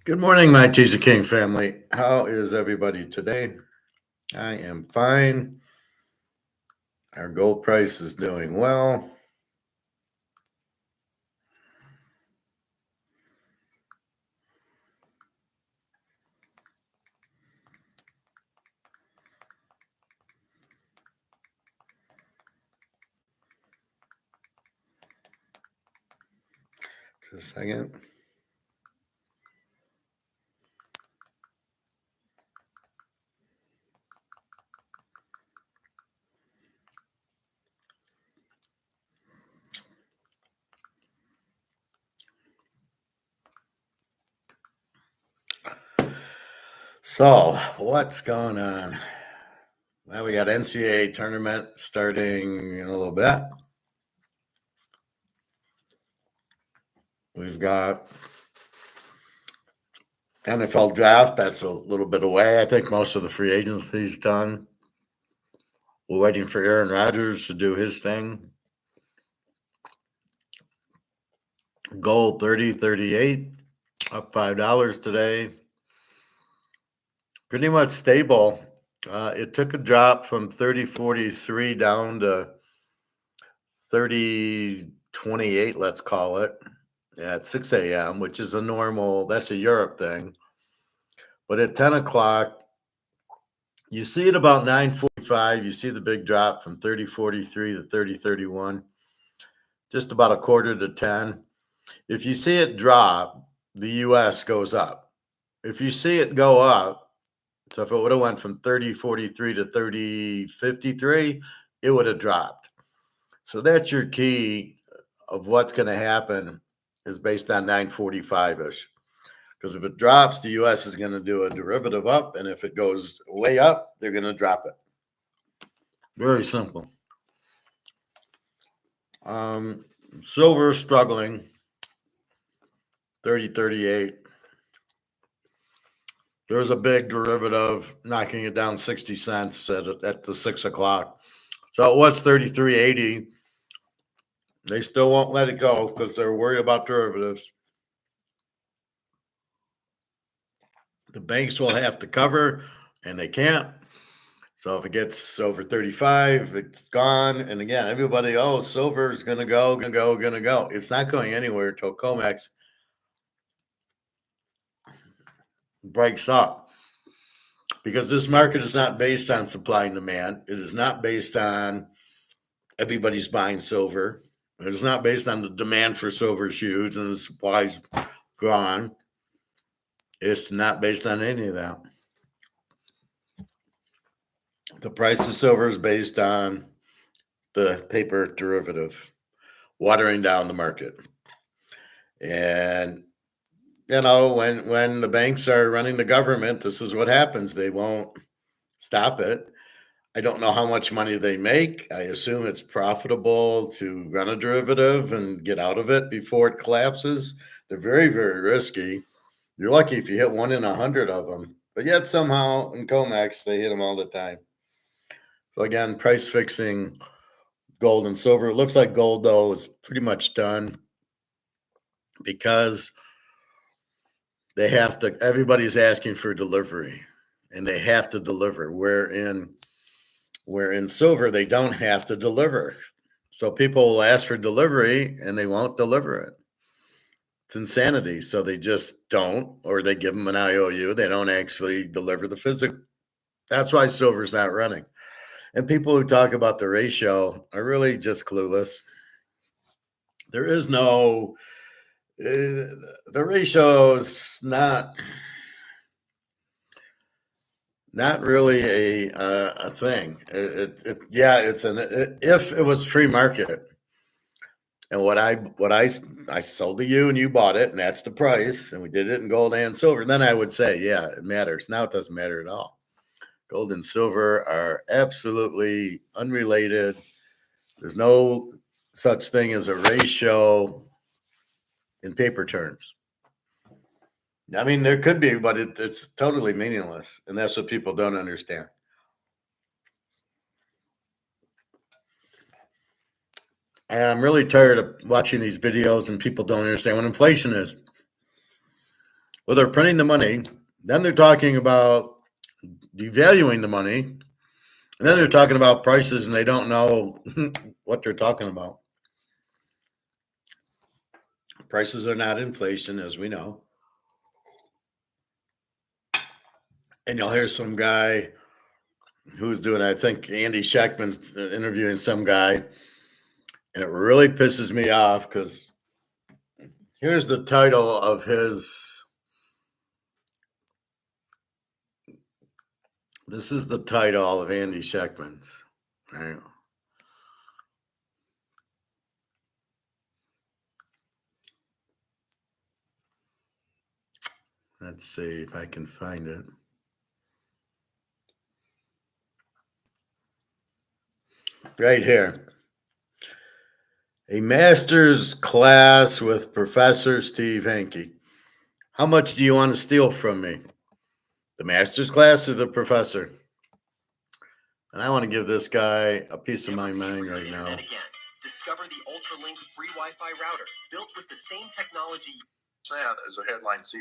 Good morning, my Teaserking family. How is everybody today? I am fine. Our gold price is doing well. Just a second. So, what's going on? Well, we got NCAA tournament starting in a little bit. We've got NFL draft. That's a little bit away. I think most of the free agency's done. We're waiting for Aaron Rodgers to do his thing. Gold 30.38, up $5 today. Pretty much stable. It took a drop from 30.43 down to 30.28, let's call it, at 6 a.m., which is that's a Europe thing. But at 10 o'clock, you see it about 9:45. You see the big drop from 30.43 to 30.31, just about a quarter to 10. If you see it drop, the U.S. goes up. If you see it go up, so if it would have went from 30.43 to 30.53, it would have dropped. So that's your key of what's going to happen is based on 9:45-ish. Because if it drops, the U.S. is going to do a derivative up, and if it goes way up, they're going to drop it. Very simple. Silver struggling, 30.38. There was a big derivative knocking it down 60 cents at the 6 o'clock. So it was 33.80. They still won't let it go because they're worried about derivatives. The banks will have to cover, and they can't. So if it gets over 35, it's gone. And again, everybody, silver is going to go. It's not going anywhere until comex breaks up. Because this market is not based on supply and demand. It is not based on everybody's buying silver. It is not based on the demand for silver huge and the supply's gone. It's not based on any of that. The price of silver is based on the paper derivative, watering down the market. And, when the banks are running the government, this is what happens. They won't stop it. I don't know how much money they make. I assume it's profitable to run a derivative and get out of it before it collapses. They're very, very risky. You're lucky if you hit 1 in 100 of them. But yet somehow in comex, they hit them all the time. So again, price fixing gold and silver. It looks like gold, though, is pretty much done because everybody's asking for delivery, and they have to deliver. Where in silver, they don't have to deliver. So people will ask for delivery, and they won't deliver it. It's insanity. So they just don't, or they give them an IOU. They don't actually deliver the physical. That's why silver's not running. And people who talk about the ratio are really just clueless. There is no, the ratio is not really a thing. If it was free market and what I sold to you and you bought it and that's the price and we did it in gold and silver, then I would say, yeah, it matters. Now it doesn't matter at all. Gold and silver are absolutely unrelated. There's no such thing as a ratio in paper terms. I mean, there could be, but it's totally meaningless. And that's what people don't understand. And I'm really tired of watching these videos and people don't understand what inflation is. Well, they're printing the money. Then they're talking about devaluing the money. And then they're talking about prices and they don't know what they're talking about. Prices are not inflation, as we know. And you'll hear some guy who's doing, I think Andy Schechtman's interviewing some guy. And it really pisses me off because here's the title of his. This is the title of Andy Schechtman's. Right. Let's see if I can find it. Right here. A master's class with Professor Steve Hanke. How much do you want to steal from me? The master's class or the professor? And I want to give this guy a piece of my mind right now. Again. Discover the Ultralink free Wi-Fi router built with the same technology. As a headline C.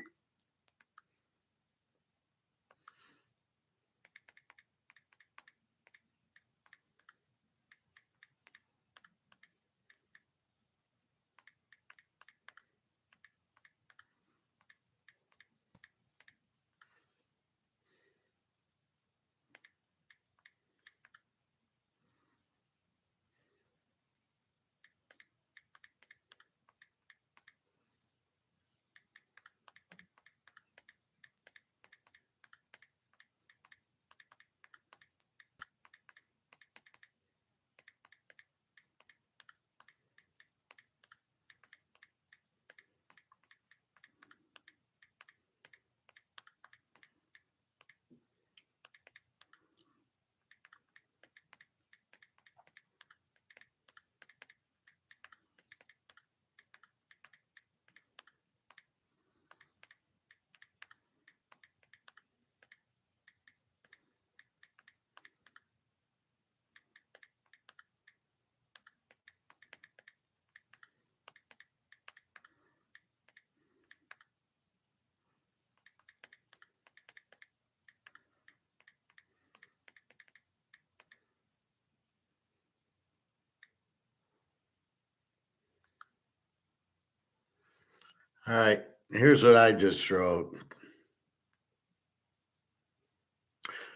All right, here's what I just wrote.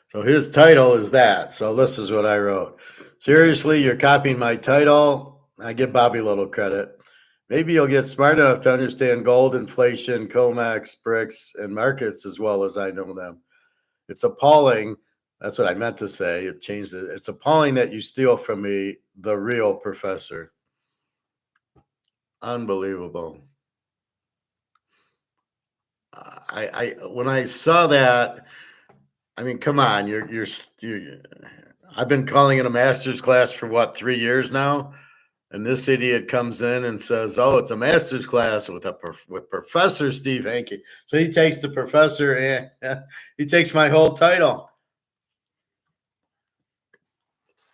So his title is that. So this is what I wrote. Seriously, you're copying my title. I give Bobby a little credit. Maybe you'll get smart enough to understand gold, inflation, comex, bricks, and markets as well as I know them. It's appalling. That's what I meant to say. It changed it. It's appalling that you steal from me, the real professor. Unbelievable. I when I saw that, I mean, come on, you're I've been calling it a master's class for what, 3 years now, and this idiot comes in and says, "Oh, it's a master's class with with Professor Steve Hanke." So he takes the professor and he takes my whole title.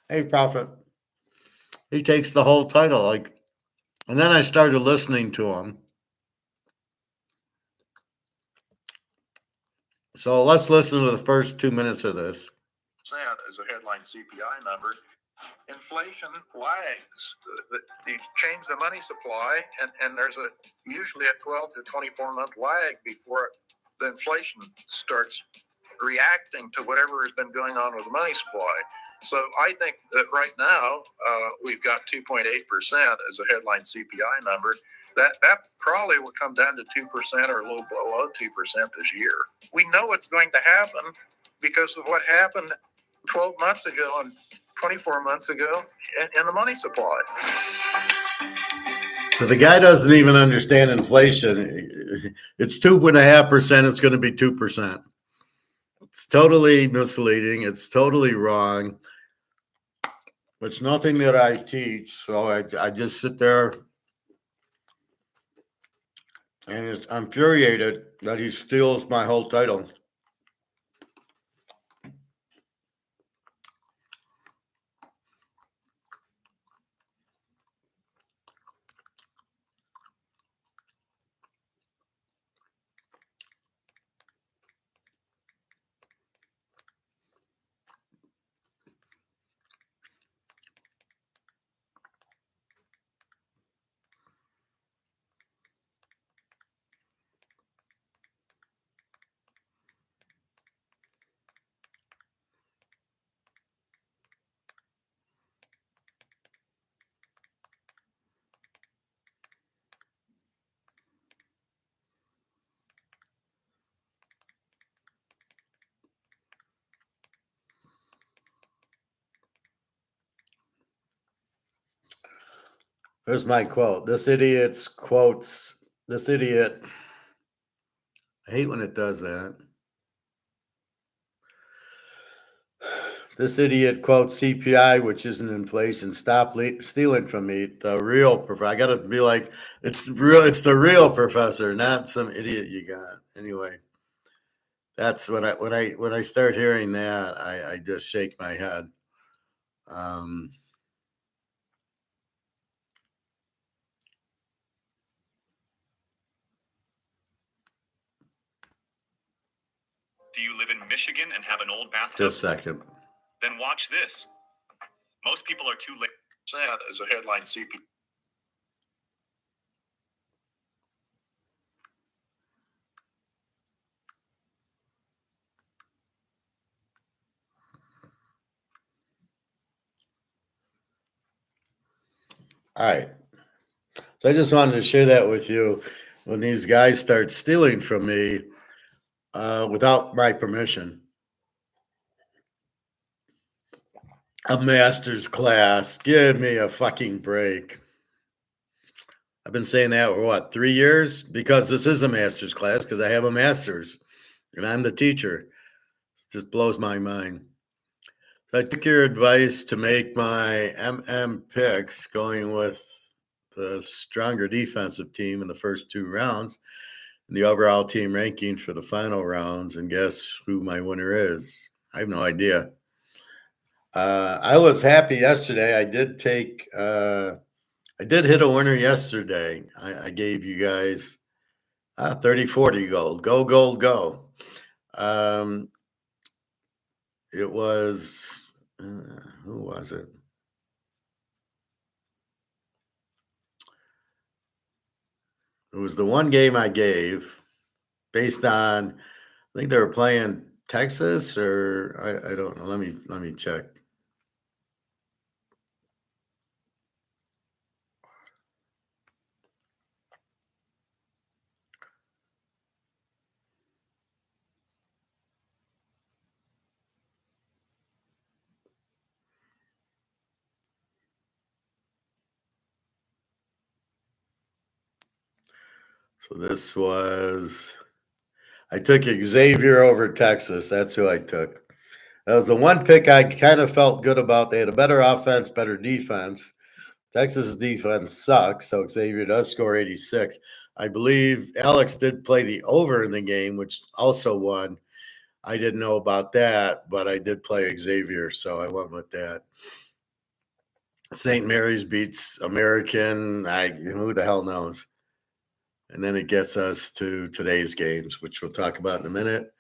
Hey, Prophet, he takes the whole title, like, and then I started listening to him. So let's listen to the first 2 minutes of this. As a headline CPI number. Inflation lags. You change the money supply, and there's usually a 12 to 24 month lag before the inflation starts reacting to whatever has been going on with the money supply. So I think that right now we've got 2.8% as a headline CPI number. That probably will come down to 2% or a little below 2% this year. We know it's going to happen because of what happened 12 months ago and 24 months ago in the money supply. So the guy doesn't even understand inflation. It's 2.5%. It's going to be 2%. It's totally misleading. It's totally wrong. It's nothing that I teach. So I just sit there and I'm infuriated that he steals my whole title. Here's my quote. This idiot's quotes. This idiot. I hate when it does that. This idiot quotes CPI, which isn't inflation. Stop stealing from me. The real professor. I gotta be like, it's real. It's the real professor, not some idiot you got. Anyway, that's when I start hearing that, I just shake my head. Do you live in Michigan and have an old bathtub? Just a second. Then watch this. Most people are too late. Sad as a headline CP. All right. So I just wanted to share that with you. When these guys start stealing from me without my permission, a master's class, give me a fucking break. I've been saying that for what, 3 years? Because this is a master's class, because I have a master's and I'm the teacher. It just blows my mind. So I took your advice to make my picks going with the stronger defensive team in the first 2 rounds and the overall team ranking for the final rounds. And guess who my winner is? I have no idea. I was happy yesterday. I did hit a winner yesterday. I gave you guys 30-40 gold. Go, gold, go. It was, who was it? It was the one game I gave based on, I think they were playing Texas or I don't know. Let me check. So this was, I took Xavier over Texas. That's who I took. That was the one pick I kind of felt good about. They had a better offense, better defense. Texas' defense sucks, so Xavier does score 86. I believe Alex did play the over in the game, which also won. I didn't know about that, but I did play Xavier, so I went with that. St. Mary's beats American. Who the hell knows? And then it gets us to today's games, which we'll talk about in a minute.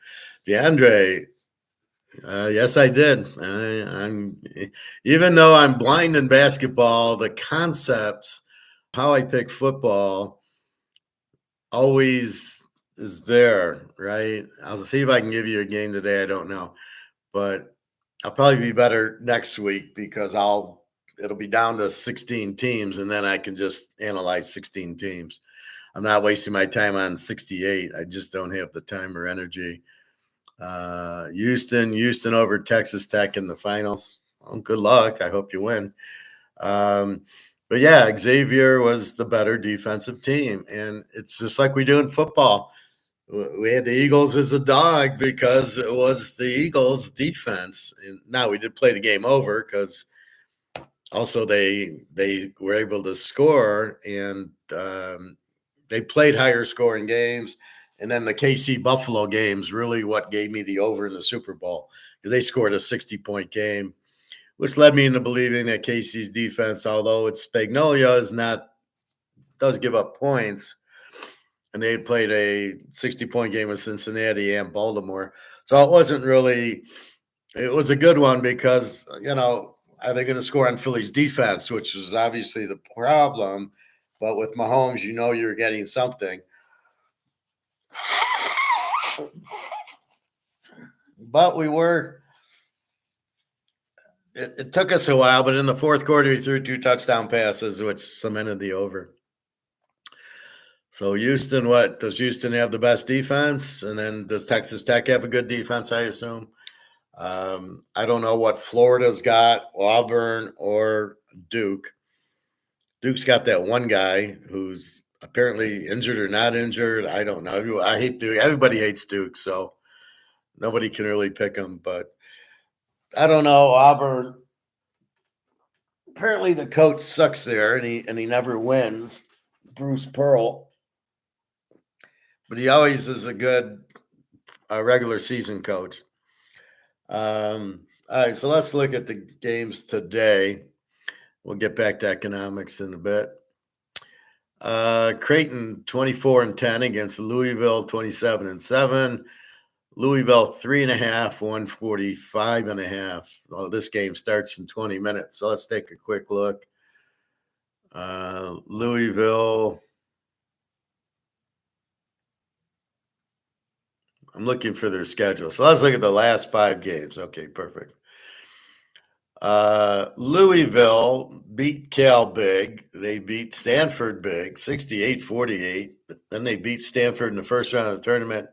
DeAndre, yes, I did. I'm even though I'm blind in basketball, the concepts, how I pick football, always is there, right? I'll see if I can give you a game today. I don't know, but I'll probably be better next week because it'll be down to 16 teams, and then I can just analyze 16 teams. I'm not wasting my time on 68. I just don't have the time or energy. Houston over Texas Tech in the finals. Well, good luck. I hope you win. But yeah, Xavier was the better defensive team. And it's just like we do in football. We had the Eagles as a dog because it was the Eagles defense. And now we did play the game over because also they were able to score and they played higher scoring games. And then the KC Buffalo games really what gave me the over in the Super Bowl because they scored a 60-point game, which led me into believing that KC's defense, although it's Spagnuolo, does give up points. And they had played a 60-point game with Cincinnati and Baltimore. So it was a good one because, are they going to score on Philly's defense, which was obviously the problem. But with Mahomes, you're getting something. But it took us a while, but in the fourth quarter, he threw 2 touchdown passes, which cemented the over. So Houston, does Houston have the best defense? And then does Texas Tech have a good defense, I assume? I don't know what Florida's got, Auburn or Duke. Duke's got that one guy who's apparently injured or not injured. I don't know. I hate Duke. Everybody hates Duke, so nobody can really pick him. But I don't know. Auburn. Apparently, the coach sucks there, and he never wins. Bruce Pearl, but he always is a good regular season coach. All right, so let's look at the games today. We'll get back to economics in a bit. Creighton 24-10 against Louisville 27-7. Louisville 3.5, 145.5. Oh, this game starts in 20 minutes. So let's take a quick look. Louisville. I'm looking for their schedule. So let's look at the last 5 games. Okay, perfect. Louisville beat Cal big. They beat Stanford big, 68-48. Then they beat Stanford in the first round of the tournament,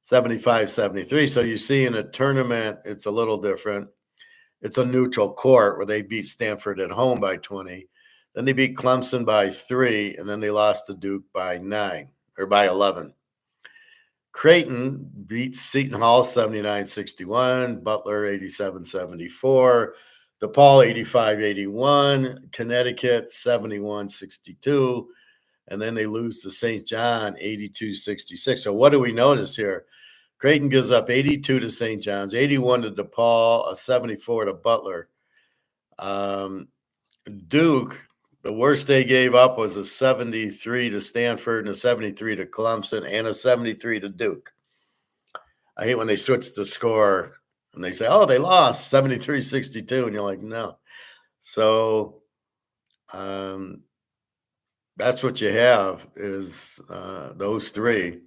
75-73. So you see in a tournament, it's a little different. It's a neutral court where they beat Stanford at home by 20. Then they beat Clemson by 3, and then they lost to Duke by 9 or by 11. Creighton beats Seton Hall 79-61, Butler 87-74, DePaul 85-81, Connecticut 71-62, and then they lose to St. John 82-66. So what do we notice here? Creighton gives up 82 to St. John's, 81 to DePaul, a 74 to Butler. Duke, the worst they gave up was a 73 to Stanford and a 73 to Clemson and a 73 to Duke. I hate when they switch the score and they say, oh, they lost 73-62. And you're like, no. So that's what you have is those 3.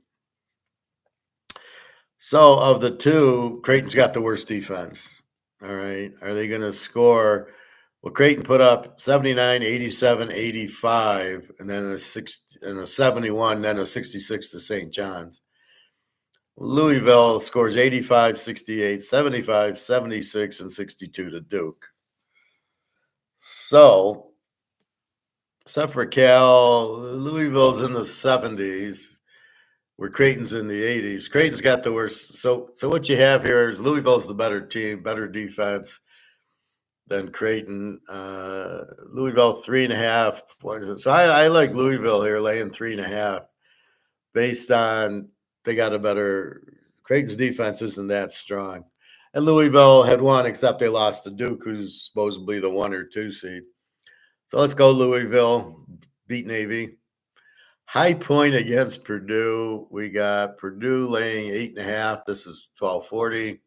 So of the 2, Creighton's got the worst defense. All right. Are they going to score? Well, Creighton put up 79, 87, 85, and then a 71, then a 66 to St. John's. Louisville scores 85, 68, 75, 76, and 62 to Duke. So, except for Cal, Louisville's in the 70s, where Creighton's in the 80s. Creighton's got the worst. So what you have here is Louisville's the better team, better defense than Creighton. Louisville 3.5. So I like Louisville here, laying 3.5, based on they got a better. Creighton's defense isn't that strong, and Louisville had won, except they lost to Duke, who's supposedly the 1 or 2 seed. So let's go Louisville, beat Navy. High Point against Purdue. We got Purdue laying 8.5. This is 1240.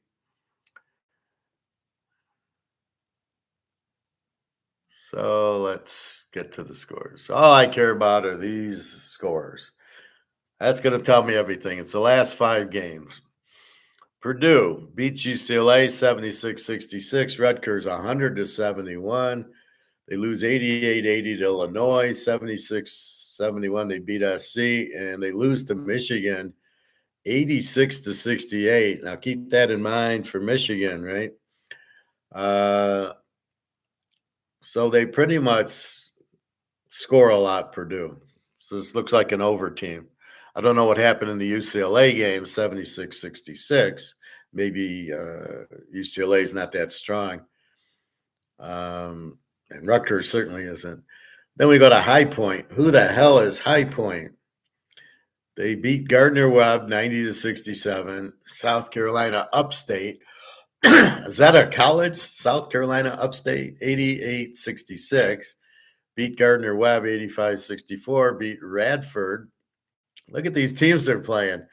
So let's get to the scores. All I care about are these scores. That's going to tell me everything. It's the last 5 games. Purdue beats UCLA 76-66. Rutgers 100-71. They lose 88-80 to Illinois, 76-71. They beat SC, and they lose to Michigan 86-68. Now keep that in mind for Michigan, right? So they pretty much score a lot, Purdue. So this looks like an over team. I don't know what happened in the UCLA game, 76-66. Maybe UCLA is not that strong. And Rutgers certainly isn't. Then we go to High Point. Who the hell is High Point? They beat Gardner-Webb 90-67. South Carolina Upstate. Is that a college? South Carolina Upstate 88-66. Beat Gardner-Webb 85-64. Beat Radford. Look at these teams they're playing.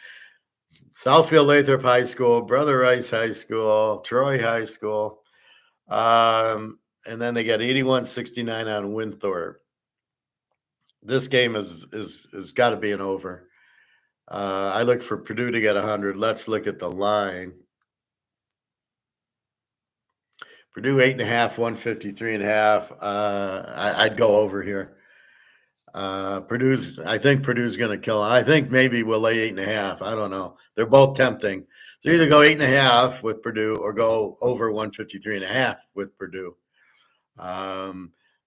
Southfield Lathrop High School, Brother Rice High School, Troy High School. And then they got 81-69 on Winthrop. This game is got to be an over. I look for Purdue to get 100. Let's look at the line. Purdue 8.5, 153.5. I'd go over here. I think Purdue's going to kill. I think maybe we'll lay 8.5. I don't know. They're both tempting. So either go 8.5 with Purdue or go over 153.5 with Purdue.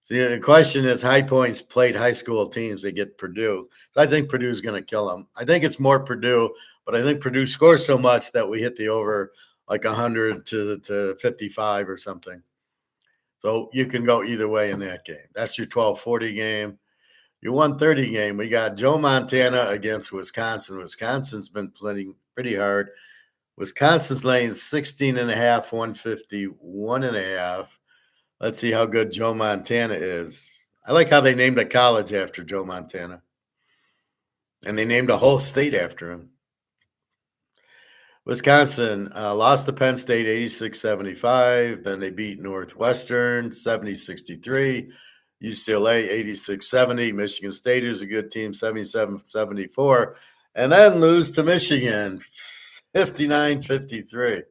See, the question is High Point's played high school teams. They get Purdue. So I think Purdue's going to kill them. I think it's more Purdue, but I think Purdue scores so much that we hit the over like 100 to 55 or something. So you can go either way in that game. That's your 12:40 game. Your 1:30 game, we got Joe Montana against Wisconsin. Wisconsin's been playing pretty hard. Wisconsin's laying 16.5, 151.5. Let's see how good Joe Montana is. I like how they named a college after Joe Montana. And they named a whole state after him. Wisconsin lost to Penn State 86-75. Then they beat Northwestern 70-63. UCLA 86-70. Michigan State, who's a good team, 77-74. And then lose to Michigan 59-53.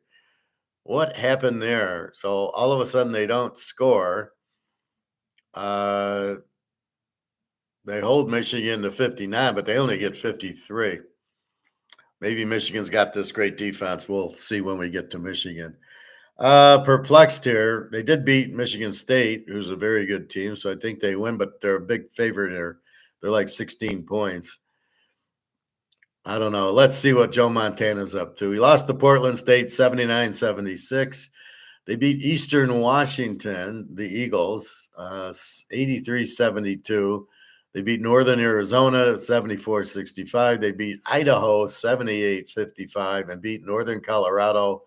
What happened there? So all of a sudden they don't score. They hold Michigan to 59, but they only get 53. Maybe Michigan's got this great defense. We'll see when we get to Michigan. Perplexed here. They did beat Michigan State, who's a very good team, so I think they win, but they're a big favorite here. They're like 16 points. I don't know. Let's see what Joe Montana's up to. He lost to Portland State 79-76. They beat Eastern Washington, the Eagles, 83-72. They beat Northern Arizona 74-65. They beat Idaho 78-55 and beat Northern Colorado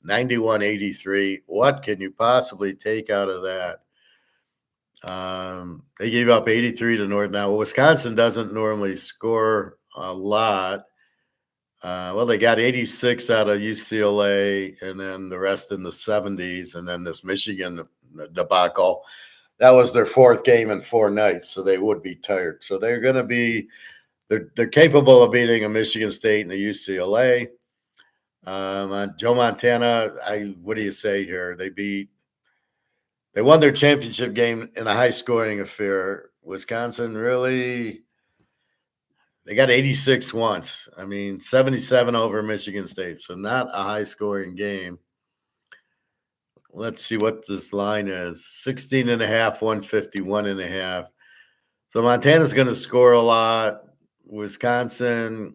91-83. What can you possibly take out of that? They gave up 83 to North. Now, Wisconsin doesn't normally score a lot. Well, they got 86 out of UCLA, and then the rest in the 70s, and then this Michigan debacle. That was their fourth game in 4 nights, so they would be tired. So they're going to be they're capable of beating a Michigan State and a UCLA. Joe Montana, what do you say here? They won their championship game in a high-scoring affair. Wisconsin really. They got 86 once. I mean, 77 over Michigan State. So not a high-scoring game. Let's see what this line is. 16.5, 151.5. So Montana's going to score a lot. Wisconsin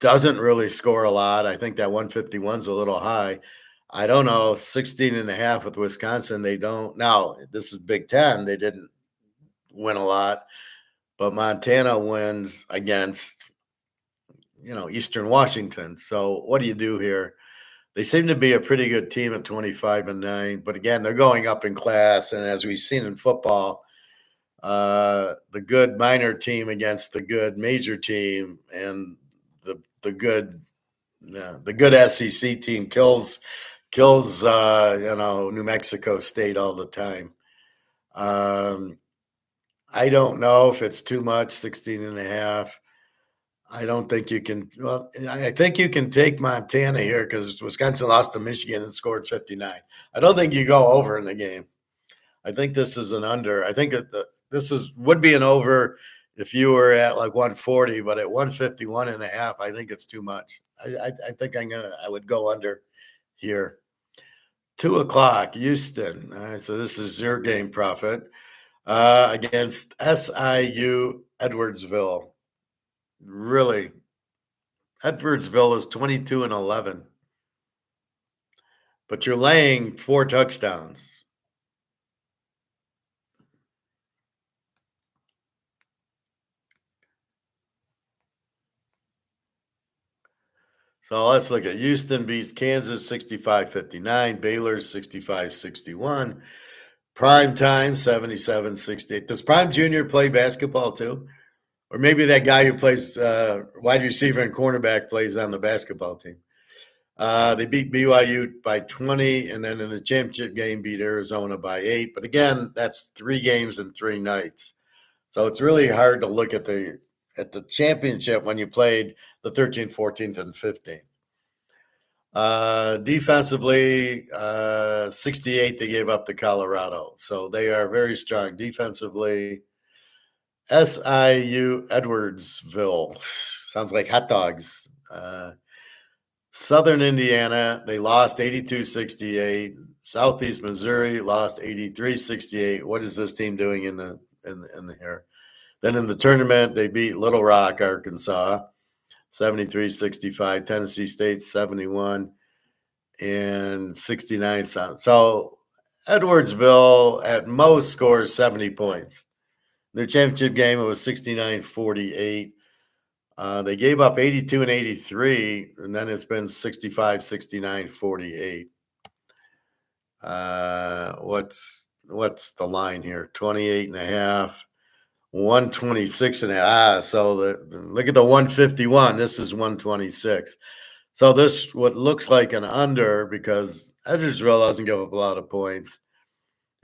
doesn't really score a lot. I think that 151's a little high. I don't know. 16.5 with Wisconsin. They don't. Now, this is Big Ten. They didn't win a lot. But Montana wins against, Eastern Washington. So what do you do here? They seem to be a pretty good team at 25-9. But again, they're going up in class. And as we've seen in football, the good minor team against the good major team, and the good SEC team kills New Mexico State all the time. I don't know if it's too much, 16.5. I don't think you can. Well, I think you can take Montana here because Wisconsin lost to Michigan and scored 59. I don't think you go over in the game. I think this is an under. I think would be an over if you were at like 140, but at 151.5, I think it's too much. I think I would go under here. 2:00, Houston. All right, so this is your game profit. Against SIU Edwardsville. Really, Edwardsville is 22-11, but you're laying 4 touchdowns. So let's look at Houston beats Kansas 65-59, Baylor 65-61. Prime time 77-68. Does Prime Junior play basketball too? Or maybe that guy who plays wide receiver and cornerback plays on the basketball team. They beat BYU by 20, and then in the championship game beat Arizona by 8. But again, that's 3 games in 3 nights. So it's really hard to look at the championship when you played the 13th, 14th, and 15th. Defensively, 68 they gave up to Colorado. So they are very strong defensively. SIU Edwardsville. Sounds like hot dogs. Southern Indiana, they lost 82-68. Southeast Missouri lost 83-68. What is this team doing in the here? Then in the tournament, they beat Little Rock, Arkansas, 73-65. Tennessee State 71 and 69. So Edwardsville at most scores 70 points. Their championship game, it was 69-48. They gave up 82 and 83, and then it's been 65, 69, 48. What's the line here? 28 and a half, 126 and a half. So look at the 151. This is 126. So this what looks like an under because Edwardsville doesn't give up a lot of points.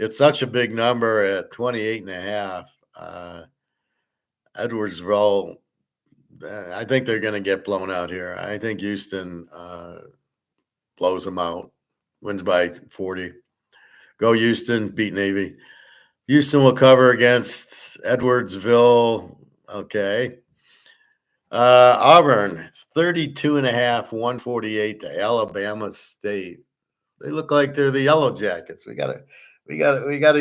It's such a big number at 28 and a half. Edwardsville, I think they're going to get blown out here. I think Houston blows them out, wins by 40. Go Houston, beat Navy. Houston will cover against Edwardsville. Okay. Auburn, 32 and a half, 148 to Alabama State. They look like they're the Yellow Jackets. We got a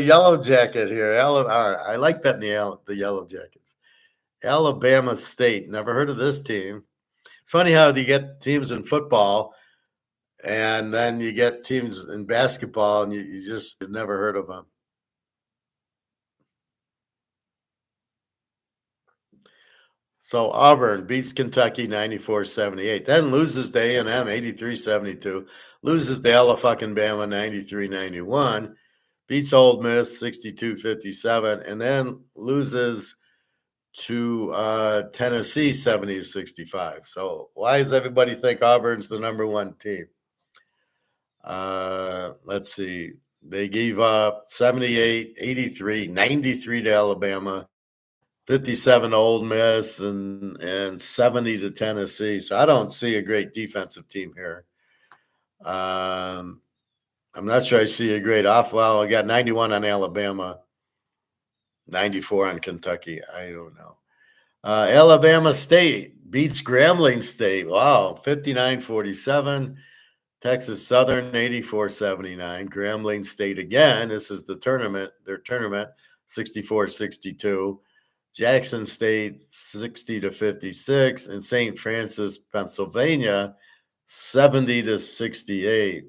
Yellow Jacket here. I like betting the Yellow Jackets. Alabama State. Never heard of this team. It's funny how you get teams in football and then you get teams in basketball and you just never heard of them. So Auburn beats Kentucky 94-78. Then loses to A&M 83-72. Loses to Alabama 93-91. Beats Ole Miss 62-57. And then loses to Tennessee 70-65. So why does everybody think Auburn's the number one team? Let's see. They gave up 78, 83, 93 to Alabama, 57 to Ole Miss, and 70 to Tennessee. So I don't see a great defensive team here. I'm not sure I see a great off. Well, I got 91 on Alabama, 94 on Kentucky. I don't know. Alabama State beats Grambling State. Wow, 59-47. Texas Southern 84-79. Grambling State again. This is their tournament, 64-62. Jackson State 60-56, and St. Francis, Pennsylvania 70-68.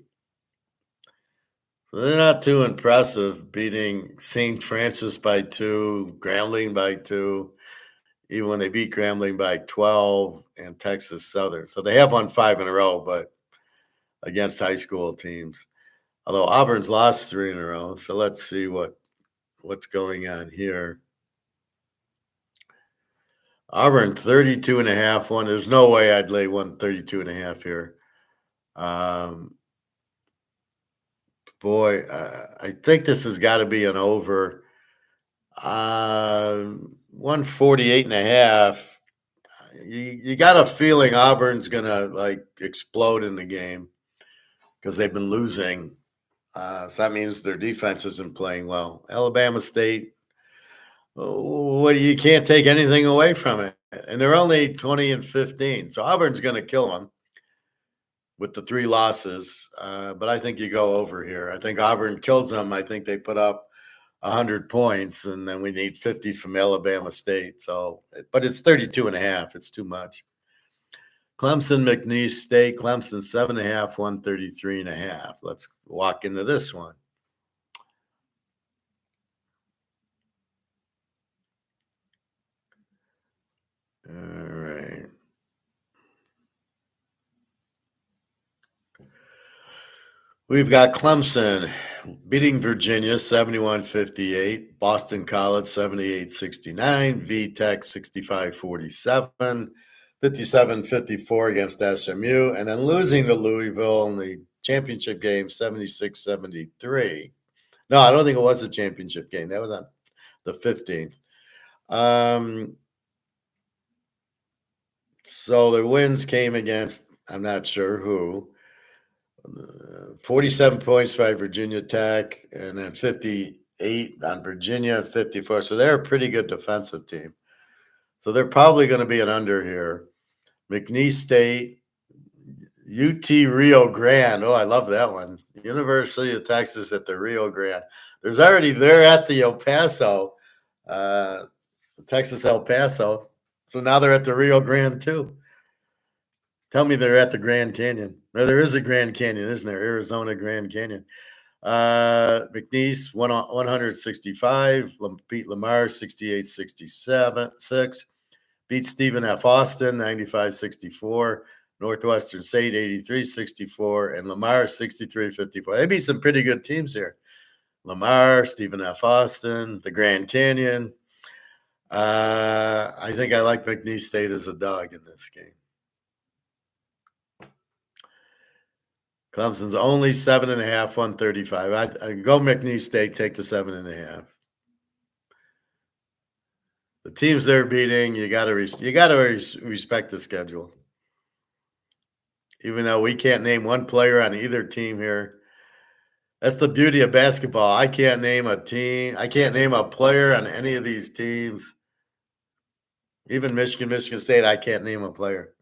So they're not too impressive, beating St. Francis by 2, Grambling by 2, even when they beat Grambling by 12 and Texas Southern. So they have won 5 in a row, but against high school teams. Although Auburn's lost 3 in a row. So let's see what's going on here. Auburn 32 and a half one. There's no way I'd lay 132 and a half here. I think this has got to be an over. 148 and a half. You got a feeling Auburn's going to like explode in the game because they've been losing. So that means their defense isn't playing well. Alabama State, you can't take anything away from it. And they're only 20-15. So Auburn's going to kill them with the 3 losses. But I think you go over here. I think Auburn kills them. I think they put up 100 points, and then we need 50 from Alabama State. So, but it's 32 and a half. It's too much. Clemson, McNeese State, Clemson 7.5, 133 and a half. Let's walk into this one. All right. We've got Clemson beating Virginia 71-58, Boston College 78-69, VTech 65-47, 57-54 against SMU, and then losing to Louisville in the championship game 76-73. No, I don't think it was a championship game. That was on the 15th. So the wins came against, I'm not sure who, 47 points by Virginia Tech, and then 58 on Virginia, 54. So they're a pretty good defensive team. So they're probably going to be an under here. McNeese State, UT Rio Grande. Oh, I love that one. University of Texas at the Rio Grande. They're at the El Paso, uh, Texas El Paso. So now they're at the Rio Grande too. Tell me they're at the Grand Canyon. No, there is a Grand Canyon, isn't there? Arizona Grand Canyon. McNeese 165, beat Lamar 68-67, 6. Beat Stephen F. Austin 95-64. Northwestern State 83-64, and Lamar 63-54. They beat some pretty good teams here. Lamar, Stephen F. Austin, the Grand Canyon. I think I like McNeese State as a dog in this game. Clemson's only 7.5, 135. I go McNeese State, take the 7.5. The teams they're beating, you got to respect the schedule. Even though we can't name one player on either team here. That's the beauty of basketball. I can't name a team. I can't name a player on any of these teams. Even Michigan State, I can't name a player.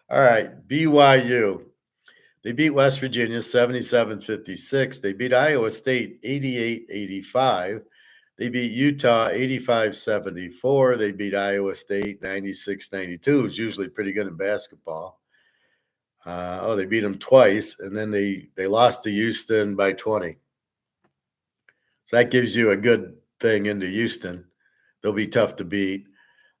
All right, BYU. They beat West Virginia 77-56. They beat Iowa State 88-85. They beat Utah 85-74. They beat Iowa State 96-92, who's usually pretty good in basketball. They beat them twice, and then they lost to Houston by 20. So that gives you a good thing into Houston. They'll be tough to beat.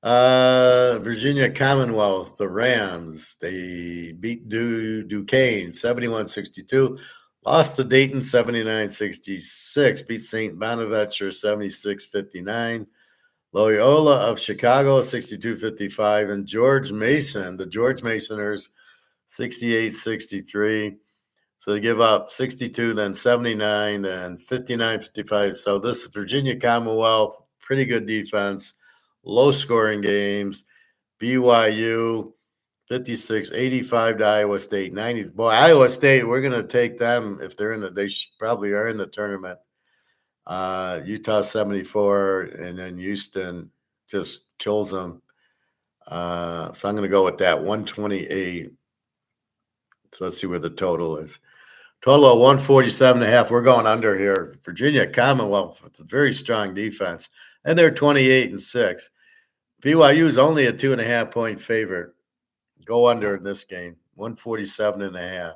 Virginia Commonwealth, the Rams, they beat Duquesne 71-62. Lost to Dayton 79-66. Beat St. Bonaventure 76-59. Loyola of Chicago 62-55. And George Mason, the George Masoners, 68-63. So they give up 62, then 79, then 59-55. So this Virginia Commonwealth, pretty good defense, low scoring games. BYU 56-85 to Iowa State 90. Boy, Iowa State, we're going to take them if they're they probably are in the tournament. Utah 74, and then Houston just kills them. So I'm going to go with that 128. So let's see where the total is. Total of 147.5. We're going under here. Virginia Commonwealth with a very strong defense, and they're 28-6. BYU is only a 2.5 point favorite. Go under in this game, 147.5.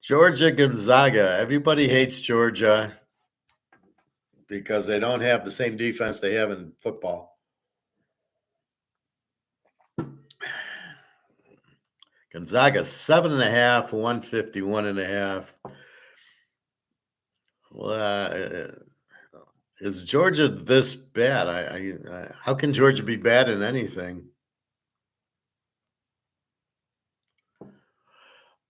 Georgia Gonzaga. Everybody hates Georgia because they don't have the same defense they have in football. Gonzaga 7.5, 151.5. Is Georgia this bad? How can Georgia be bad in anything?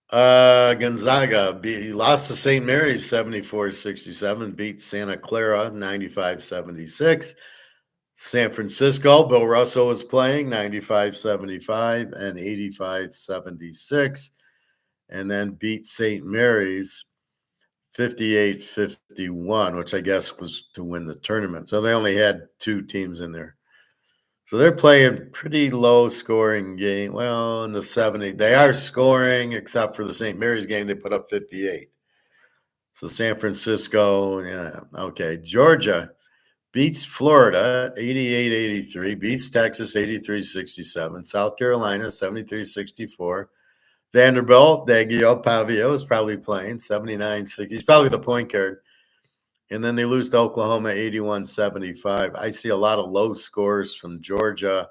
Gonzaga lost to St. Mary's 74-67, beat Santa Clara 95-76. San Francisco, Bill Russell was playing 95-75 and 85-76, and then beat St. Mary's 58-51, which I guess was to win the tournament. So they only had two teams in there. So they're playing pretty low scoring game. Well, in the 70, they are scoring, except for the St. Mary's game, they put up 58. So San Francisco, yeah, okay. Georgia beats Florida 88-83, beats Texas 83-67, South Carolina 73-64. Vanderbilt, Daggio Pavio is probably playing 79-60. He's probably the point guard. And then they lose to Oklahoma 81-75. I see a lot of low scores from Georgia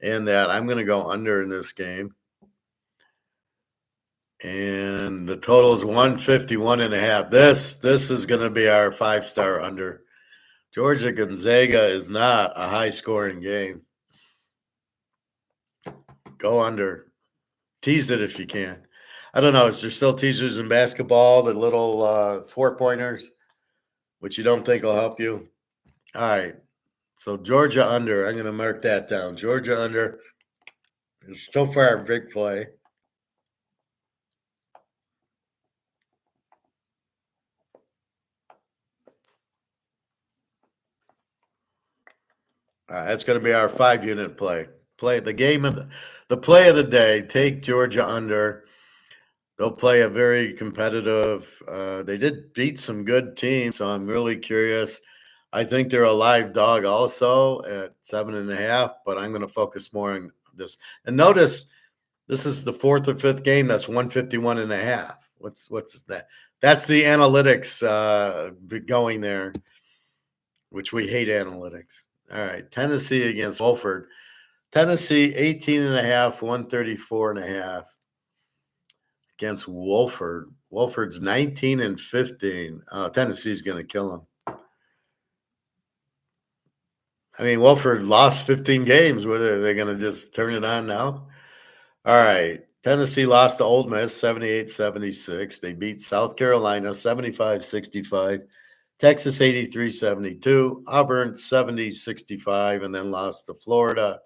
and that. I'm going to go under in this game. And the total is 151.5. This is going to be our 5-star under. Georgia Gonzaga is not a high-scoring game. Go under. Tease it if you can. I don't know. Is there still teasers in basketball, the little 4-pointers? Which you don't think will help you? All right. So Georgia under. I'm going to mark that down. Georgia under. It's so far a big play. All right, that's going to be our 5-unit play. Play the game of the play of the day. Take Georgia under. they'll play a very competitive. They did beat some good teams, so I'm really curious. I think they're a live dog also at 7.5, but I'm going to focus more on this. And notice this is the fourth or fifth game that's 151.5. What's that? That's the analytics going there, which we hate analytics. All right, Tennessee against Wolford. Tennessee 18.5, 134.5 against Wolford. Wolford's 19-15. Tennessee's going to kill them. I mean, Wolford lost 15 games. What are they going to just turn it on now? All right. Tennessee lost to Ole Miss 78-76. They beat South Carolina 75-65. Texas 83-72. Auburn 70-65, and then lost to Florida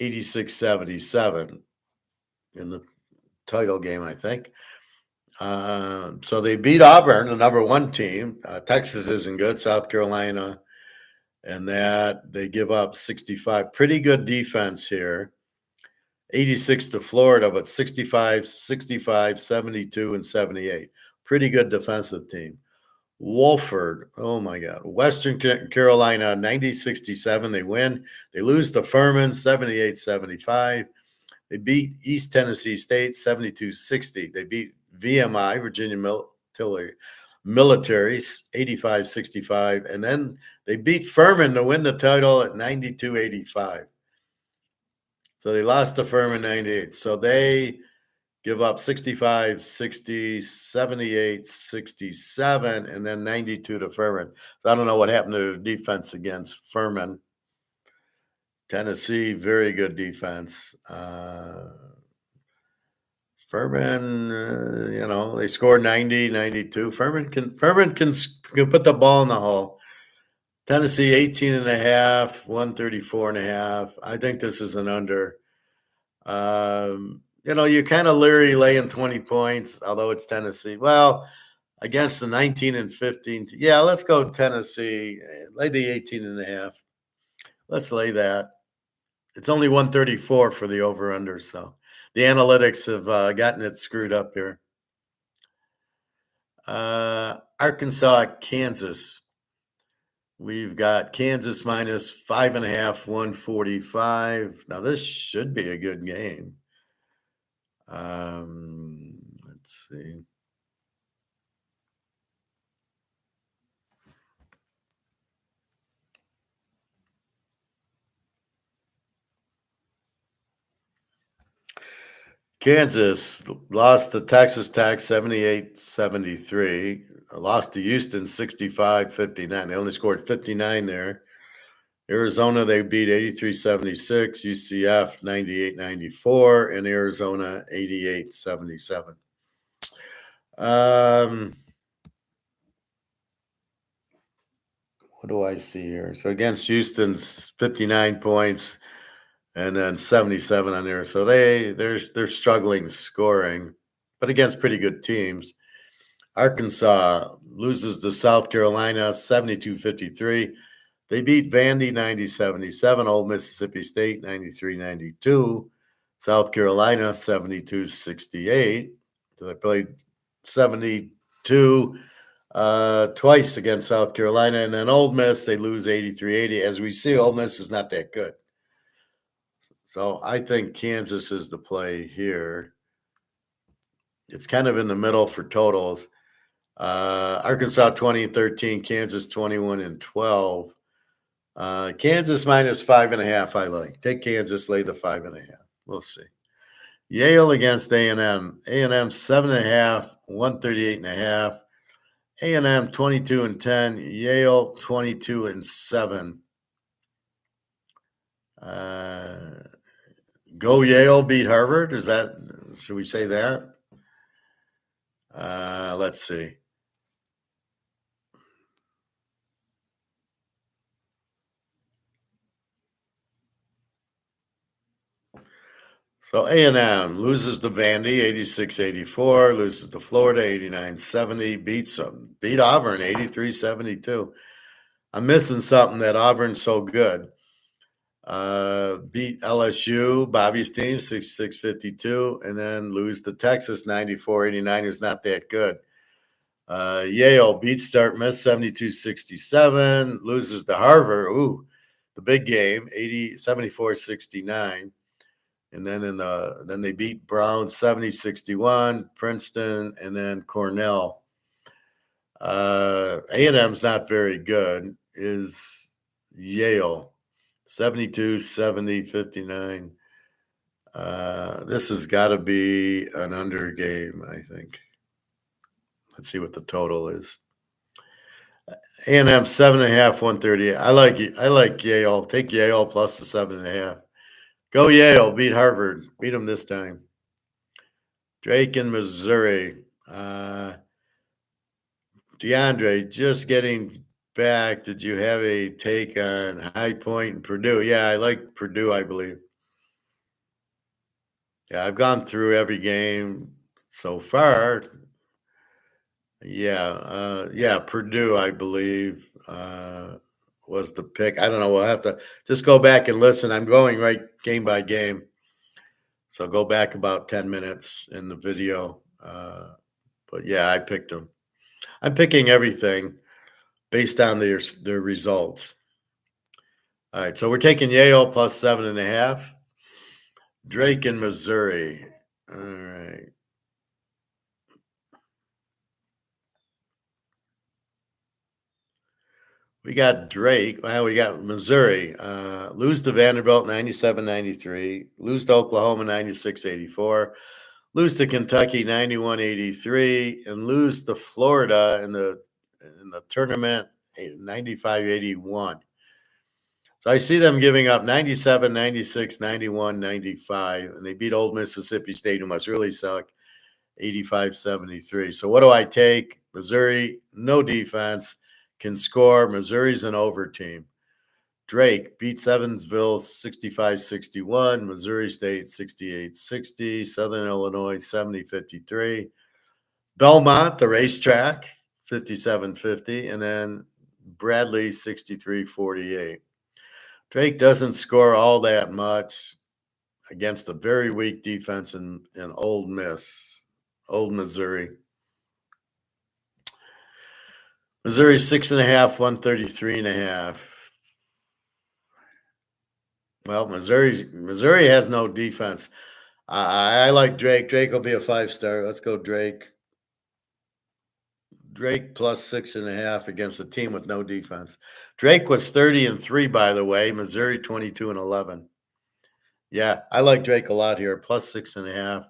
86-77 in the title game, I think. So they beat Auburn, the number one team. Texas isn't good. South Carolina, and that they give up 65. Pretty good defense here. 86 to Florida, but 65, 65, 72, and 78. Pretty good defensive team. Wolford, oh my God. Western Carolina, 90-67. They win. They lose to Furman, 78-75. They beat East Tennessee State, 72-60. They beat VMI, Virginia Military, 85-65. And then they beat Furman to win the title at 92-85. So they lost to Furman 98. So they give up 65, 60, 78, 67, and then 92 to Furman. So I don't know what happened to the defense against Furman. Tennessee, very good defense. Furman, they scored 90, 92. Furman can put the ball in the hole. Tennessee, 18.5, 134.5. I think this is an under. You're kind of leery laying 20 points, although it's Tennessee. Well, against the 19 and 15. Yeah, let's go Tennessee. Lay the 18.5. Let's lay that. It's only 134 for the over-under, so the analytics have gotten it screwed up here. Arkansas, Kansas. We've got Kansas minus 5.5, 145. Now, this should be a good game. Let's see. Kansas lost to Texas Tech 78-73. Lost to Houston 65-59. They only scored 59 there. Arizona, they beat 83-76. UCF 98-94. And Arizona 88-77. What do I see here? So against Houston's 59 points. And then 77 on there. So they're struggling scoring, but against pretty good teams. Arkansas loses to South Carolina 72-53. They beat Vandy 90-77. Old Mississippi State 93-92. South Carolina 72-68. So they played 72 twice against South Carolina. And then Old Miss, they lose 83-80. As we see, Old Miss is not that good. So I think Kansas is the play here. It's kind of in the middle for totals. Arkansas 20-13, Kansas 21-12. Kansas minus 5.5. I like. Take Kansas, lay the 5.5. We'll see. Yale against A&M. A&M 7.5, 138.5. A&M 22-10. Yale 22-7. Go Yale, beat Harvard. Should we say that? Let's see. So A&M loses to Vandy 86-84, loses to Florida 89-70, beat Auburn 83-72. I'm missing something that Auburn's so good. Beat LSU, Bobby's team, 66-52, and then lose to Texas, 94-89, who's not that good. Yale beats Dartmouth, 72-67, loses to Harvard, the big game, 74-69. And then then they beat Brown 70-61, Princeton, and then Cornell. A&M's not very good. Is Yale 72-70, 59. This has got to be an under game, I think. Let's see what the total is. A&M 7.5, 130. I like Yale. Take Yale plus the 7.5. Go Yale. Beat Harvard. Beat them this time. Drake in Missouri. DeAndre, just getting back. Did you have a take on High Point and Purdue? Yeah, I like Purdue, I believe. Yeah, I've gone through every game so far. Yeah, Purdue, I believe, was the pick. I don't know. We'll have to just go back and listen. I'm going right game by game. So go back about 10 minutes in the video. But yeah, I picked them. I'm picking everything based on their results. All right, so we're taking Yale plus 7.5. Drake in Missouri. All right. We got Drake. Well, we got Missouri. Lose to Vanderbilt 97-93. Lose to Oklahoma 96-84. Lose to Kentucky 91-83. And lose to Florida in the tournament 95-81. So I see them giving up 97, 96, 91, 95. And they beat Old Mississippi State, who must really suck, 85-73. So what do I take? Missouri, no defense, can score. Missouri's an over team. Drake beats Evansville 65-61. Missouri State 68-60. Southern Illinois 70-53. Belmont, the racetrack, 57-50. And then Bradley 63-48. Drake doesn't score all that much against a very weak defense in Old Missouri. Missouri 6.5, 133.5. Well, Missouri has no defense. I like Drake. Drake will be a 5-star. Let's go Drake. Drake plus 6.5 against a team with no defense. Drake was 30-3, by the way. Missouri 22-11. Yeah, I like Drake a lot here. Plus 6.5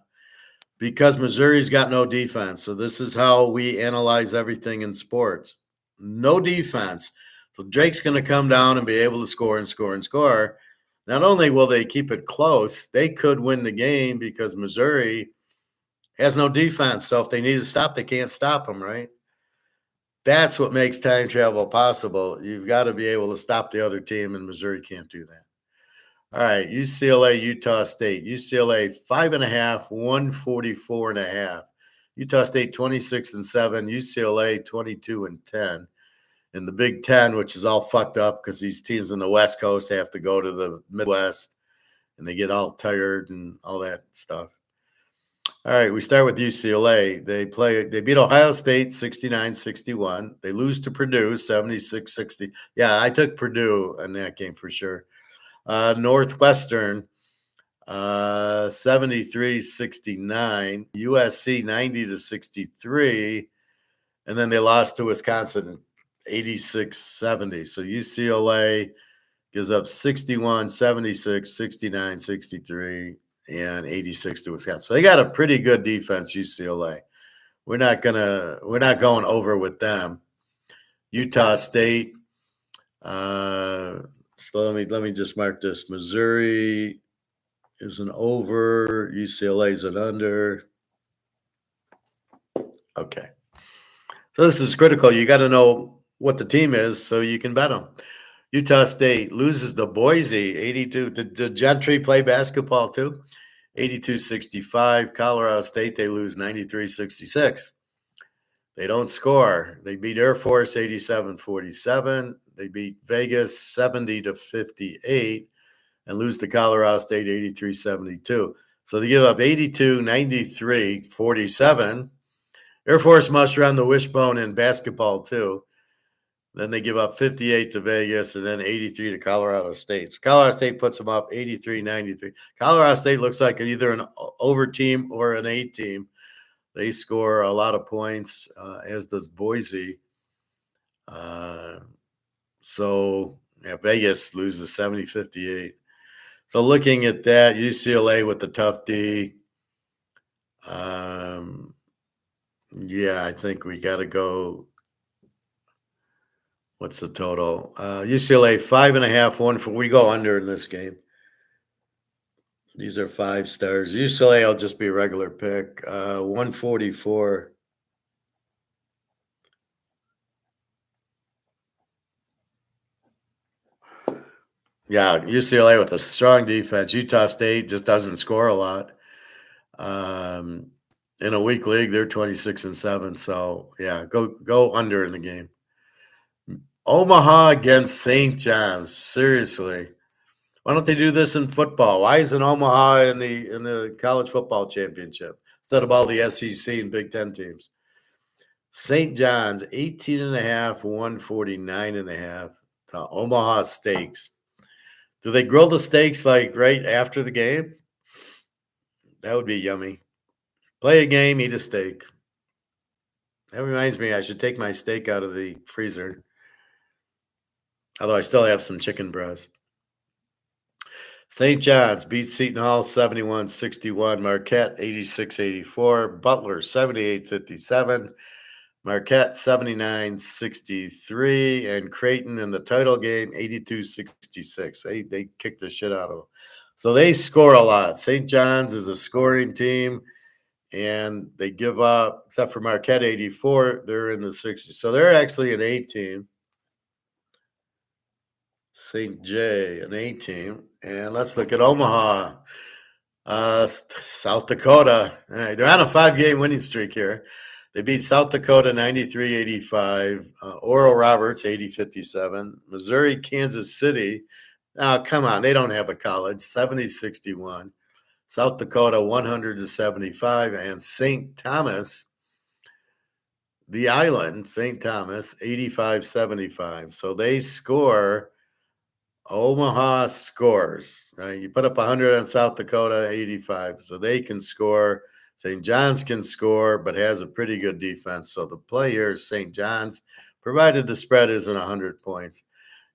because Missouri's got no defense. So this is how we analyze everything in sports. No defense. So Drake's going to come down and be able to score and score and score. Not only will they keep it close, they could win the game because Missouri has no defense. So if they need to stop, they can't stop them, right? That's what makes time travel possible. You've got to be able to stop the other team, and Missouri can't do that. All right, UCLA, Utah State. UCLA 5.5, 144.5. Utah State 26-7. UCLA 22-10. In the Big Ten, which is all fucked up because these teams in the West Coast have to go to the Midwest, and they get all tired and all that stuff. All right, we start with UCLA. They beat Ohio State 69-61. They lose to Purdue 76-60. Yeah, I took Purdue in that game for sure. Northwestern 73-69. USC 90-63. And then they lost to Wisconsin 86-70. So UCLA gives up 61, 76, 69, 63, and 86 to Wisconsin. So they got a pretty good defense, UCLA. We're not going over with them. Utah State. So let me just mark this. Missouri is an over. UCLA is an under. Okay. So this is critical. You got to know what the team is so you can bet them. Utah State loses to Boise 82. Did Gentry play basketball too? 82-65. Colorado State, they lose 93-66. They don't score. They beat Air Force 87-47. They beat Vegas 70-58. and lose to Colorado State 83-72. So they give up 82, 93, 47. Air Force must run the wishbone in basketball too. Then they give up 58 to Vegas and then 83 to Colorado State. So Colorado State puts them up 83-93. Colorado State looks like either an over team or an A team. They score a lot of points, as does Boise. So Vegas loses 70-58. So looking at that, UCLA with the tough D. Yeah, I think we got to go. What's the total? UCLA 5.5, 1 for. We go under in this game. These are 5 stars. UCLA will just be a regular pick. 144. Yeah, UCLA with a strong defense. Utah State just doesn't score a lot. In a weak league, they're 26-7. So yeah, go under in the game. Omaha against St. John's. Seriously, why don't they do this in football? Why isn't Omaha in the college football championship instead of all the SEC and Big Ten teams? St. John's 18.5, 149.5. Omaha Steaks. Do they grill the steaks like right after the game? That would be yummy. Play a game, eat a steak. That reminds me, I should take my steak out of the freezer. Although I still have some chicken breast. St. John's beats Seton Hall 71-61. Marquette 86-84. Butler 78-57. Marquette 79-63. And Creighton in the title game 82-66. They kicked the shit out of them. So they score a lot. St. John's is a scoring team, and they give up, except for Marquette 84, they're in the 60s. So they're actually an A team. St. J, an A team. And let's look at Omaha, South Dakota. All right, they're on a 5-game winning streak here. They beat South Dakota 93-85, Oral Roberts 80-57, Missouri, Kansas City. Oh, come on, they don't have a college, 70-61. South Dakota 100-75, and St. Thomas, the island, St. Thomas 85-75. So they score. Omaha scores, right? You put up 100 on South Dakota, 85. So they can score. St. John's can score, but has a pretty good defense. So the play here is St. John's, provided the spread isn't 100 points.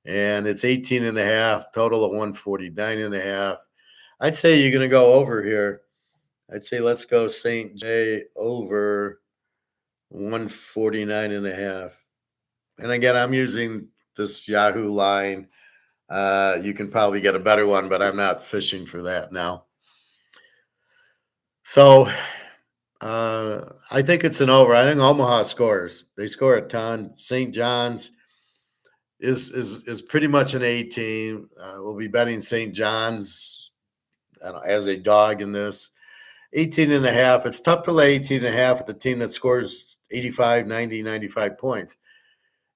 And it's 18.5, total of 149.5. I'd say you're going to go over here. I'd say let's go St. J over 149.5. And again, I'm using this Yahoo line. You can probably get a better one, but I'm not fishing for that now. So I think it's an over. I think Omaha scores. They score a ton. St. John's is pretty much an A team. We'll be betting St. John's as a dog in this. 18.5. It's tough to lay 18.5 with the team that scores 85, 90, 95 points.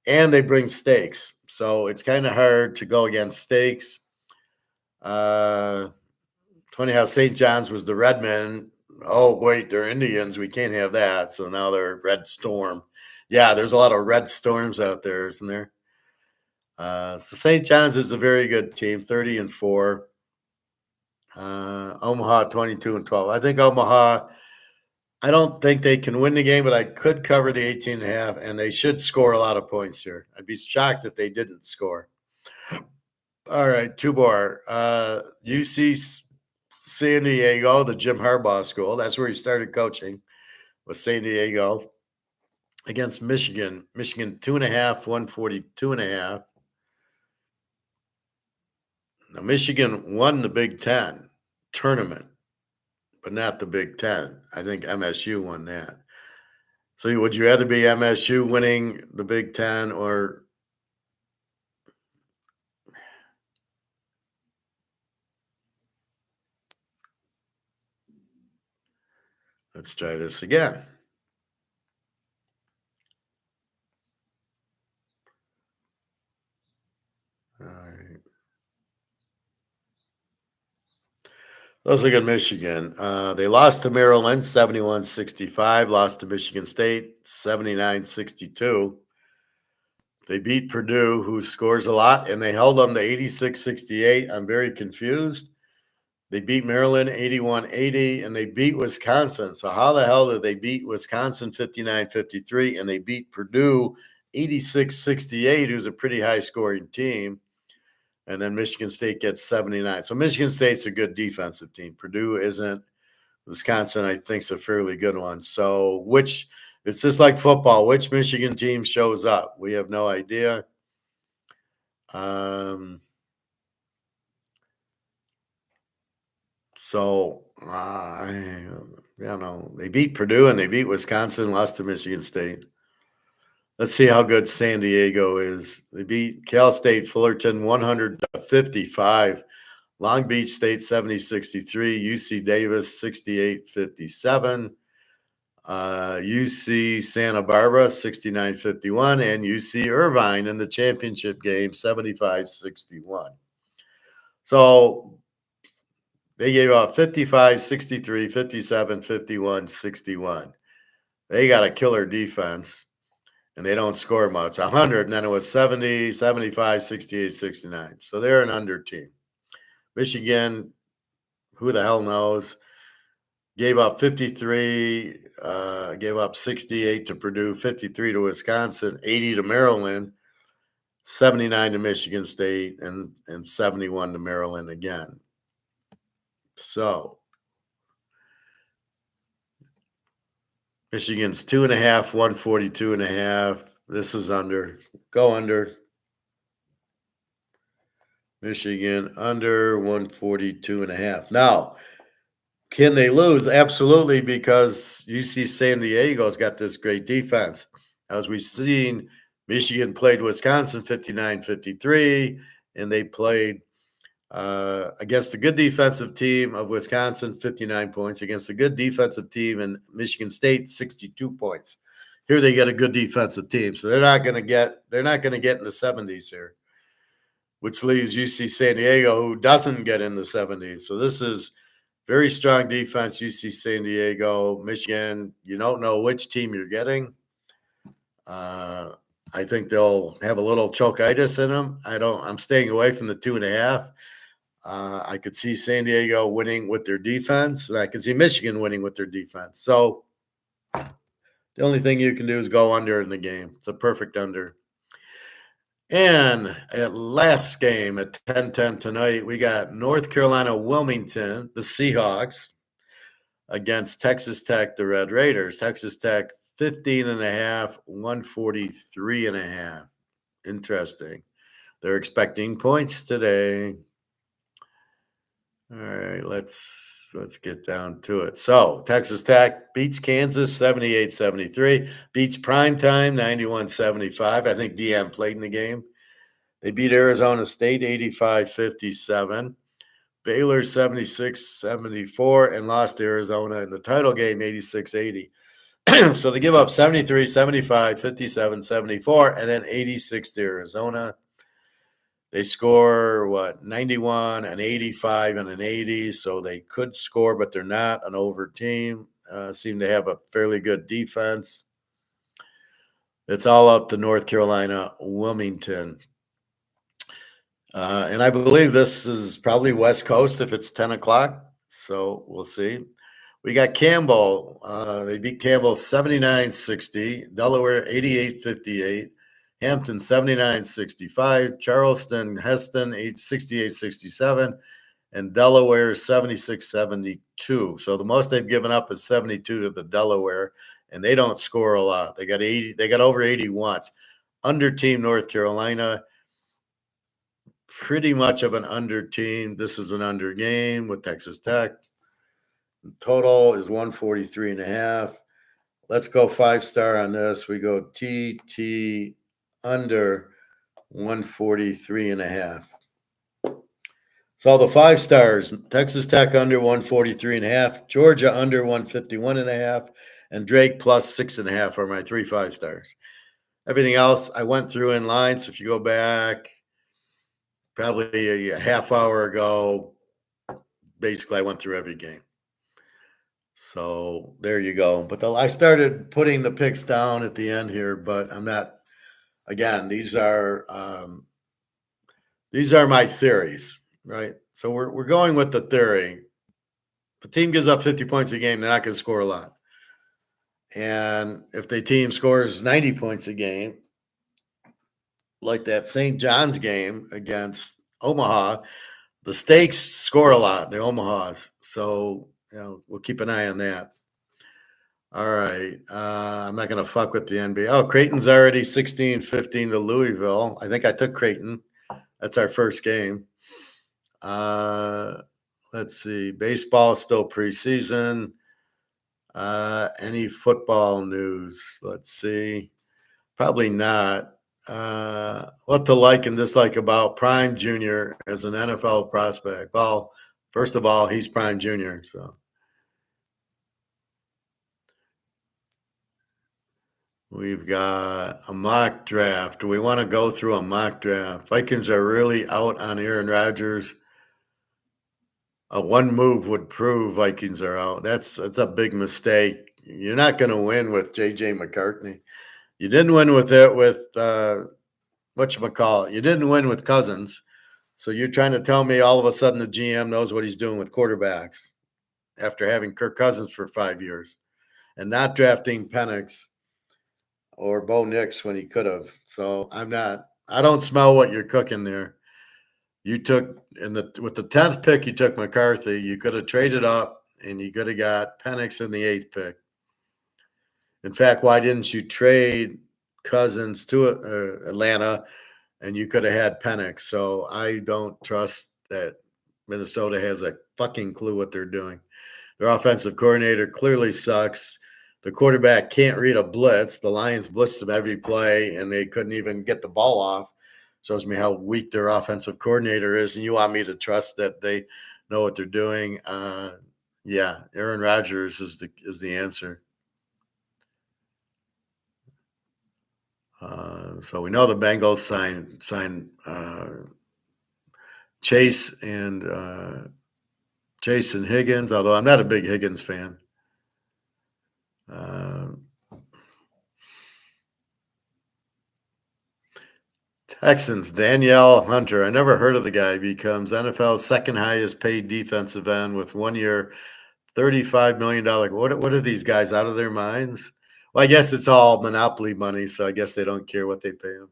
And they bring stakes. So it's kind of hard to go against stakes. Funny how St. John's was the Redmen. Oh, wait, they're Indians. We can't have that. So now they're Red Storm. Yeah, there's a lot of Red Storms out there, isn't there? So St. John's is a very good team, 30-4. Omaha 22-12. I think Omaha, I don't think they can win the game, but I could cover the 18.5, and they should score a lot of points here. I'd be shocked if they didn't score. All right, two more. UC San Diego, the Jim Harbaugh school. That's where he started coaching, was San Diego against Michigan. Michigan 2.5, 142.5. Now, Michigan won the Big Ten tournament, but not the Big Ten. I think MSU won that. So would you rather be MSU winning the Big Ten or let's try this again. All right. Let's look at Michigan. They lost to Maryland 71-65, lost to Michigan State 79-62. They beat Purdue, who scores a lot, and they held them to 86-68. I'm very confused. They beat Maryland 81-80, and they beat Wisconsin. So how the hell did they beat Wisconsin 59-53, and they beat Purdue 86-68, who's a pretty high-scoring team? And then Michigan State gets 79. So Michigan State's a good defensive team. Purdue isn't. Wisconsin, I think, is a fairly good one. So it's just like football. Which Michigan team shows up? We have no idea. They beat Purdue and they beat Wisconsin, lost to Michigan State. Let's see how good San Diego is. They beat Cal State Fullerton 100-55. Long Beach State 70-63. UC Davis 68-57. UC Santa Barbara 69-51. And UC Irvine in the championship game 75-61. So they gave up 55, 63, 57, 51, 61. They got a killer defense, and they don't score much. 100, and then it was 70, 75, 68, 69. So they're an under team. Michigan, who the hell knows, gave up 53, gave up 68 to Purdue, 53 to Wisconsin, 80 to Maryland, 79 to Michigan State, and 71 to Maryland again. So Michigan's 2.5, 142.5. This is under. Go under. Michigan under 142.5. Now, can they lose? Absolutely, because UC San Diego's got this great defense. As we've seen, Michigan played Wisconsin 59-53, and they played against a good defensive team of Wisconsin, 59 points. Against a good defensive team in Michigan State, 62 points. Here they get a good defensive team, so they're not going to get in the 70s here, which leaves UC San Diego, who doesn't get in the 70s. So this is very strong defense, UC San Diego. Michigan, you don't know which team you're getting. I think they'll have a little chokeitis in them. I'm staying away from the 2.5. I could see San Diego winning with their defense, and I could see Michigan winning with their defense. So the only thing you can do is go under in the game. It's a perfect under. And at last game at 10:10 tonight, we got North Carolina Wilmington, the Seahawks, against Texas Tech, the Red Raiders. Texas Tech 15.5, 143.5. Interesting. They're expecting points today. All right, let's get down to it. So Texas Tech beats Kansas 78-73, beats Primetime 91-75. I think DM played in the game. They beat Arizona State 85-57, Baylor 76-74, and lost to Arizona in the title game 86-80. So they give up 73, 75, 57, 74, and then 86 to Arizona. They score, 91, an 85, and an 80, so they could score, but they're not an over team. Seem to have a fairly good defense. It's all up to North Carolina, Wilmington. And I believe this is probably West Coast if it's 10 o'clock, so we'll see. We got Campbell. They beat Campbell 79-60, Delaware 88-58. Hampton 79-65, Charleston, Heston 68-67, and Delaware 76-72. So the most they've given up is 72 to the Delaware, and they don't score a lot. They got over 80 once. Under team North Carolina, pretty much of an under team. This is an under game with Texas Tech. The total is 143.5. Let's go 5-star on this. We go TT under 143.5. So the 5 stars, Texas Tech under 143.5, Georgia under 151.5, and Drake plus 6.5 are my 3 5-stars. Everything else I went through in line. So if you go back probably a half hour ago, basically I went through every game. So there you go. But I started putting the picks down at the end here, but I'm not. Again, these are my theories, right? So we're going with the theory. If a team gives up 50 points a game, they're not going to score a lot. And if the team scores 90 points a game, like that St. John's game against Omaha, the Stakes score a lot, the Omahas. So, we'll keep an eye on that. All right. I'm not going to fuck with the NBA. Oh, Creighton's already 16-15 to Louisville. I think I took Creighton. That's our first game. Let's see. Baseball is still preseason. Any football news? Let's see. Probably not. What to like and dislike about Prime Jr. as an NFL prospect? Well, first of all, he's Prime Jr. So we've got a mock draft. Do we want to go through a mock draft? Vikings are really out on Aaron Rodgers. A one move would prove Vikings are out. That's a big mistake. You're not going to win with J.J. McCartney. You didn't win with it with whatchamacallit. You didn't win with Cousins. So you're trying to tell me all of a sudden the GM knows what he's doing with quarterbacks after having Kirk Cousins for 5 years and not drafting Penix or Bo Nix when he could have. So I don't smell what you're cooking there. You took with the 10th pick, you took McCarthy. You could have traded up and you could have got Penix in the 8th pick. In fact, why didn't you trade Cousins to Atlanta and you could have had Penix? So I don't trust that Minnesota has a fucking clue what they're doing. Their offensive coordinator clearly sucks. The quarterback can't read a blitz. The Lions blitzed him every play, and they couldn't even get the ball off. Shows me how weak their offensive coordinator is, and you want me to trust that they know what they're doing. Yeah, Aaron Rodgers is the answer. So we know the Bengals signed Chase and Higgins, although I'm not a big Higgins fan. Texans, Danielle Hunter. I never heard of the guy. Becomes NFL's second highest paid defensive end with 1 year, $35 million. What are these guys out of their minds? Well, I guess it's all monopoly money, so I guess they don't care what they pay him.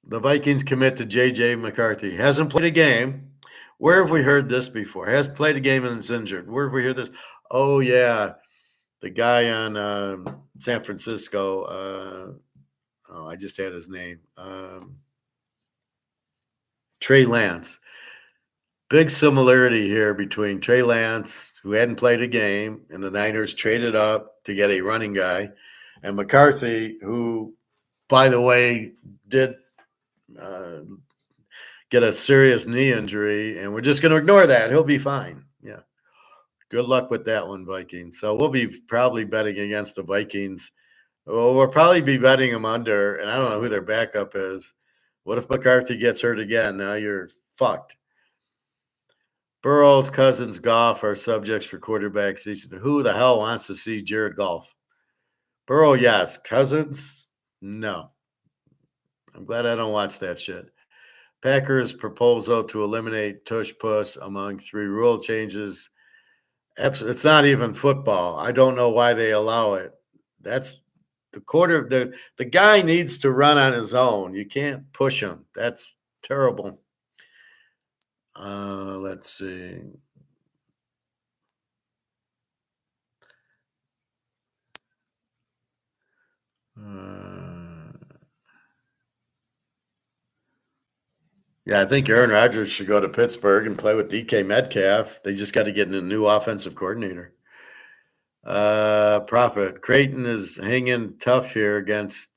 The Vikings commit to J.J. McCarthy. Hasn't played a game. Where have we heard this before? Has played a game and is injured. Where have we heard this? Oh, yeah. The guy on San Francisco. I just had his name. Trey Lance. Big similarity here between Trey Lance, who hadn't played a game, and the Niners traded up to get a running guy, and McCarthy, who, by the way, did get a serious knee injury, and we're just going to ignore that. He'll be fine. Yeah. Good luck with that one, Vikings. So we'll be probably betting against the Vikings. Well, we'll probably be betting them under, and I don't know who their backup is. What if McCarthy gets hurt again? Now you're fucked. Burrow's Cousins, Goff are subjects for quarterback season. Who the hell wants to see Jared Goff? Burrow, yes. Cousins, no. I'm glad I don't watch that shit. Packers' proposal to eliminate tush push among 3 rule changes. It's not even football. I don't know why they allow it. That's the guy needs to run on his own. You can't push him. That's terrible. Let's see. Yeah, I think Aaron Rodgers should go to Pittsburgh and play with DK Metcalf. They just got to get a new offensive coordinator. Profit. Creighton is hanging tough here against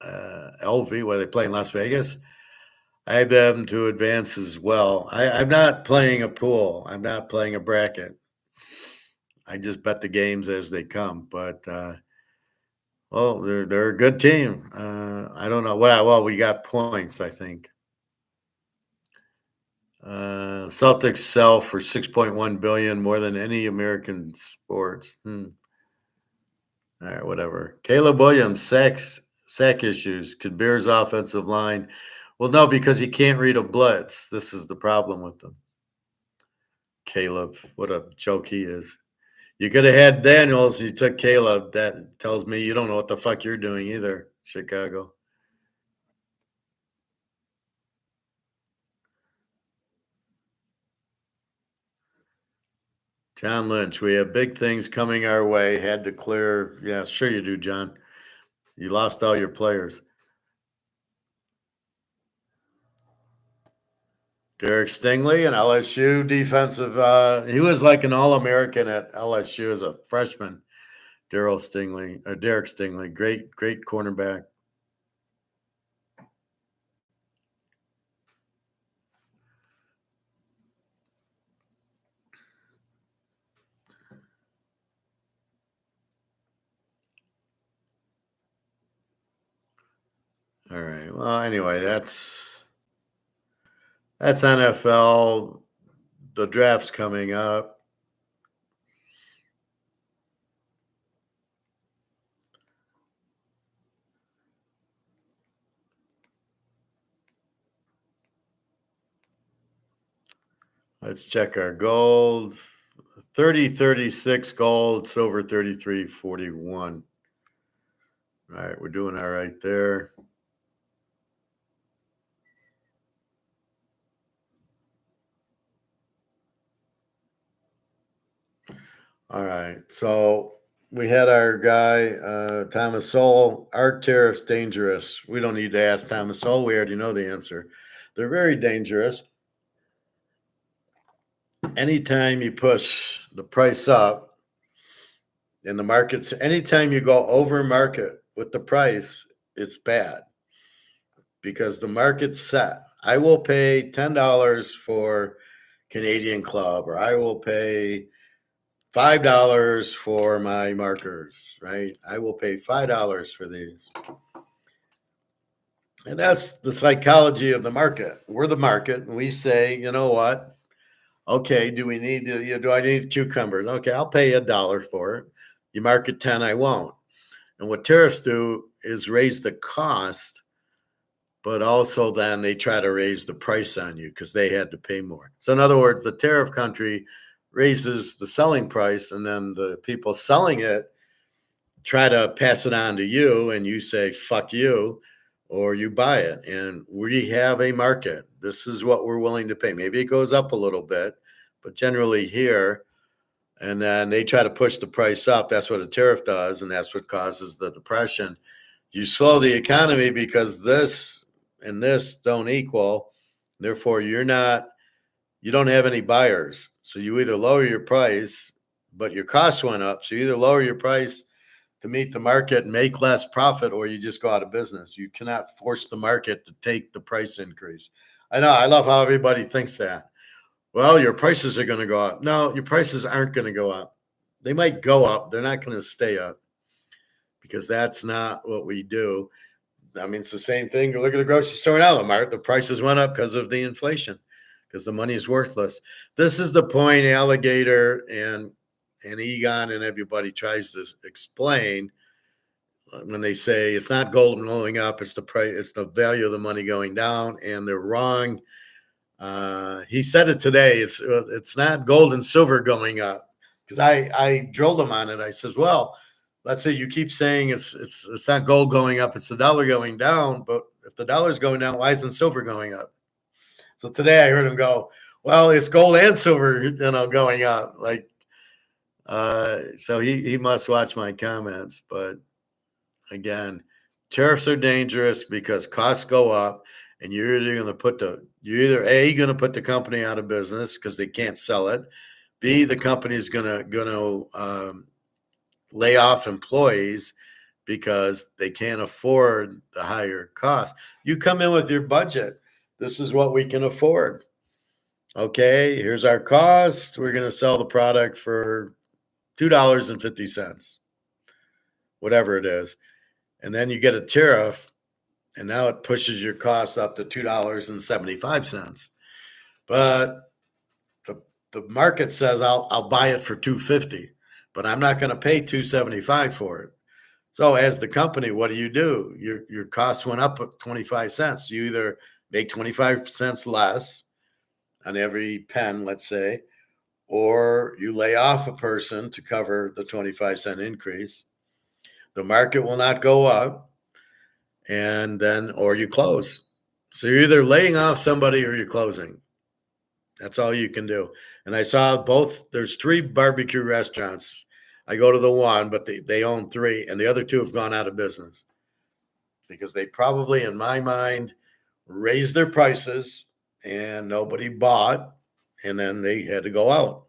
LV, where they play in Las Vegas. I have them to advance as well. I'm not playing a pool. I'm not playing a bracket. I just bet the games as they come. But well, they're a good team. I don't know. Well, we got points, I think. Celtics sell for $6.1 billion, more than any American sports. All right, whatever. Caleb Williams, sack issues. Could Bears offensive line? Well, no, because he can't read a blitz. This is the problem with them. Caleb, what a joke he is. You could have had Daniels. You took Caleb. That tells me you don't know what the fuck you're doing either, Chicago. John Lynch, we have big things coming our way. Had to clear. Yeah, sure you do, John. You lost all your players. Derek Stingley, an LSU defensive. He was like an All-American at LSU as a freshman. Derek Stingley, great cornerback. All right. Well, anyway, that's NFL. The draft's coming up. Let's check our gold. 30.36 gold, silver 33.41. All right, we're doing all right there. All right, so we had our guy, Thomas Sowell. Are tariffs dangerous? We don't need to ask Thomas Sowell. We already know the answer. They're very dangerous. Anytime you push the price up in the markets, anytime you go over market with the price, it's bad because the market's set. I will pay $10 for Canadian Club, or I will pay $5 for my markers, right? I will pay $5 for these. And that's the psychology of the market. We're the market, and we say, you know what? Okay, do I need cucumbers? Okay, I'll pay $1 for it. You market 10, I won't. And what tariffs do is raise the cost, but also then they try to raise the price on you because they had to pay more. So in other words, the tariff country raises the selling price, and then the people selling it try to pass it on to you, and you say, fuck you, or you buy it. And we have a market. This is what we're willing to pay. Maybe it goes up a little bit, but generally here, and then they try to push the price up. That's what a tariff does, and that's what causes the depression. You slow the economy because this and this don't equal. Therefore, you don't have any buyers. So you either lower your price, but your costs went up. So you either lower your price to meet the market and make less profit, or you just go out of business. You cannot force the market to take the price increase. I know. I love how everybody thinks that. Well, your prices are going to go up. No, your prices aren't going to go up. They might go up. They're not going to stay up because that's not what we do. I mean, it's the same thing. Look at the grocery store now, Mart. The prices went up because of the inflation, because the money is worthless. This is the point Alligator and Egon and everybody tries to explain when they say it's not gold going up, it's the price, it's the value of the money going down, and they're wrong. He said it today. It's not gold and silver going up, because I drilled him on it. I says, well, let's say you keep saying it's not gold going up, it's the dollar going down. But if the dollar's going down, why isn't silver going up? So today I heard him go, well, it's gold and silver, going up. Like, so he must watch my comments. But again, tariffs are dangerous because costs go up, and you're either going to put the company out of business because they can't sell it. B, the company is going to lay off employees because they can't afford the higher cost. You come in with your budget. This is what we can afford. Okay, here's our cost. We're going to sell the product for $2.50, whatever it is. And then you get a tariff, and now it pushes your cost up to $2.75. but the market says I'll buy it for 250, but I'm not going to pay 275 for it. So as the company, what do? Your costs went up 25 cents. You either make 25 cents less on every pen, let's say, or you lay off a person to cover the 25-cent increase. The market will not go up, and then, or you close. So you're either laying off somebody or you're closing. That's all you can do. And I saw both, there's 3 barbecue restaurants. I go to the one, but they own 3, and the other 2 have gone out of business because they probably, in my mind, raised their prices and nobody bought, and then they had to go out.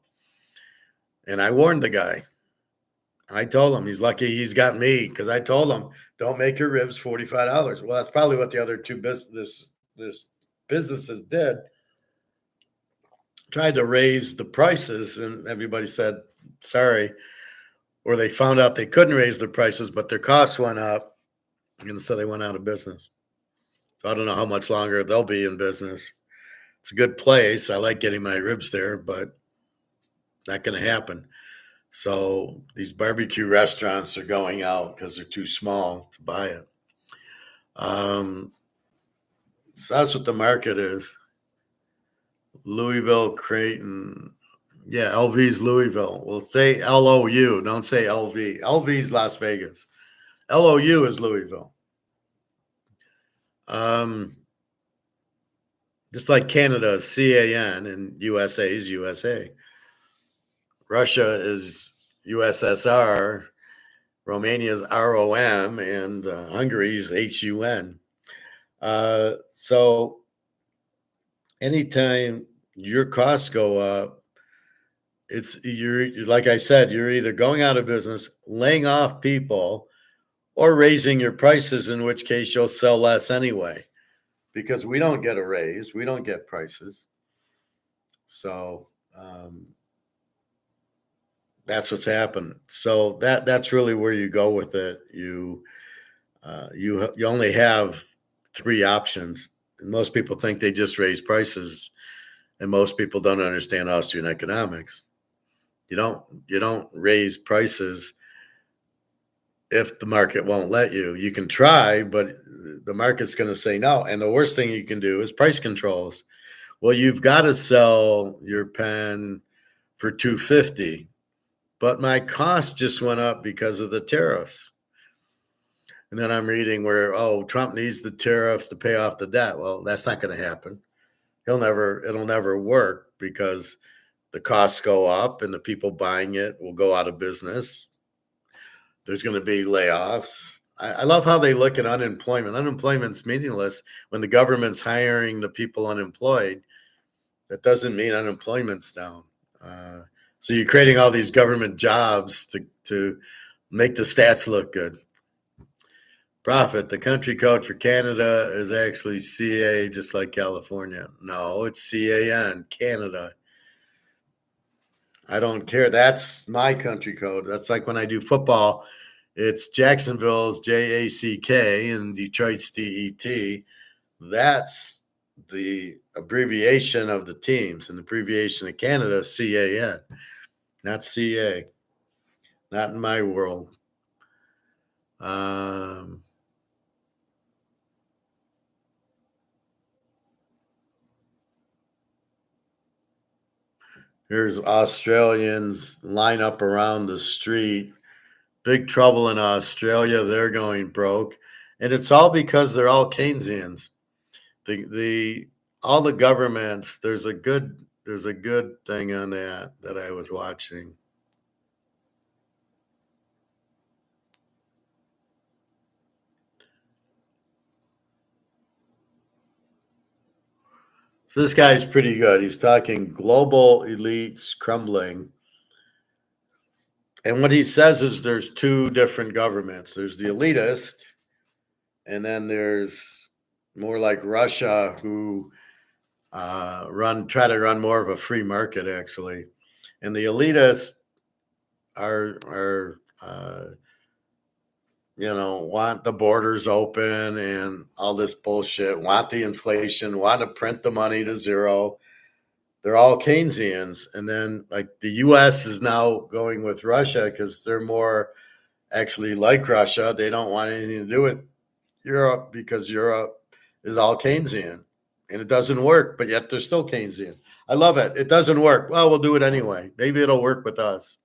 And I warned the guy. I told him he's lucky he's got me because I told him, don't make your ribs $45. Well, that's probably what the other 2 businesses did. Tried to raise the prices, and everybody said, sorry. Or they found out they couldn't raise their prices, but their costs went up, and so they went out of business. So I don't know how much longer they'll be in business. It's a good place. I like getting my ribs there, but not going to happen. So these barbecue restaurants are going out because they're too small to buy it. So that's what the market is. Louisville, Creighton. Yeah, LV's Louisville. Well, say LOU. Don't say LV. LV's Las Vegas. LOU is Louisville. Just like Canada is CAN and USA is USA. Russia is USSR. Romania is ROM, and Hungary is HUN. So anytime your costs go up, you're like I said, you're either going out of business, laying off people, or raising your prices, in which case you'll sell less anyway, because we don't get a raise, we don't get prices. So that's what's happened. So that's really where you go with it. You only have 3 options. And most people think they just raise prices, and most people don't understand Austrian economics. You don't raise prices if the market won't let you. You can try, but the market's going to say no. And the worst thing you can do is price controls. Well, you've got to sell your pen for $250, but my cost just went up because of the tariffs. And then I'm reading where, Trump needs the tariffs to pay off the debt. Well, that's not going to happen. It'll never work because the costs go up and the people buying it will go out of business. There's going to be layoffs. I love how they look at unemployment. Unemployment's meaningless when the government's hiring the people unemployed. That doesn't mean unemployment's down. So you're creating all these government jobs to make the stats look good. Profit, the country code for Canada is actually CA, just like California. No, it's CAN, Canada. I don't care. That's my country code. That's like when I do football, it's Jacksonville's JACK and Detroit's DET. That's the abbreviation of the teams, and the abbreviation of Canada is CAN, not CA. Not in my world. Here's Australians line up around the street. Big trouble in Australia. They're going broke. And it's all because they're all Keynesians. All the governments, there's a good thing on that I was watching. So this guy's pretty good. He's talking global elites crumbling. And what he says is there's 2 different governments. There's the elitist, and then there's more like Russia, who try to run more of a free market, actually. And the elitists are want the borders open and all this bullshit, want the inflation, want to print the money to zero. they're all Keynesians. And then like the US is now going with Russia because they're more actually like Russia. They don't want anything to do with Europe because Europe is all Keynesian. And it doesn't work, but yet they're still Keynesian. I love it. It doesn't work. Well, we'll do it anyway. Maybe it'll work with us.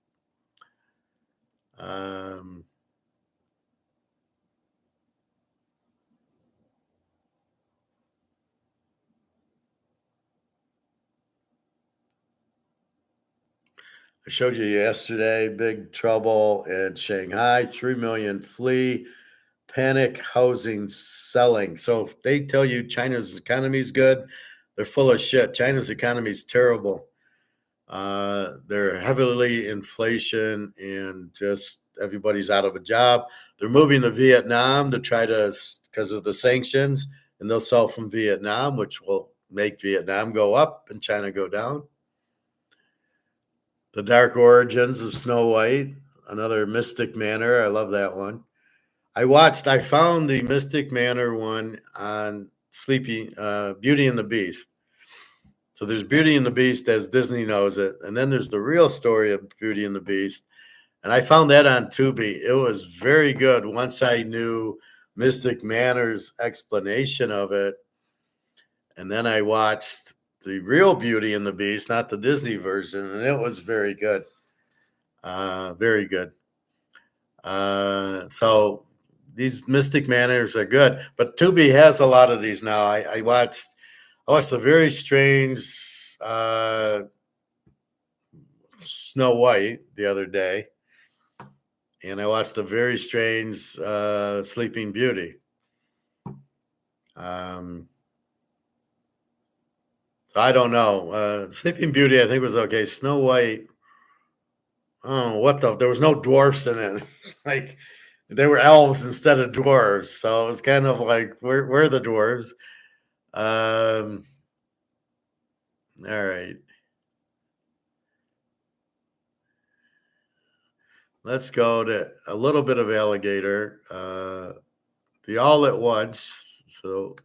I showed you yesterday, big trouble in Shanghai, 3 million flee, panic housing selling. So if they tell you China's economy is good, they're full of shit. China's economy is terrible. They're heavily inflation and just everybody's out of a job. They're moving to Vietnam to try to, because of the sanctions, and they'll sell from Vietnam, which will make Vietnam go up and China go down. The Dark Origins of Snow White, another Mystic Manor. I love that one. I found the Mystic Manor one on Beauty and the Beast. So there's Beauty and the Beast as Disney knows it, and then there's the real story of Beauty and the Beast. And I found that on Tubi. It was very good once I knew Mystic Manor's explanation of it. And then I watched the real Beauty and the Beast, not the Disney version, and it was very good. Very good. So these Mystic Manors are good, but Tubi has a lot of these now. I watched a very strange Snow White the other day, and I watched a very strange Sleeping Beauty. I don't know. Sleeping Beauty, I think, was okay. Snow White, there was no dwarfs in it. Like, they were elves instead of dwarves. So it was kind of like, where are the dwarves? All right. Let's go to a little bit of alligator. The All at Once. So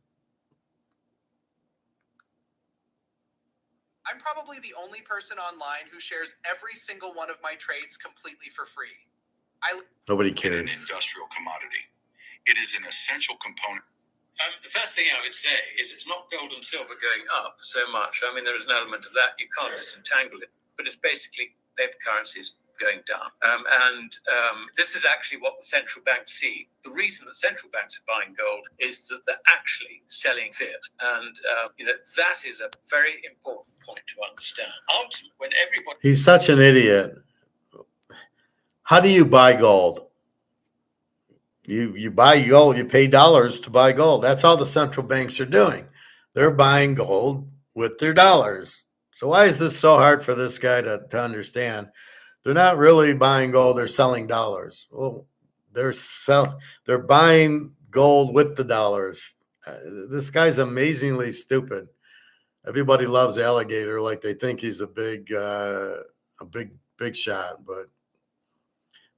I'm probably the only person online who shares every single one of my trades completely for free. Nobody cares. In an industrial commodity, it is an essential component. The first thing I would say is it's not gold and silver going up so much. I mean, there is an element of that. You can't disentangle it, but it's basically paper currencies going down. This is actually what the central banks see. The reason that central banks are buying gold is that they're actually selling fiat. And, that is a very important point to understand. Ultimately, when everybody... He's such an idiot. How do you buy gold? You buy gold, you pay dollars to buy gold. That's all the central banks are doing. They're buying gold with their dollars. So why is this so hard for this guy to understand? They're not really buying gold, they're selling dollars. Well, they're buying gold with the dollars. This guy's amazingly stupid. Everybody loves alligator like they think he's a big shot, but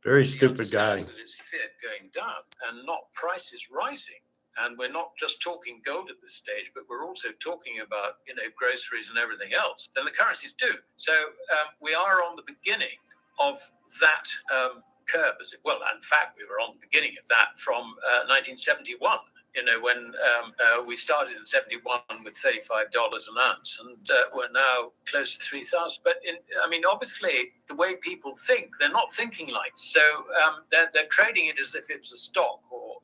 very stupid guy. That it's fiat going down and not prices rising. And we're not just talking gold at this stage, but we're also talking about, groceries and everything else. Then the currencies do. So we are on the beginning of that curve. Well, in fact, we were on the beginning of that from 1971. When we started in 71 with $35 an ounce, and we're now close to 3,000. But obviously, the way people think, they're not thinking like so. They're trading it as if it's a stock or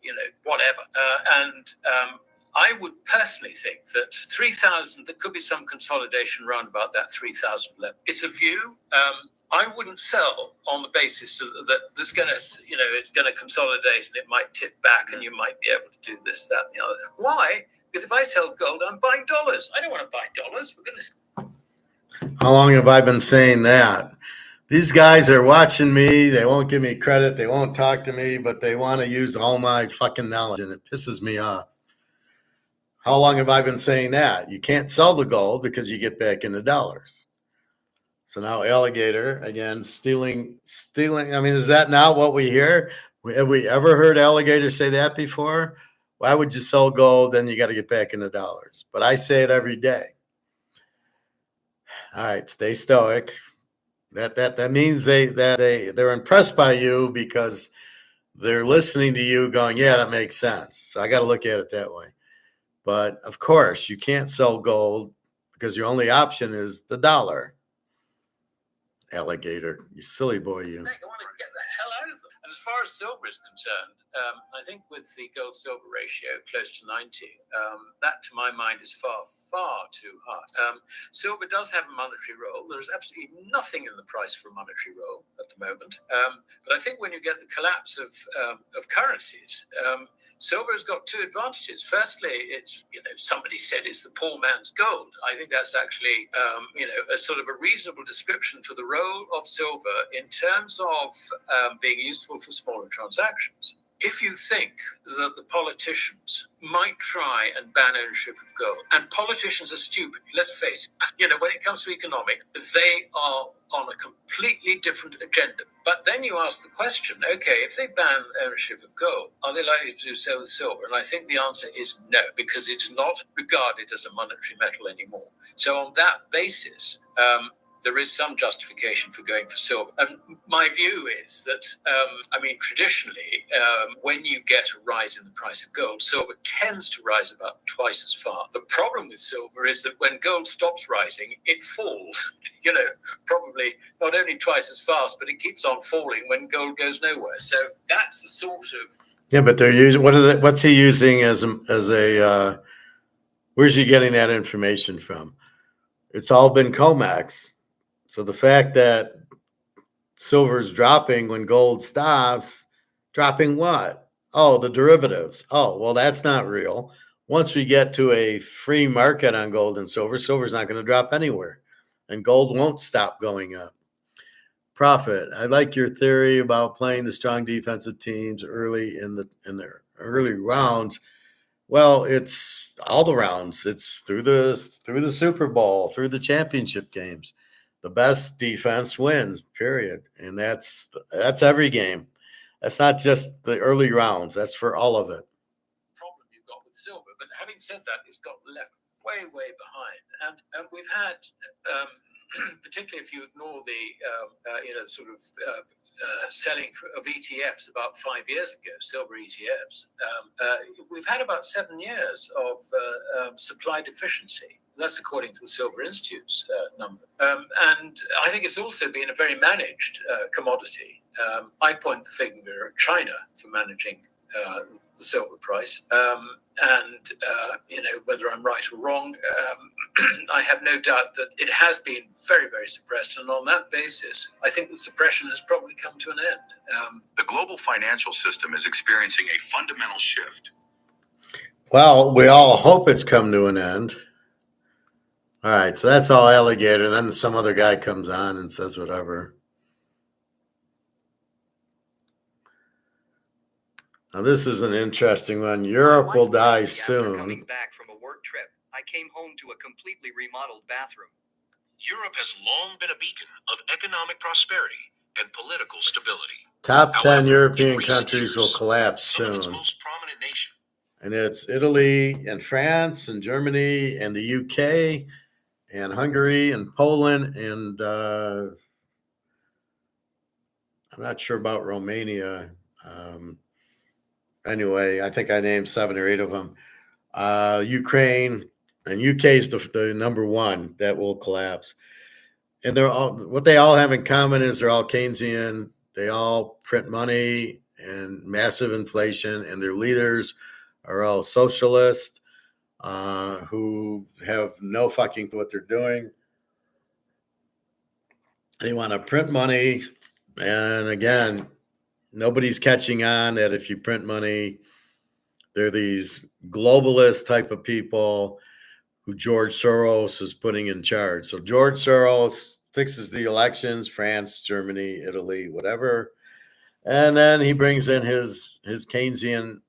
whatever. I would personally think that 3,000. There could be some consolidation around about that 3,000 level. It's a view. I wouldn't sell on the basis that it's going to consolidate and it might tip back and you might be able to do this, that, and the other. Why? Because if I sell gold, I'm buying dollars. I don't want to buy dollars. How long have I been saying that? These guys are watching me. They won't give me credit. They won't talk to me, but they want to use all my fucking knowledge, and it pisses me off. How long have I been saying that? You can't sell the gold because you get back into dollars. So now alligator, again, stealing. Is that not what we hear? Have we ever heard alligator say that before? Why would you sell gold? Then you got to get back into dollars. But I say it every day. All right, stay stoic. That means they're impressed by you because they're listening to you going, yeah, that makes sense. So I got to look at it that way. But of course, you can't sell gold because your only option is the dollar. Alligator, you silly boy, you. I want to get the hell out of them. And as far as silver is concerned, I think with the gold-silver ratio close to 90, that to my mind is far, far too high. Silver does have a monetary role. There is absolutely nothing in the price for a monetary role at the moment. But I think when you get the collapse of currencies, silver has got two advantages. Firstly, it's, somebody said it's the poor man's gold. I think that's actually, a sort of a reasonable description for the role of silver in terms of being useful for smaller transactions. If you think that the politicians might try and ban ownership of gold, and politicians are stupid, let's face it, when it comes to economics, they are on a completely different agenda. But then you ask the question, okay, if they ban ownership of gold, are they likely to do so with silver? And I think the answer is no, because it's not regarded as a monetary metal anymore. So on that basis, there is some justification for going for silver. And my view is that, traditionally, when you get a rise in the price of gold, silver tends to rise about twice as far. The problem with silver is that when gold stops rising, it falls, probably not only twice as fast, but it keeps on falling when gold goes nowhere. So that's the sort of... Yeah, but they're using, what's he using as a where's he getting that information from? It's all been comex. So the fact that silver's dropping when gold stops, dropping what? Oh, the derivatives. Oh, well, that's not real. Once we get to a free market on gold and silver, silver's not going to drop anywhere, and gold won't stop going up. Profit. I like your theory about playing the strong defensive teams early in the early rounds. Well, it's all the rounds. It's through the Super Bowl, through the championship games. The best defense wins, period. And that's every game. That's not just the early rounds. That's for all of it. Problem you've got with silver. But having said that, it's got left way, way behind. And we've had, particularly if you ignore the, selling of ETFs about 5 years ago, silver ETFs, we've had about 7 years of supply deficiency. That's according to the Silver Institute's number. And I think it's also been a very managed commodity. I point the finger at China for managing the silver price. Whether I'm right or wrong, I have no doubt that it has been very, very suppressed. And on that basis, I think the suppression has probably come to an end. The global financial system is experiencing a fundamental shift. Well, we all hope it's come to an end. All right, so that's all alligator. Then some other guy comes on and says whatever. Now, this is an interesting one. Europe will die soon. Coming back from a work trip, I came home to a completely remodeled bathroom. Europe has long been a beacon of economic prosperity and political stability. Top 10 However, European in recent countries years, will collapse some of its soon. most prominent nations. And it's Italy and France and Germany and the UK and Hungary and Poland and I'm not sure about Romania. Anyway, I think I named 7 or 8 of them. Ukraine and UK is the number one that will collapse. And what they all have in common is they're all Keynesian. They all print money and massive inflation, and their leaders are all socialists who have no fucking clue what they're doing. They want to print money, and again, nobody's catching on that if you print money, they're these globalist type of people who George Soros is putting in charge. So George Soros fixes the elections, France, Germany, Italy, whatever. And then he brings in his Keynesian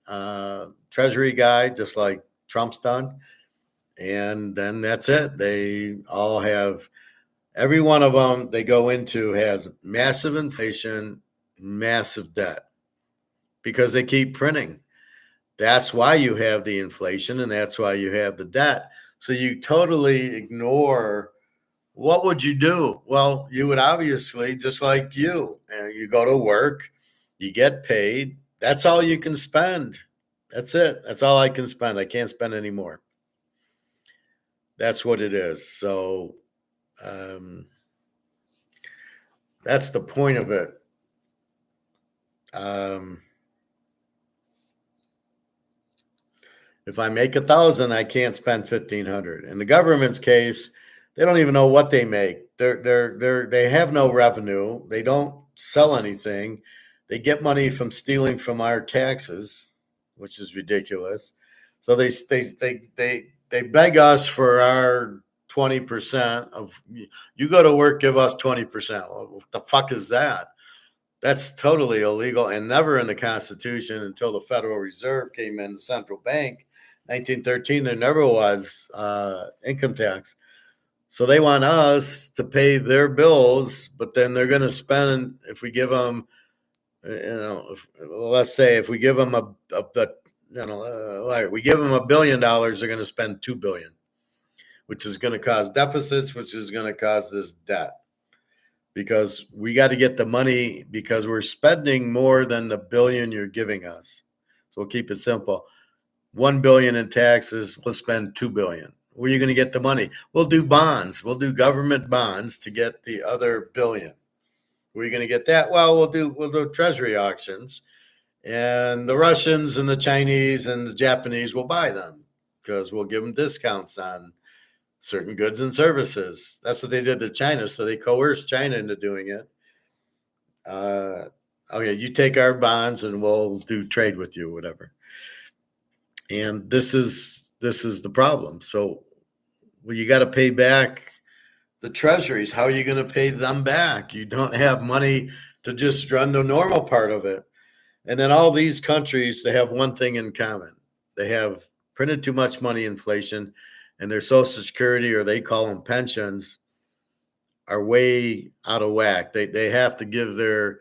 treasury guy, just like Trump's done. And then that's it. They all have, every one of them they go into has massive inflation, massive debt, because they keep printing. That's why you have the inflation, and that's why you have the debt. So you totally ignore what would you do? Well, you would obviously, just like you go to work, you get paid. That's all you can spend. That's it. That's all I can spend. I can't spend any more. That's what it is. So um, that's the point of it. Um, if I make 1,000, I can't spend 1,500. In the government's case, they don't even know what they make. They have no revenue. They don't sell anything. They get money from stealing from our taxes, which is ridiculous. So they beg us for our 20% of, you go to work, give us 20%. Well, what the fuck is that? That's totally illegal and never in the Constitution until the Federal Reserve came in, the central bank. 1913, there never was income tax. So they want us to pay their bills, but then they're going to spend, if we give them, let's say if we give them we give them $1 billion, they're going to spend $2 billion, which is going to cause deficits, which is going to cause this debt. Because we got to get the money because we're spending more than the billion you're giving us. So we'll keep it simple. 1 billion in taxes, we'll spend 2 billion. Where are you going to get the money? We'll do bonds. We'll do government bonds to get the other billion. Where are you going to get that? Well, we'll do treasury auctions, and the Russians and the Chinese and the Japanese will buy them because we'll give them discounts on certain goods and services. That's what they did to China. So they coerced China into doing it. Okay, you take our bonds and we'll do trade with you, whatever. And this is the problem. So you got to pay back the treasuries. How are you going to pay them back? You don't have money to just run the normal part of it. And then all these countries, they have one thing in common. They have printed too much money, inflation, and their Social Security, or they call them pensions, are way out of whack. They have to give their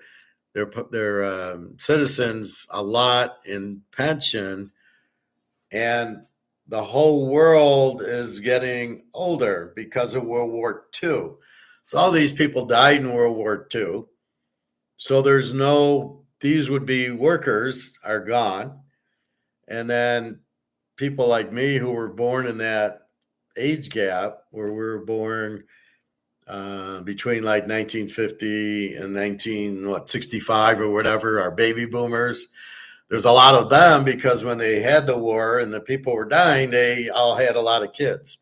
citizens a lot in pension, and the whole world is getting older because of World War II. So all these people died in World War II. So these would be workers are gone. And then people like me who were born in that age gap, where we were born between like 1950 and 1965 or whatever, our baby boomers. There's a lot of them because when they had the war and the people were dying, they all had a lot of kids.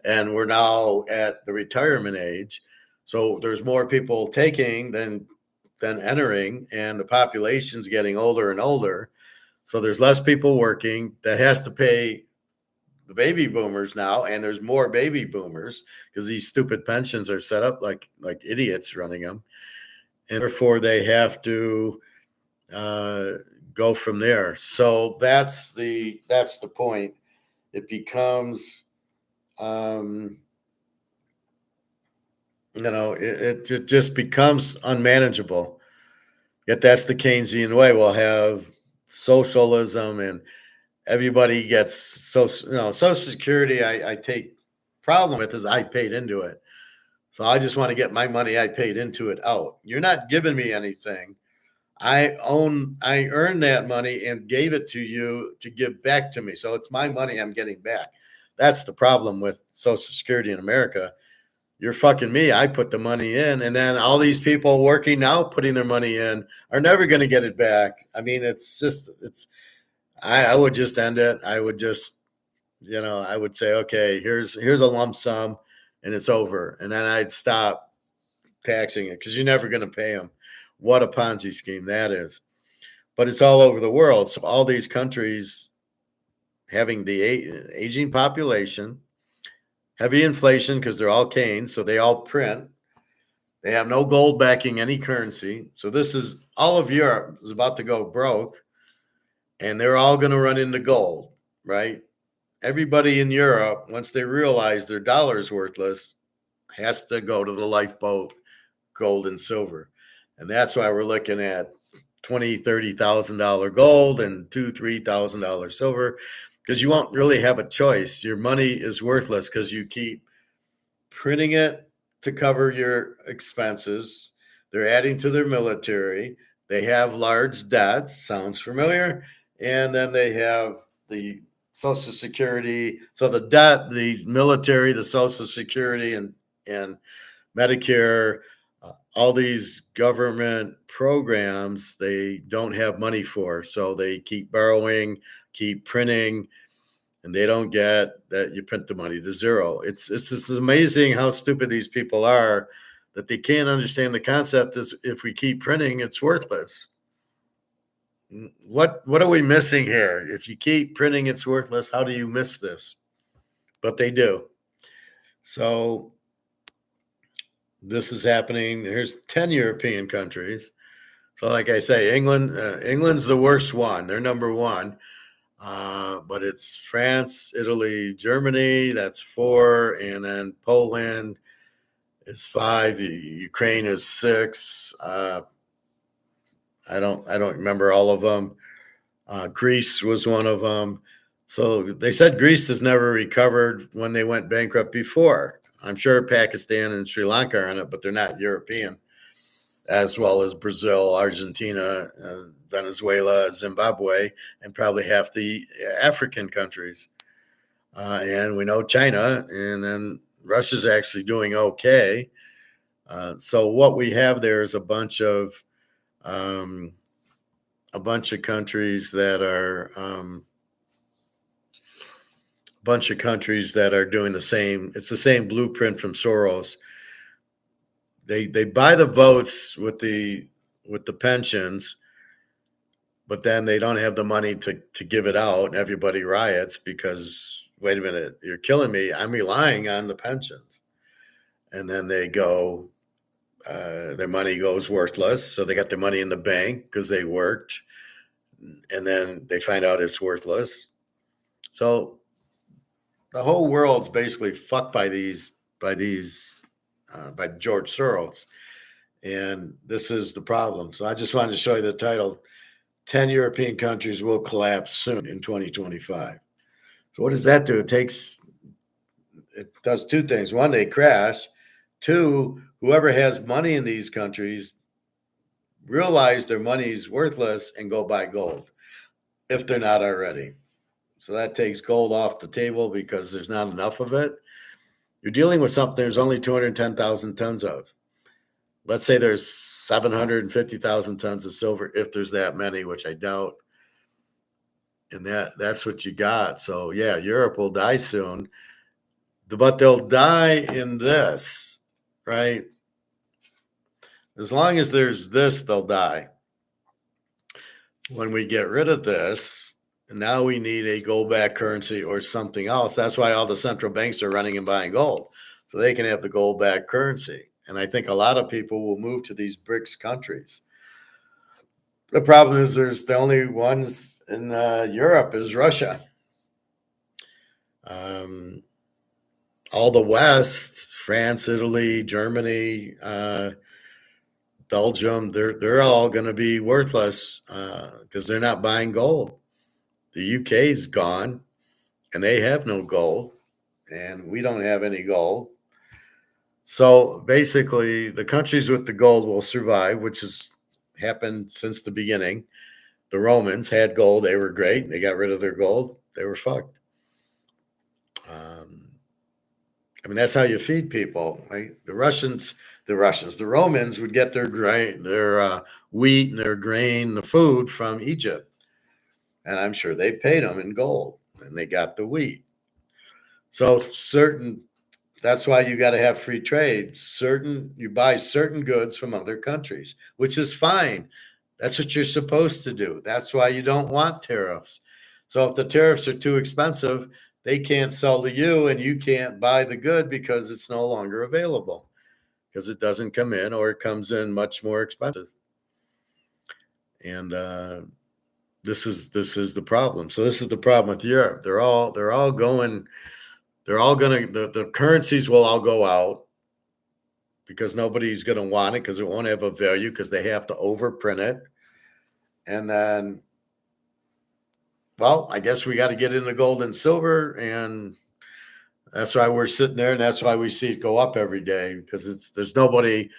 And we're now at the retirement age. So there's more people taking than entering, and the population's getting older and older. So there's less people working. That has to pay the baby boomers now, and there's more baby boomers because these stupid pensions are set up like idiots running them, and therefore they have to go from there. So that's the point. It becomes, it just becomes unmanageable. Yet that's the Keynesian way. We'll have socialism and everybody gets Social Security. I take problem with is I paid into it. So I just want to get my money I paid into it out. You're not giving me anything. I earned that money and gave it to you to give back to me. So it's my money I'm getting back. That's the problem with Social Security in America. You're fucking me. I put the money in, and then all these people working now putting their money in are never going to get it back. I mean, I would just end it. I would just, I would say, okay, here's a lump sum and it's over. And then I'd stop taxing it because you're never going to pay them. What a Ponzi scheme that is. But it's all over the world. So all these countries having the aging population, heavy inflation because they're all Keynes, so they all print. They have no gold backing any currency. So this is all of Europe is about to go broke, and they're all going to run into gold, right? Everybody in Europe, once they realize their dollar is worthless, has to go to the lifeboat, gold and silver. And that's why we're looking at $20,000, $30,000 gold and $2,000, $3,000 silver, because you won't really have a choice. Your money is worthless because you keep printing it to cover your expenses. They're adding to their military. They have large debts. Sounds familiar? And then they have the Social Security. So the debt, the military, the Social Security, and Medicare, all these government programs, they don't have money for. So they keep borrowing, keep printing, and they don't get that you print the money to zero. It's just amazing how stupid these people are, that they can't understand the concept is if we keep printing, it's worthless. What are we missing here? If you keep printing, it's worthless. How do you miss this? But they do. So this is happening. Here's 10 European countries. So like I say, England's the worst one. They're number one. But it's France, Italy, Germany, that's 4, and then Poland is 5. The Ukraine is 6. I don't remember all of them. Greece was one of them. So they said Greece has never recovered when they went bankrupt before. I'm sure Pakistan and Sri Lanka are in it, but they're not European, as well as Brazil, Argentina, Venezuela, Zimbabwe, and probably half the African countries. And we know China, and then Russia's actually doing okay. So what we have there is a bunch of countries that are doing the same. It's the same blueprint from Soros. They buy the votes with the pensions, but then they don't have the money to give it out, and everybody riots because, wait a minute, you're killing me. I'm relying on the pensions. And then they go, their money goes worthless. So they got their money in the bank because they worked, and then they find out it's worthless. So the whole world's basically fucked by George Soros. And this is the problem. So I just wanted to show you the title. 10 European countries will collapse soon in 2025. So what does that do? It does two things. One, they crash. Two, whoever has money in these countries realize their money is worthless and go buy gold if they're not already. So that takes gold off the table because there's not enough of it. You're dealing with something there's only 210,000 tons of. Let's say there's 750,000 tons of silver, if there's that many, which I doubt. And that's what you got. So yeah, Europe will die soon, but they'll die in this, right? As long as there's this, they'll die. When we get rid of this, now we need a gold-backed currency or something else. That's why all the central banks are running and buying gold, so they can have the gold-backed currency. And I think a lot of people will move to these BRICS countries. The problem is there's the only ones in Europe is Russia. All the West, France, Italy, Germany, Belgium, they're all going to be worthless because they're not buying gold. The UK's gone, and they have no gold, and we don't have any gold. So basically, the countries with the gold will survive, which has happened since the beginning. The Romans had gold; they were great. They got rid of their gold; they were fucked. I mean, that's how you feed people. Right? The Romans would get their grain, their wheat, and their grain, the food from Egypt. And I'm sure they paid them in gold, and they got the wheat. So that's why you got to have free trade. You buy certain goods from other countries, which is fine. That's what you're supposed to do. That's why you don't want tariffs. So if the tariffs are too expensive, they can't sell to you, and you can't buy the good because it's no longer available because it doesn't come in, or it comes in much more expensive. And this is the problem. So this is the problem with Europe. The currencies will all go out because nobody's going to want it because it won't have a value because they have to overprint it. And then, well, I guess we got to get into gold and silver, and That's why we're sitting there, and that's why we see it go up every day, because there's nobody.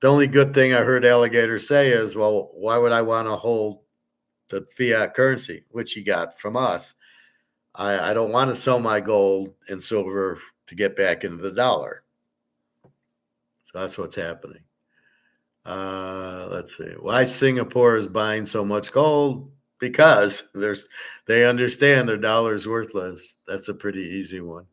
The only good thing I heard Alligator say is, well, why would I want to hold the fiat currency, which he got from us? I don't want to sell my gold and silver to get back into the dollar. So that's what's happening. Let's see. Why Singapore is buying so much gold? Because they understand their dollar is worthless. That's a pretty easy one.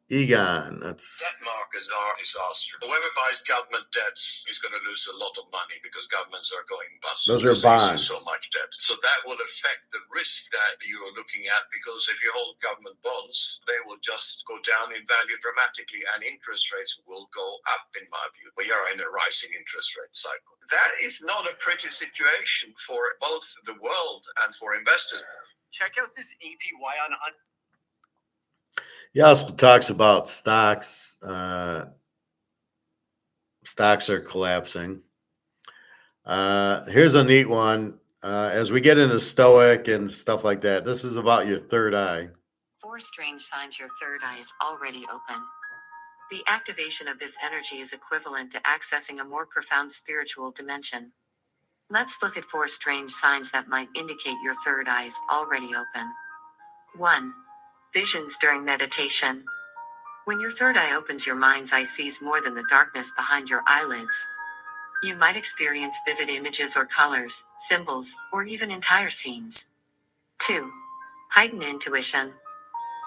Egon, that's Debt markets are a disaster. Whoever buys government debts is going to lose a lot of money because governments are going bust. Those are because they issue bonds. So much debt. So that will affect the risk that you are looking at, because if you hold government bonds, they will just go down in value dramatically and interest rates will go up, in my view. We are in a rising interest rate cycle. That is not a pretty situation for both the world and for investors. Check out this APY on He also talks about stocks. Stocks are collapsing. Here's a neat one. As we get into Stoic and stuff like that, this is about your third eye. 4 strange signs your third eye is already open. The activation of this energy is equivalent to accessing a more profound spiritual dimension. Let's look at 4 strange signs that might indicate your third eye is already open. 1. Visions during meditation. When your third eye opens, your mind's eye sees more than the darkness behind your eyelids. You might experience vivid images or colors, symbols, or even entire scenes. 2. Heightened intuition.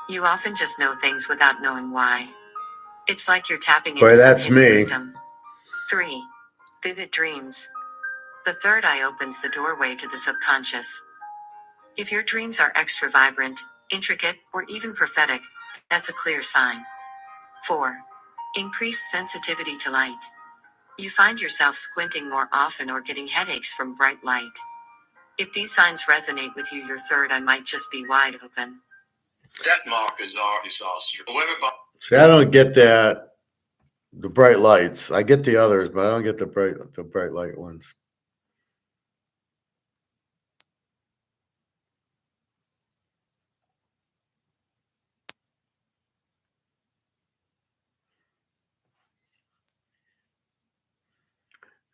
You often just know things without knowing why. It's like you're tapping into that's some hidden me. wisdom. 3. Vivid dreams. The third eye opens the doorway to the subconscious. If your dreams are extra vibrant, intricate, or even prophetic, that's a clear sign. 4. Increased sensitivity to light. You find yourself squinting more often or getting headaches from bright light. If these signs resonate with you, your third eye might just be wide open. Debt markets are a disaster. Whoever buys See, I don't get that. The bright lights. I get the others, but I don't get the bright light ones.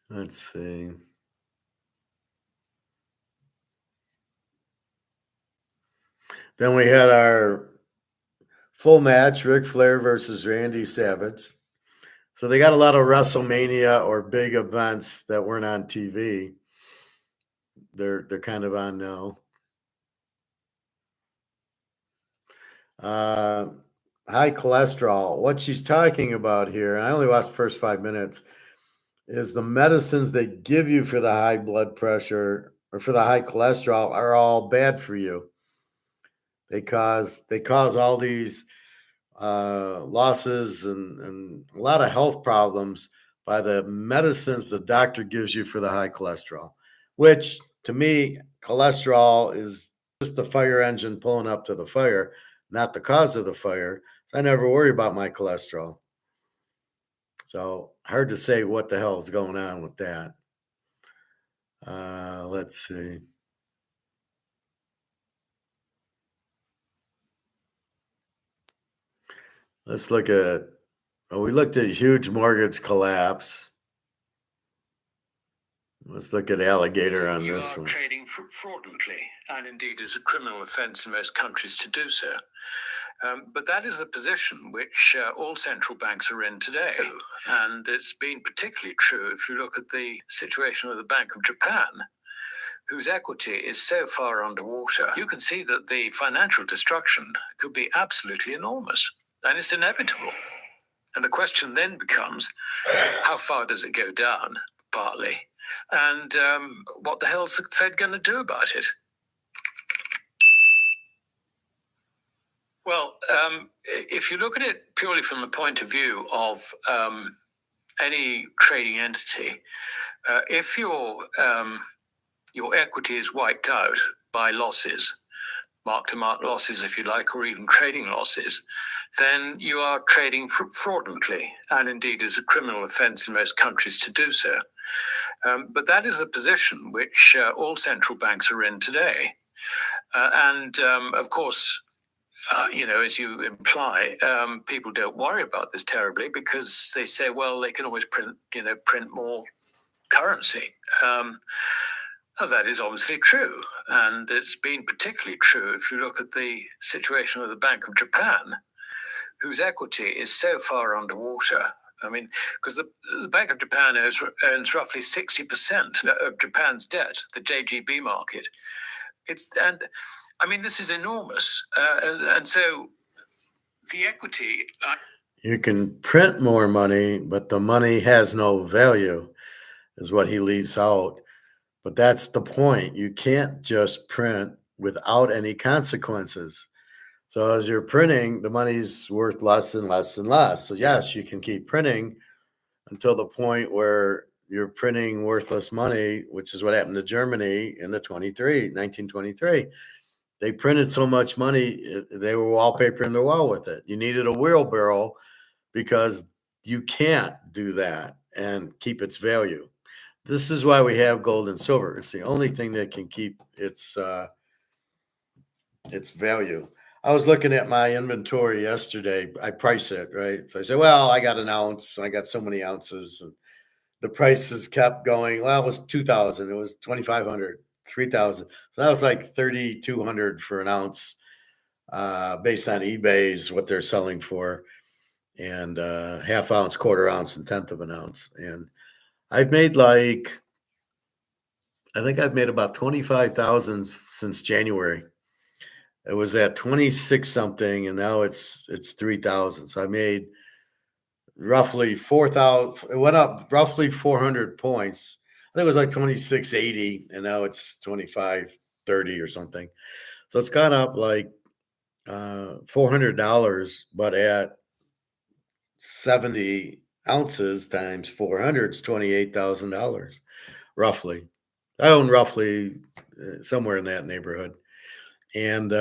Let's see. Then we had our full match, Ric Flair versus Randy Savage. So they got a lot of WrestleMania or big events that weren't on TV. They're kind of on now. High cholesterol. What she's talking about here, and I only watched the first 5 minutes, is the medicines they give you for the high blood pressure or for the high cholesterol are all bad for you. They cause all these losses and a lot of health problems by the medicines the doctor gives you for the high cholesterol, which to me, cholesterol is just the fire engine pulling up to the fire, not the cause of the fire. So I never worry about my cholesterol. So hard to say what the hell is going on with that. Let's see. Let's look at, we looked at huge mortgage collapse. Let's look at Alligator on this one. You are trading fraudulently, and indeed is a criminal offence in most countries to do so. But that is the position which all central banks are in today. And it's been particularly true if you look at the situation of the Bank of Japan, whose equity is so far underwater. You can see that the financial destruction could be absolutely enormous, and it's inevitable. And the question then becomes, how far does it go down, partly? And what the hell's the Fed going to do about it? Well, if you look at it purely from the point of view of any trading entity, if your equity is wiped out by losses, mark-to-market losses, if you like, or even trading losses, then you are trading fraudulently, and indeed is a criminal offence in most countries to do so. But that is the position which all central banks are in today. And of course, as you imply, people don't worry about this terribly because they say, well, they can always print more currency. That is obviously true, and it's been particularly true if you look at the situation of the Bank of Japan, whose equity is so far underwater. I mean, because the Bank of Japan owns roughly 60% of Japan's debt, the JGB market. This is enormous. And so the equity... You can print more money, but the money has no value, is what he leaves out. But that's the point. You can't just print without any consequences. So as you're printing, the money's worth less and less and less. So yes, you can keep printing until the point where you're printing worthless money, which is what happened to Germany in the 1923. They printed so much money, they were wallpapering the wall with it. You needed a wheelbarrow because you can't do that and keep its value. This is why we have gold and silver. It's the only thing that can keep its value. I was looking at my inventory yesterday. I price it, right? So I said, well, I got an ounce. I got so many ounces. And the prices kept going. Well, it was 2,000. It was 2,500, 3,000. So that was like 3,200 for an ounce based on eBay's what they're selling for. And half ounce, quarter ounce, and tenth of an ounce. And I've made I think I've made about 25,000 since January. It was at 26 something, and now it's 3,000. So I made roughly 4,000. It went up roughly 400 points. I think it was like 26.80, and now it's 25.30 or something. So it's gone up like $400, but at 70 ounces times 400 is $28,000, roughly. I own roughly somewhere in that neighborhood. And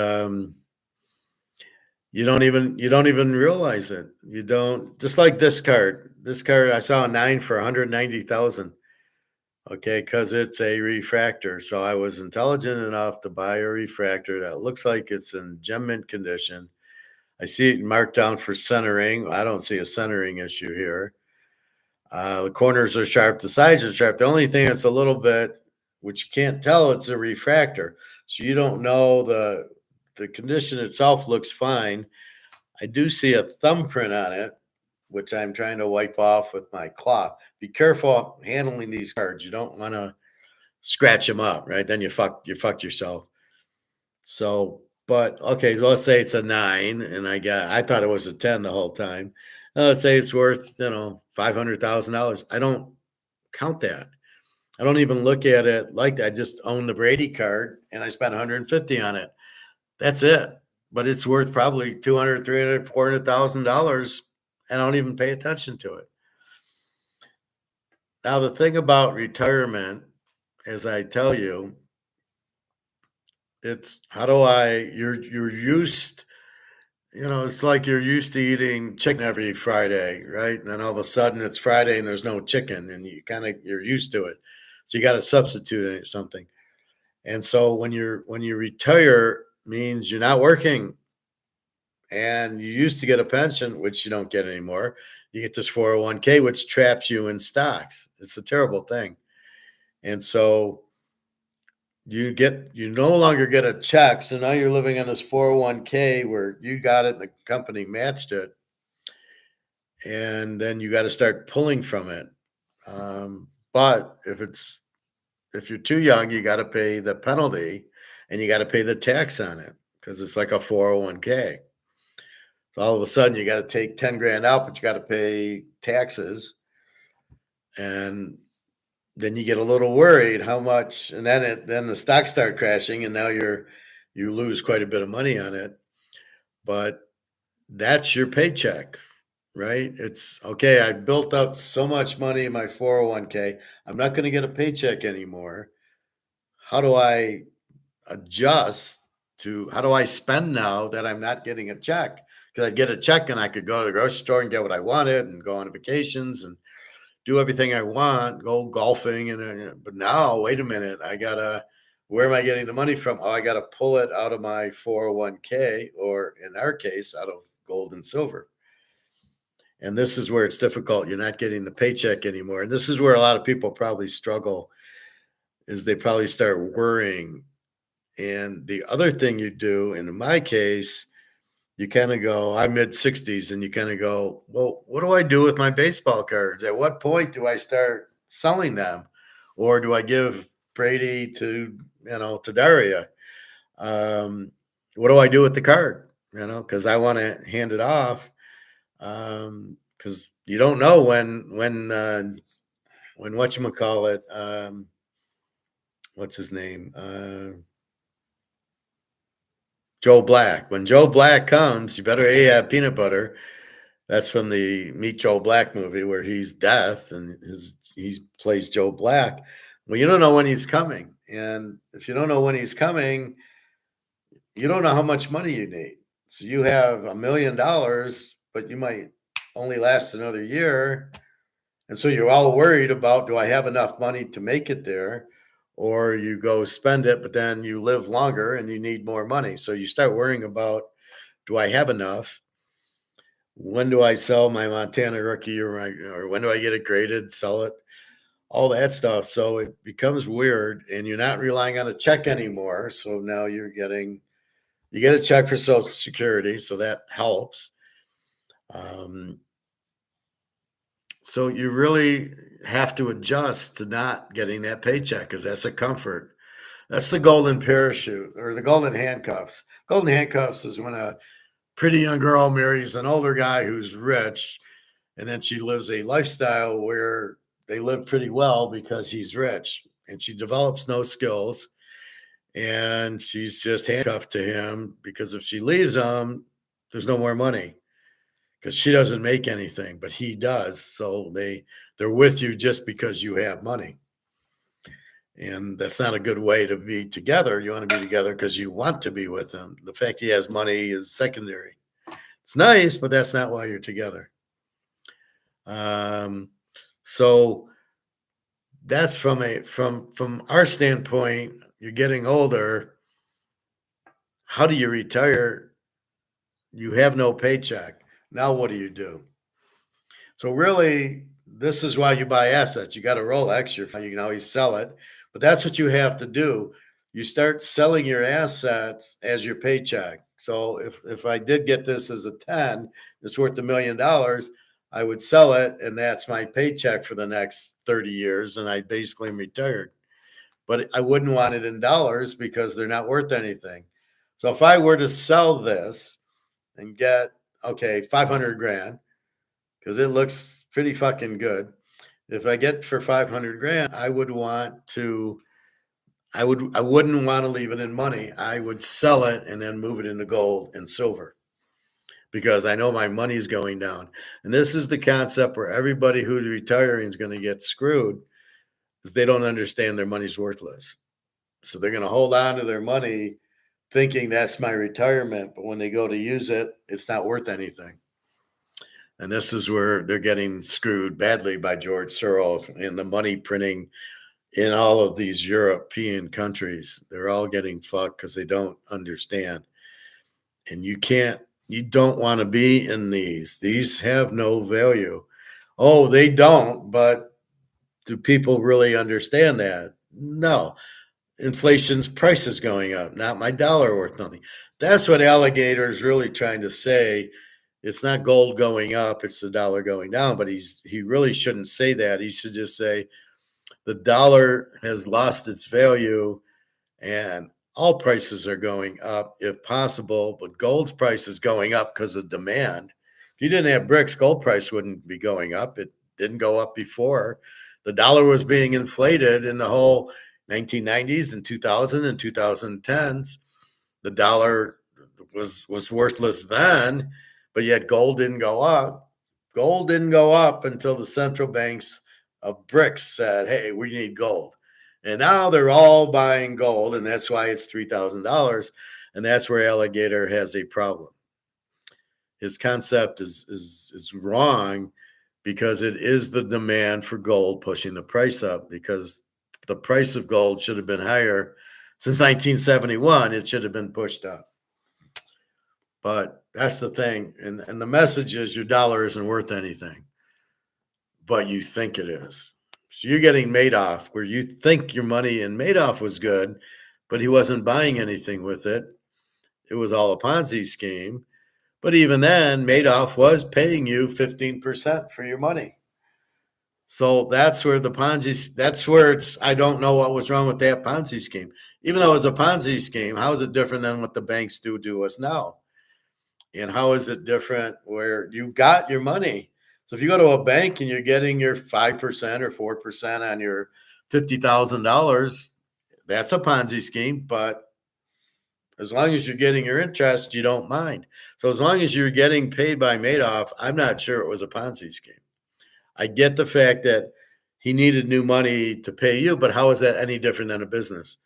you don't even realize it. You don't, just like this card. This card, I saw a 9 for 190,000. Okay, because it's a refractor. So I was intelligent enough to buy a refractor that looks like it's in gem mint condition. I see it marked down for centering. I don't see a centering issue here. The corners are sharp. The sides are sharp. The only thing that's a little bit, which you can't tell, it's a refractor. So you don't know the condition itself looks fine. I do see a thumbprint on it, which I'm trying to wipe off with my cloth. Be careful handling these cards. You don't want to scratch them up, right? Then you fucked yourself. So, but okay, so let's say it's a 9, and I thought it was a 10 the whole time. Let's say it's worth $500,000. I don't count that. I don't even look at it like that. I just own the Brady card, and I spent 150 on it. That's it. But it's worth probably $200,000, $300,000, $400,000, and I don't even pay attention to it. Now, the thing about retirement, as I tell you, it's you're used, it's like you're used to eating chicken every Friday, right? And then all of a sudden it's Friday and there's no chicken, and you're used to it. So you got to substitute something. And so when you retire, means you're not working, and you used to get a pension, which you don't get anymore. You get this 401k, which traps you in stocks. It's a terrible thing. And so you no longer get a check. So now you're living on this 401k where you got it and the company matched it. And then you got to start pulling from it. But if you're too young, you got to pay the penalty and you got to pay the tax on it because it's like a 401k. So all of a sudden you got to take 10 grand out, but you got to pay taxes. And then you get a little worried how much, and then the stocks start crashing, and now you lose quite a bit of money on it. But that's your paycheck, right? It's okay. I built up so much money in my 401k. I'm not going to get a paycheck anymore. How do I adjust to, how do I spend now that I'm not getting a check? Because I'd get a check and I could go to the grocery store and get what I wanted and go on vacations and do everything I want, go golfing. But now, wait a minute, I got to Where am I getting the money from? Oh, I got to pull it out of my 401k, or in our case, out of gold and silver. And this is where it's difficult. You're not getting the paycheck anymore. And this is where a lot of people probably struggle, is they probably start worrying. And the other thing you do, and in my case, you kind of go, I'm mid 60s, and you kind of go, well, what do I do with my baseball cards? At what point do I start selling them? Or do I give Brady to, to Daria? What do I do with the card? Because I want to hand it off. Because you don't know when whatchamacallit, what's his name? Joe Black. When Joe Black comes, you better have peanut butter. That's from the Meet Joe Black movie, where he's Death and he plays Joe Black. Well, you don't know when he's coming. And if you don't know when he's coming, you don't know how much money you need. So you have $1 million, but you might only last another year. And so you're all worried about, do I have enough money to make it there? Or you go spend it, but then you live longer and you need more money. So you start worrying about, do I have enough? When do I sell my Montana rookie, or when do I get it graded, sell it? All that stuff. So it becomes weird, and you're not relying on a check anymore. So now you get a check for Social Security. So that helps. So you really have to adjust to not getting that paycheck, because that's a comfort. That's the golden parachute, or the golden handcuffs. Golden handcuffs is when a pretty young girl marries an older guy who's rich, and then she lives a lifestyle where they live pretty well because he's rich, and she develops no skills, and she's just handcuffed to him, because if she leaves him, there's no more money, because she doesn't make anything, but he does. So they're with you just because you have money. And that's not a good way to be together. You want to be together because you want to be with him. The fact he has money is secondary. It's nice, but that's not why you're together. So that's from our standpoint. You're getting older. How do you retire? You have no paycheck. Now what do you do? So really, this is why you buy assets. You got a Rolex, you can always sell it, but that's what you have to do. You start selling your assets as your paycheck. So if I did get this as a 10, it's worth $1 million, I would sell it, and that's my paycheck for the next 30 years, and I basically am retired. But I wouldn't want it in dollars, because they're not worth anything. So if I were to sell this and get, 500 grand, because it looks pretty fucking good. If I get for 500 grand, I wouldn't want to leave it in money. I would sell it and then move it into gold and silver, because I know my money's going down. And this is the concept where everybody who's retiring is going to get screwed, is they don't understand their money's worthless. So they're going to hold on to their money thinking that's my retirement, but when they go to use it, it's not worth anything. And this is where they're getting screwed badly by George Soros and the money printing in all of these European countries. They're all getting fucked because they don't understand. And you don't want to be in these. These have no value. Oh, they don't, but do people really understand that? No. Inflation's price is going up, not my dollar worth nothing. That's what Alligator is really trying to say. It's not gold going up, it's the dollar going down, but he really shouldn't say that. He should just say the dollar has lost its value and all prices are going up if possible, but gold's price is going up because of demand. If you didn't have bricks, gold price wouldn't be going up. It didn't go up before. The dollar was being inflated in the whole 1990s and 2000 and 2010s. The dollar was worthless then, but yet gold didn't go up. Gold didn't go up until the central banks of BRICS said, hey, we need gold. And now they're all buying gold, and that's why it's $3,000. And that's where Alligator has a problem. His concept is wrong, because it is the demand for gold pushing the price up, because the price of gold should have been higher Since 1971, it should have been pushed up. But that's the thing. And the message is your dollar isn't worth anything, but you think it is. So you're getting Madoff, where you think your money in Madoff was good, but he wasn't buying anything with it. It was all a Ponzi scheme. But even then, Madoff was paying you 15% for your money. So that's where the Ponzi, that's where it's, I don't know what was wrong with that Ponzi scheme. Even though it was a Ponzi scheme, how is it different than what the banks do to us now? And how is it different where you got your money? So if you go to a bank and you're getting your 5% or 4% on your $50,000, that's a Ponzi scheme. But as long as you're getting your interest, you don't mind. So as long as you're getting paid by Madoff, I'm not sure it was a Ponzi scheme. I get the fact that he needed new money to pay you, but how is that any different than a business?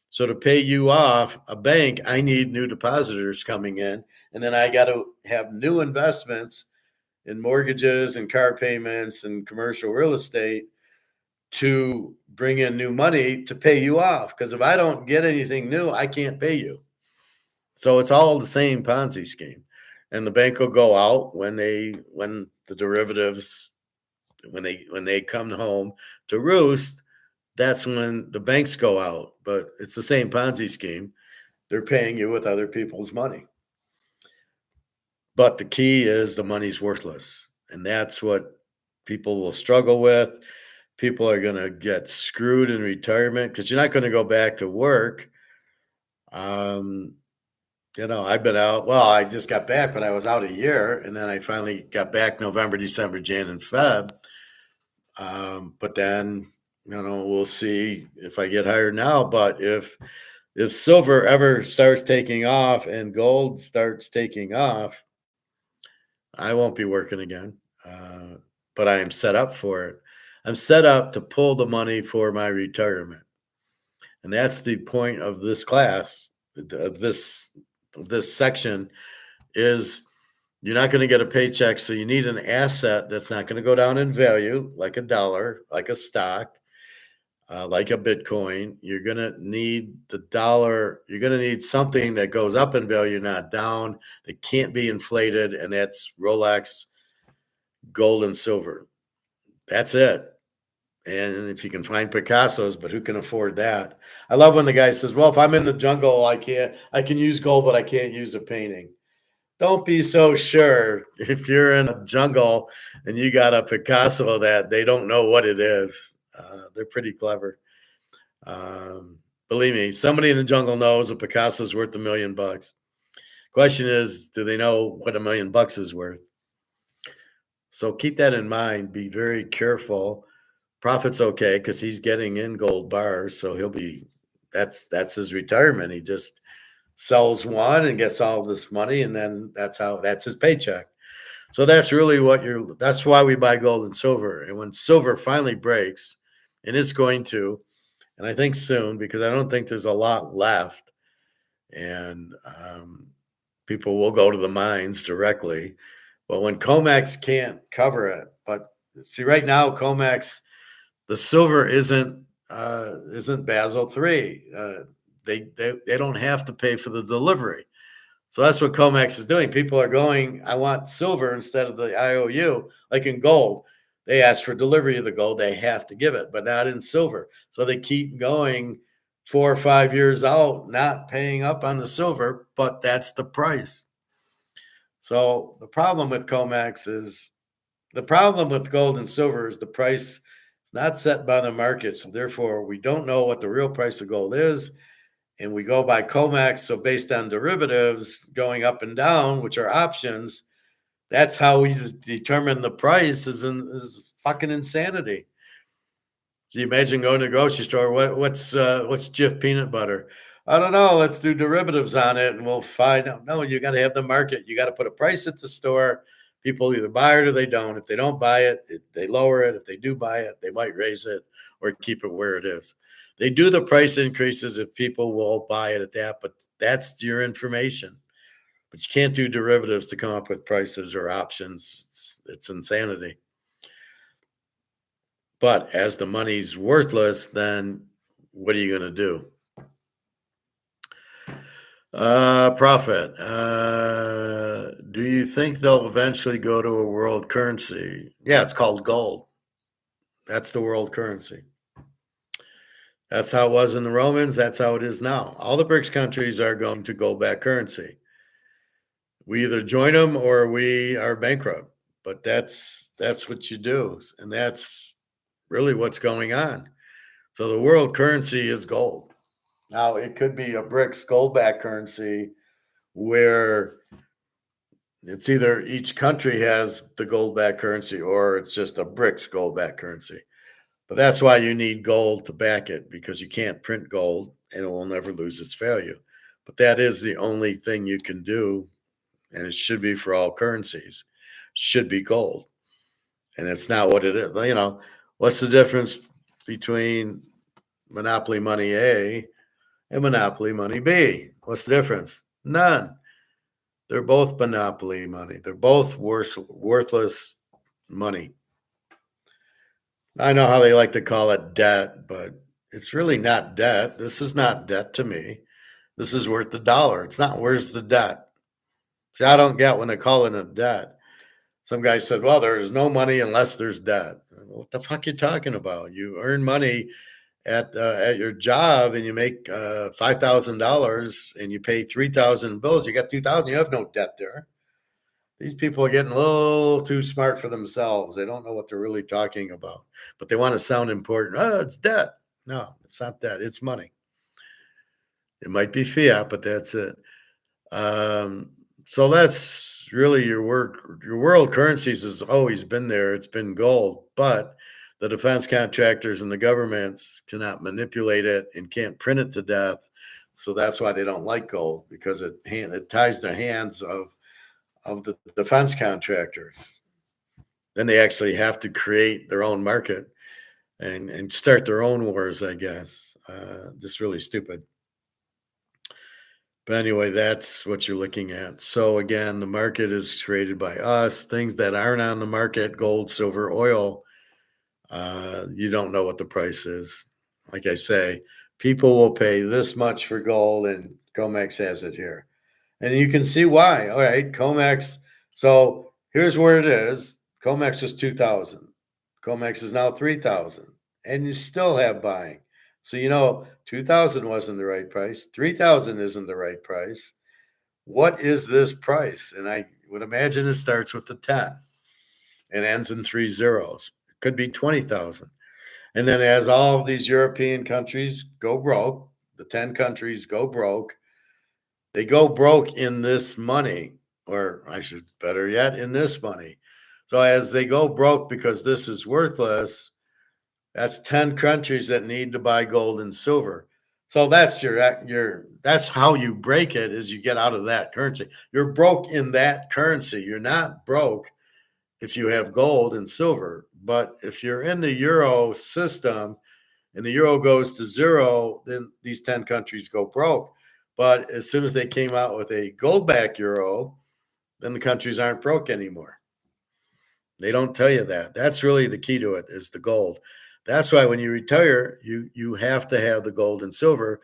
So to pay you off, a bank, I need new depositors coming in, and then I got to have new investments in mortgages and car payments and commercial real estate to bring in new money to pay you off. Because if I don't get anything new, I can't pay you. So it's all the same Ponzi scheme. And the bank will go out when the derivatives, when they come home to roost, that's when the banks go out. But it's the same Ponzi scheme. They're paying you with other people's money. But the key is the money's worthless. And that's what people will struggle with. People are going to get screwed in retirement because you're not going to go back to work. I've been out. Well, I just got back, but I was out a year. And then I finally got back November, December, Jan, and Feb. But then, we'll see if I get hired now. But if silver ever starts taking off and gold starts taking off, I won't be working again. But I am set up for it. I'm set up to pull the money for my retirement. And that's the point of this class, of this section, is you're not going to get a paycheck. So you need an asset that's not going to go down in value, like a dollar, like a stock, like a Bitcoin. You're going to need the dollar. You're going to need something that goes up in value, not down, that can't be inflated. And that's Rolex, gold, and silver. That's it. And if you can find Picassos, but who can afford that? I love when the guy says, well, if I'm in the jungle, I can use gold, but I can't use a painting. Don't be so sure if you're in a jungle and you got a Picasso that they don't know what it is. They're pretty clever. Believe me, somebody in the jungle knows a Picasso is worth $1 million. Question is, do they know what $1 million is worth? So keep that in mind. Be very careful. Profit's okay because he's getting in gold bars, so that's his retirement. He just sells one and gets all this money, and then that's his paycheck. So that's really that's why we buy gold and silver. And when silver finally breaks, and it's going to, and I think soon, because I don't think there's a lot left, and people will go to the mines directly. But when COMEX can't cover it, but see, right now, COMEX, the silver isn't Basel III. They don't have to pay for the delivery. So that's what COMEX is doing. People are going, I want silver instead of the IOU, like in gold. They ask for delivery of the gold. They have to give it, but not in silver. So they keep going 4 or 5 years out, not paying up on the silver, but that's the price. So the problem with COMEX is, the problem with gold and silver is the price is not set by the market. So therefore, we don't know what the real price of gold is. And we go by COMEX. So based on derivatives going up and down, which are options, that's how we determine the price. Is fucking insanity. So you imagine going to the grocery store. What's Jif peanut butter? I don't know. Let's do derivatives on it, and we'll find out. No, you got to have the market. You got to put a price at the store. People either buy it or they don't. If they don't buy it, they lower it. If they do buy it, they might raise it or keep it where it is. They do the price increases if people will buy it at that, but that's your information. But you can't do derivatives to come up with prices or options. It's insanity. But as the money's worthless, then what are you going to do? Profit. Do you think they'll eventually go to a world currency? Yeah, it's called gold. That's the world currency. That's how it was in the Romans. That's how it is now. All the BRICS countries are going to gold-backed currency. We either join them or we are bankrupt. But that's what you do, and that's really what's going on. So the world currency is gold. Now it could be a BRICS gold-backed currency where it's either each country has the gold-backed currency or it's just a BRICS gold-backed currency. But that's why you need gold to back it, because you can't print gold and it will never lose its value. But that is the only thing you can do, and it should be for all currencies. Should be gold. And it's not what it is. What's the difference between monopoly money A and monopoly money B? What's the difference? None. They're both monopoly money. They're both worthless money. I know how they like to call it debt, but it's really not debt. This is not debt to me. This is worth $1. It's not. Where's the debt? See, I don't get when they call it a debt. Some guy said, well, there's no money unless there's debt. What the fuck are you talking about? You earn money at your job and you make $5,000 and you pay $3,000 bills. You got $2,000. You have no debt there. These people are getting a little too smart for themselves. They don't know what they're really talking about, but they want to sound important. Oh, it's debt. No, it's not debt. It's money. It might be fiat, but that's it. So that's really your world currencies has always been there. It's been gold, but the defense contractors and the governments cannot manipulate it and can't print it to death. So that's why they don't like gold, because it ties the hands of the defense contractors. Then they actually have to create their own market and start their own wars, I guess. Just really stupid. But anyway, that's what you're looking at. So again, the market is created by us. Things that aren't on the market, gold, silver, oil, you don't know what the price is. Like I say, people will pay this much for gold, and Comex has it here. And you can see why. All right, Comex. So here's where it is. Comex is 2,000. Comex is now 3,000. And you still have buying. So 2,000 wasn't the right price. 3,000 isn't the right price. What is this price? And I would imagine it starts with the 10 and ends in 3 zeros. It could be 20,000. And then as all of these European countries go broke, the 10 countries go broke, they go broke in this money, or I should better yet, in this money. So as they go broke because this is worthless, that's 10 countries that need to buy gold and silver. So that's that's how you break it, is you get out of that currency. You're broke in that currency. You're not broke if you have gold and silver. But if you're in the euro system and the euro goes to zero, then these 10 countries go broke. But as soon as they came out with a gold-backed euro, then the countries aren't broke anymore. They don't tell you that. That's really the key to it, is the gold. That's why when you retire, you have to have the gold and silver,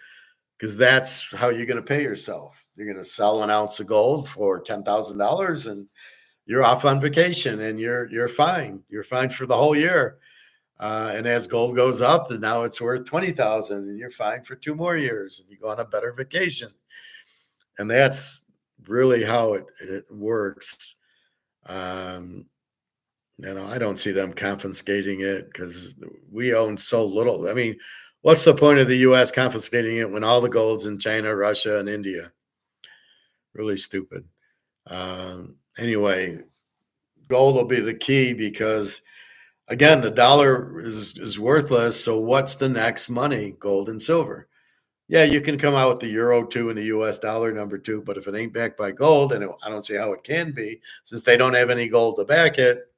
because that's how you're going to pay yourself. You're going to sell an ounce of gold for $10,000 and you're off on vacation and you're fine. You're fine for the whole year. And as gold goes up, and now it's worth 20,000, and you're fine for 2 more years, and you go on a better vacation. And that's really how it works. I don't see them confiscating it, because we own so little. I mean, what's the point of the U.S. confiscating it when all the gold's in China, Russia, and India? Really stupid. Anyway, gold will be the key, because again, the dollar is worthless. So what's the next money? Gold and silver. Yeah, you can come out with the euro too and the US dollar number 2, but if it ain't backed by gold, and I don't see how it can be, since they don't have any gold to back it,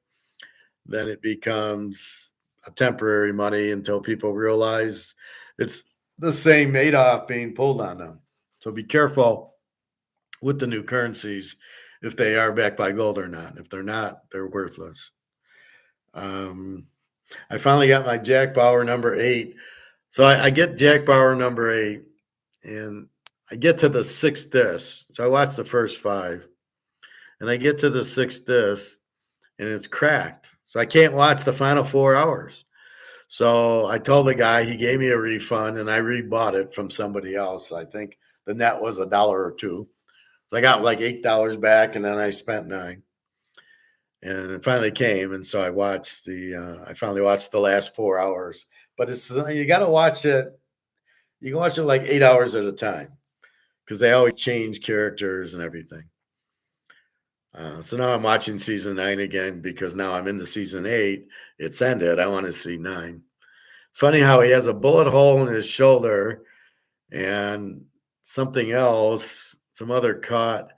then it becomes a temporary money until people realize it's the same Madoff being pulled on them. So be careful with the new currencies, if they are backed by gold or not. If they're not, they're worthless. I finally got my Jack Bauer number 8. So I get Jack Bauer number 8, and I get to the sixth disc. So I watched the first 5, and I get to the sixth disc, and it's cracked. So I can't watch the final 4 hours. So I told the guy, he gave me a refund, and I rebought it from somebody else. I think the net was $1 or $2. So I got like $8 back, and then I spent 9. And it finally came, and so I watched I finally watched the last 4 hours. But it's you got to watch it. You can watch it like 8 hours at a time because they always change characters and everything. So now I'm watching season 9 again because now I'm into season 8. It's ended. I want to see 9. It's funny how he has a bullet hole in his shoulder and something else, some other cut,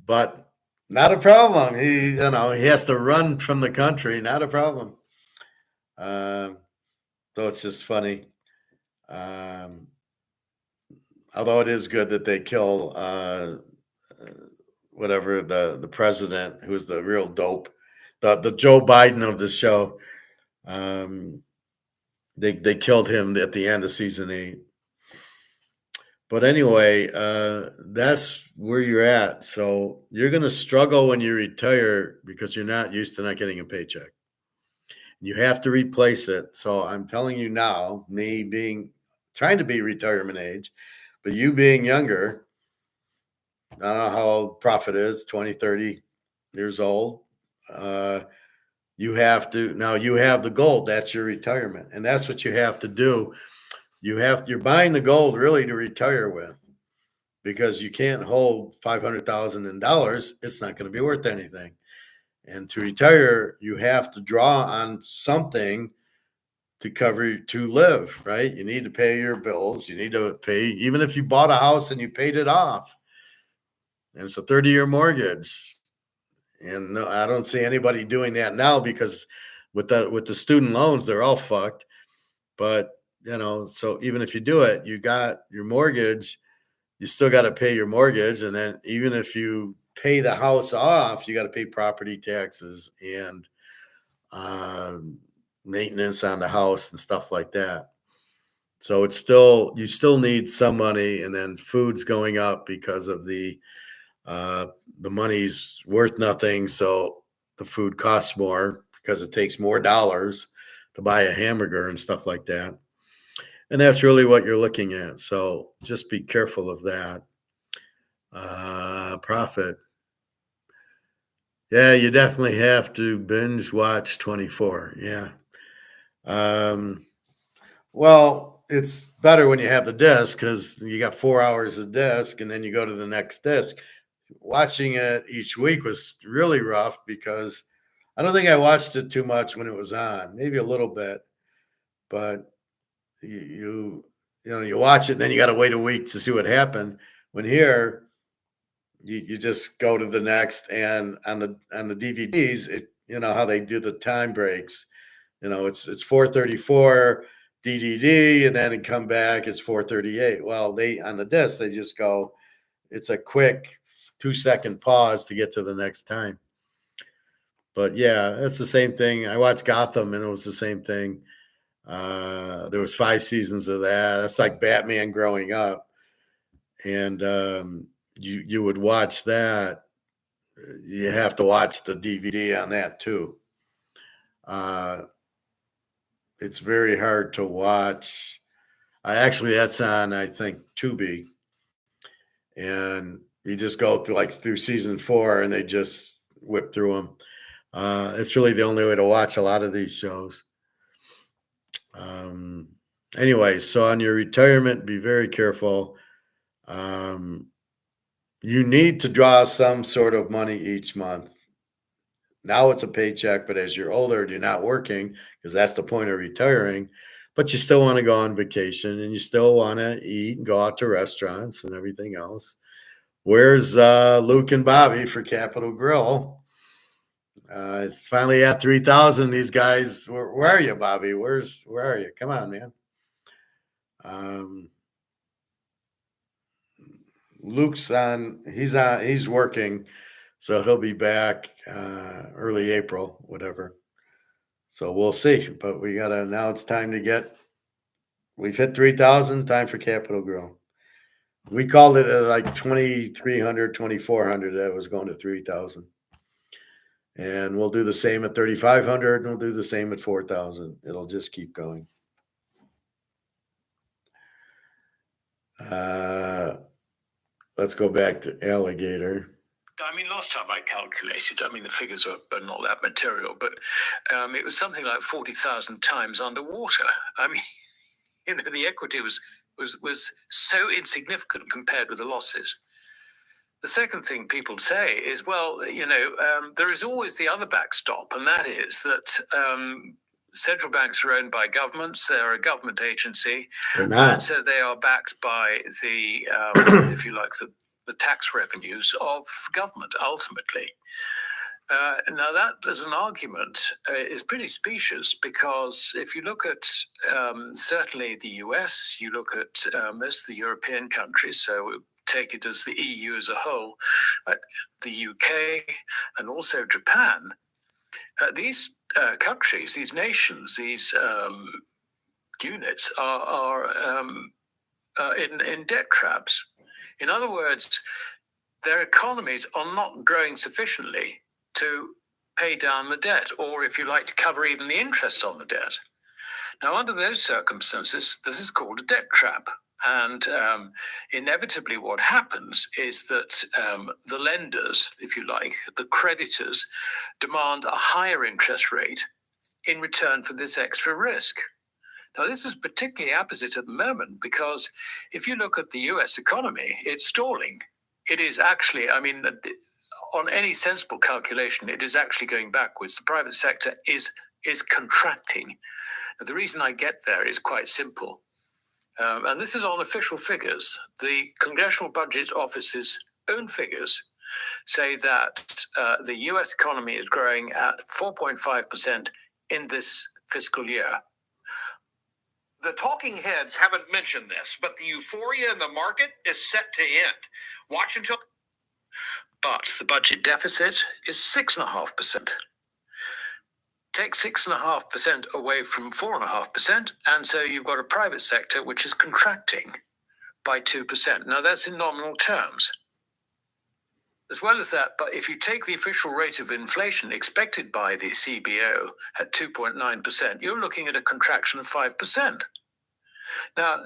but not a problem. He has to run from the country. Not a problem. So it's just funny. Although it is good that they kill whatever the president, who's the real dope, the Joe Biden of the show. They killed him at the end of season 8. But anyway, that's where you're at. So you're going to struggle when you retire because you're not used to not getting a paycheck. You have to replace it. So I'm telling you now, me trying to be retirement age, but you being younger, I don't know how old Prophet is, 20, 30 years old. You have the gold. That's your retirement. And that's what you have to do. You're buying the gold really to retire with. Because you can't hold $500,000 in dollars, it's not going to be worth anything. And to retire, you have to draw on something to live, right? You need to pay your bills. You need to pay, even if you bought a house and you paid it off, and it's a 30-year mortgage. And no, I don't see anybody doing that now because with the student loans, they're all fucked. But so even if you do it, you got your mortgage. You still got to pay your mortgage. And then even if you pay the house off, you got to pay property taxes and maintenance on the house and stuff like that. So you still need some money, and then food's going up because of the money's worth nothing. So the food costs more because it takes more dollars to buy a hamburger and stuff like that. And that's really what you're looking at. So just be careful of that. Profit. Yeah, you definitely have to binge watch 24. Yeah. Well, it's better when you have the disc because you got 4 hours of disc and then you go to the next disc. Watching it each week was really rough because I don't think I watched it too much when it was on, maybe a little bit, but you watch it, and then you got to wait a week to see what happened. When here, you just go to the next, and on the DVDs, how they do the time breaks. It's 4:34 DDD, and then it come back, it's 4:38. Well, on the disc they just go. It's a quick 2-second pause to get to the next time. But yeah, it's the same thing. I watched Gotham, and it was the same thing. There was 5 seasons of that. That's like Batman growing up, and you would watch that. You have to watch the DVD on that too. It's very hard to watch. That's on, I think, Tubi, and you just go through season 4, and they just whip through them. It's really the only way to watch a lot of these shows. Anyway, so on your retirement, be very careful. You need to draw some sort of money each month. Now it's a paycheck, but as you're older, you're not working because that's the point of retiring. But you still want to go on vacation, and you still want to eat and go out to restaurants and everything else. Where's Luke and Bobby for Capital Grill? It's finally at 3,000. These guys, where are you, Bobby? Where are you? Come on, man. Luke's he's working, so he'll be back early April, whatever. So we'll see. But now it's time we've hit 3,000, time for Capital Grill. We called it like 2,300, 2,400. That was going to 3,000. And we'll do the same at 3,500 and we'll do the same at 4,000. It'll just keep going. Let's go back to alligator. I mean, last time I calculated, I mean, the figures are not that material, but it was something like 40,000 times underwater. I mean, you know, the equity was so insignificant compared with the losses. The second thing people say is, well, you know, there is always the other backstop, and that is that central banks are owned by governments. They're a government agency. They're not. So they are backed by the, if you like, the tax revenues of government, ultimately. Now, that as an argument is pretty specious, because if you look at certainly the US, you look at most of the European countries, so take it as the EU as a whole, the UK, and also Japan, these countries, these nations, these units are in debt traps. In other words, their economies are not growing sufficiently to pay down the debt, or if you like, to cover even the interest on the debt. Now, under those circumstances, this is called a debt trap. And inevitably what happens is that the lenders, if you like, the creditors, demand a higher interest rate in return for this extra risk. Now, this is particularly opposite at the moment, because if you look at the US economy, it's stalling. It is actually, I mean, on any sensible calculation, it is actually going backwards. The private sector is contracting. Now, the reason I get there is quite simple. And this is on official figures. The Congressional Budget Office's own figures say that the US economy is growing at 4.5% in this fiscal year. The talking heads haven't mentioned this, but the euphoria in the market is set to end. Watch until. But the budget deficit is 6.5%. Take 6.5% away from 4.5%, and so you've got a private sector which is contracting by 2%. Now, that's in nominal terms. As well as that, but if you take the official rate of inflation expected by the CBO at 2.9%, you're looking at a contraction of 5%. Now,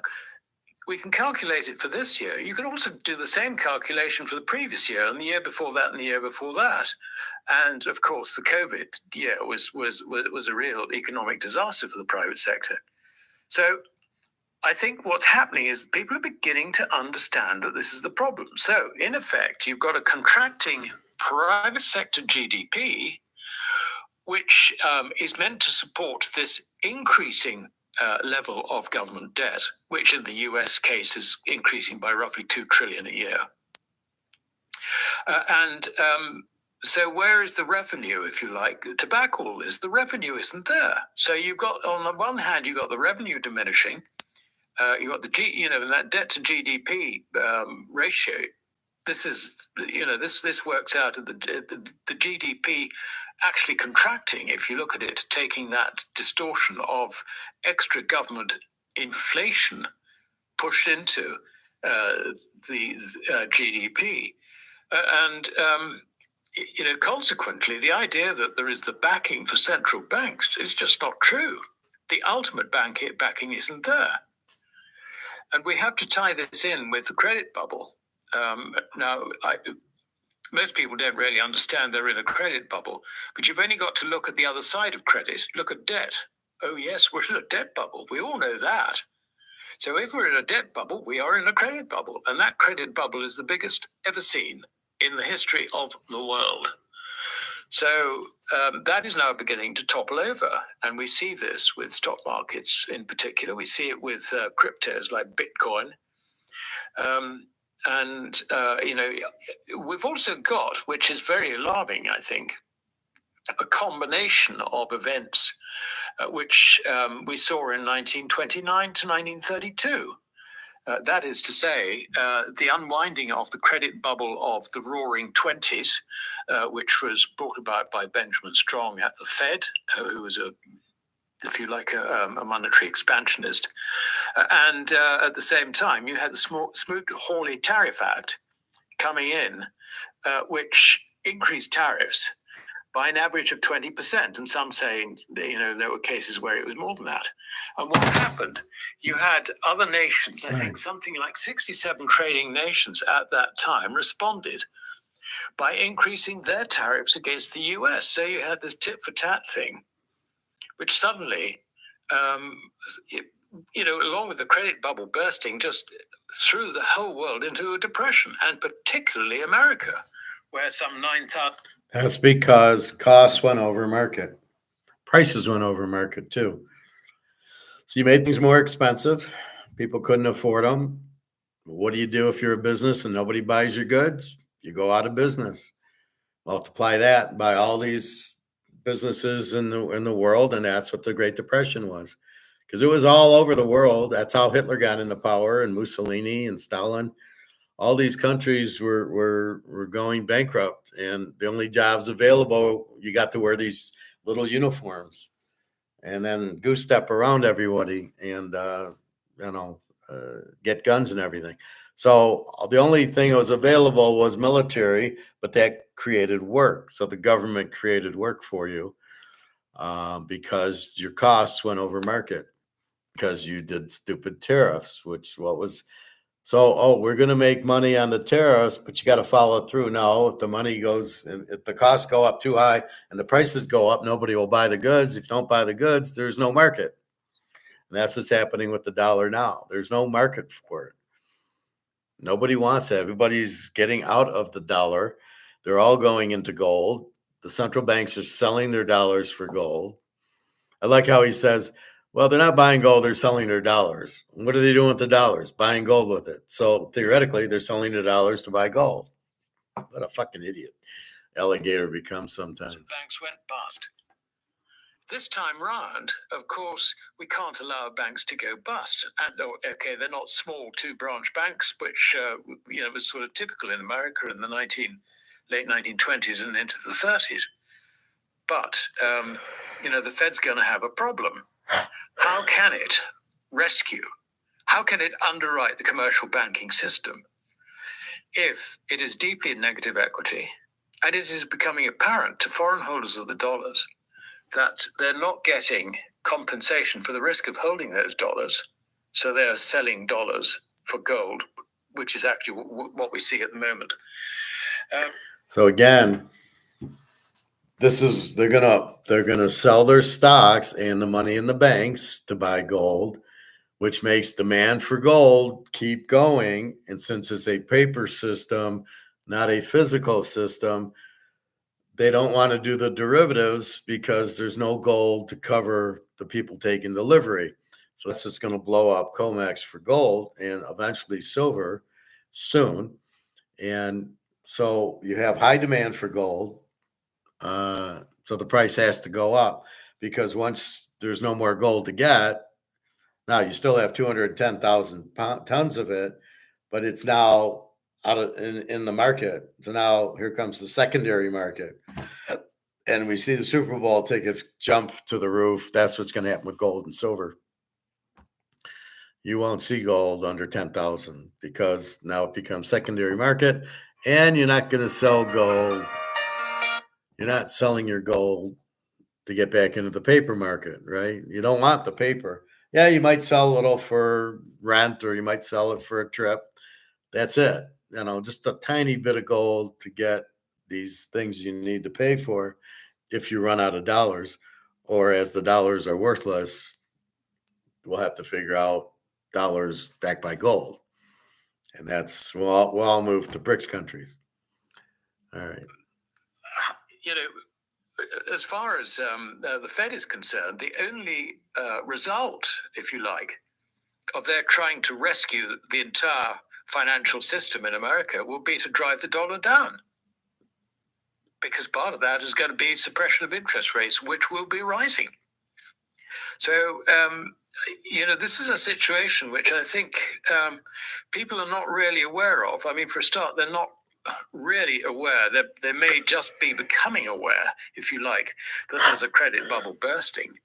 we can calculate it for this year. You can also do the same calculation for the previous year, and the year before that, and the year before that. And of course, the COVID year was a real economic disaster for the private sector. So I think what's happening is people are beginning to understand that this is the problem. So in effect, you've got a contracting private sector GDP, which is meant to support this increasing level of government debt, which in the US case is increasing by roughly $2 trillion a year. So where is the revenue, if you like, to back all this? The revenue isn't there. So you've got, on the one hand, you've got the revenue diminishing. You've got that debt to GDP ratio. This is, this works out of the GDP actually contracting, if you look at it, taking that distortion of extra government inflation pushed into the GDP. Consequently, the idea that there is the backing for central banks is just not true. The ultimate backing isn't there. And we have to tie this in with the credit bubble. Most people don't really understand they're in a credit bubble, but you've only got to look at the other side of credit. Look at debt. Oh, yes, we're in a debt bubble. We all know that. So if we're in a debt bubble, we are in a credit bubble. And that credit bubble is the biggest ever seen in the history of the world. So that is now beginning to topple over. And we see this with stock markets in particular. We see it with cryptos like Bitcoin. We've also got, which is very alarming, I think, a combination of events which we saw in 1929 to 1932. That is to say, the unwinding of the credit bubble of the Roaring Twenties, which was brought about by Benjamin Strong at the Fed, who was a if you like, a monetary expansionist. And at the same time, you had the Smoot-Hawley Tariff Act coming in, which increased tariffs by an average of 20%. And some saying, there were cases where it was more than that. And what happened? You had other nations, I think something like 67 trading nations at that time responded by increasing their tariffs against the US. So you had this tit for tat thing, which suddenly, along with the credit bubble bursting, just threw the whole world into a depression, and particularly America, where some 9,000. That's because costs went over market. Prices went over market too. So you made things more expensive. People couldn't afford them. What do you do if you're a business and nobody buys your goods? You go out of business. Multiply that by all these businesses in the world, and that's what the Great Depression was. Because it was all over the world. That's how Hitler got into power, and Mussolini and Stalin. All these countries were going bankrupt, and the only jobs available, you got to wear these little uniforms and then goose step around everybody and get guns and everything. So the only thing that was available was military, but that created work. So the government created work for you because your costs went over market because you did stupid tariffs, we're going to make money on the tariffs, but you got to follow through. No, if the money goes, if the costs go up too high and the prices go up, nobody will buy the goods. If you don't buy the goods, there's no market. And that's what's happening with the dollar now. There's no market for it. Nobody wants it. Everybody's getting out of the dollar. They're all going into gold. The central banks are selling their dollars for gold. I like how he says, well, they're not buying gold, they're selling their dollars. What are they doing with the dollars? Buying gold with it. So theoretically, they're selling their dollars to buy gold. What a fucking idiot alligator becomes sometimes. Banks went bust. This time round, of course, we can't allow banks to go bust. And they're not small two-branch banks, which was sort of typical in America in the late 1920s and into the 30s. But the Fed's going to have a problem. How can it rescue? How can it underwrite the commercial banking system if it is deeply in negative equity and it is becoming apparent to foreign holders of the dollars that they're not getting compensation for the risk of holding those dollars? So they're selling dollars for gold, which is actually what we see at the moment. So again, they're gonna sell their stocks and the money in the banks to buy gold, which makes demand for gold keep going. And since it's a paper system, not a physical system, they don't want to do the derivatives because there's no gold to cover the people taking delivery. So that's just going to blow up comex for gold and eventually silver soon. And so you have high demand for gold. So the price has to go up because once there's no more gold to get, now you still have 210,000 tons of it, but it's now out of in the market. So now here comes the secondary market, and we see the Super Bowl tickets jump to the roof. That's what's going to happen with gold and silver. You won't see gold under 10,000 because now it becomes secondary market, and you're not going to sell gold. You're not selling your gold to get back into the paper market, right? You don't want the paper. Yeah, you might sell a little for rent or you might sell it for a trip. That's it. Just a tiny bit of gold to get these things you need to pay for if you run out of dollars, or as the dollars are worthless, we'll have to figure out dollars backed by gold. And we'll all move to BRICS countries. All right. As far as the Fed is concerned, the only result, if you like, of their trying to rescue the entire financial system in America will be to drive the dollar down. Because part of that is going to be suppression of interest rates, which will be rising. So, this is a situation which I think people are not really aware of. I mean, for a start, they're not really aware. They may just be becoming aware, if you like, that there's a credit bubble bursting.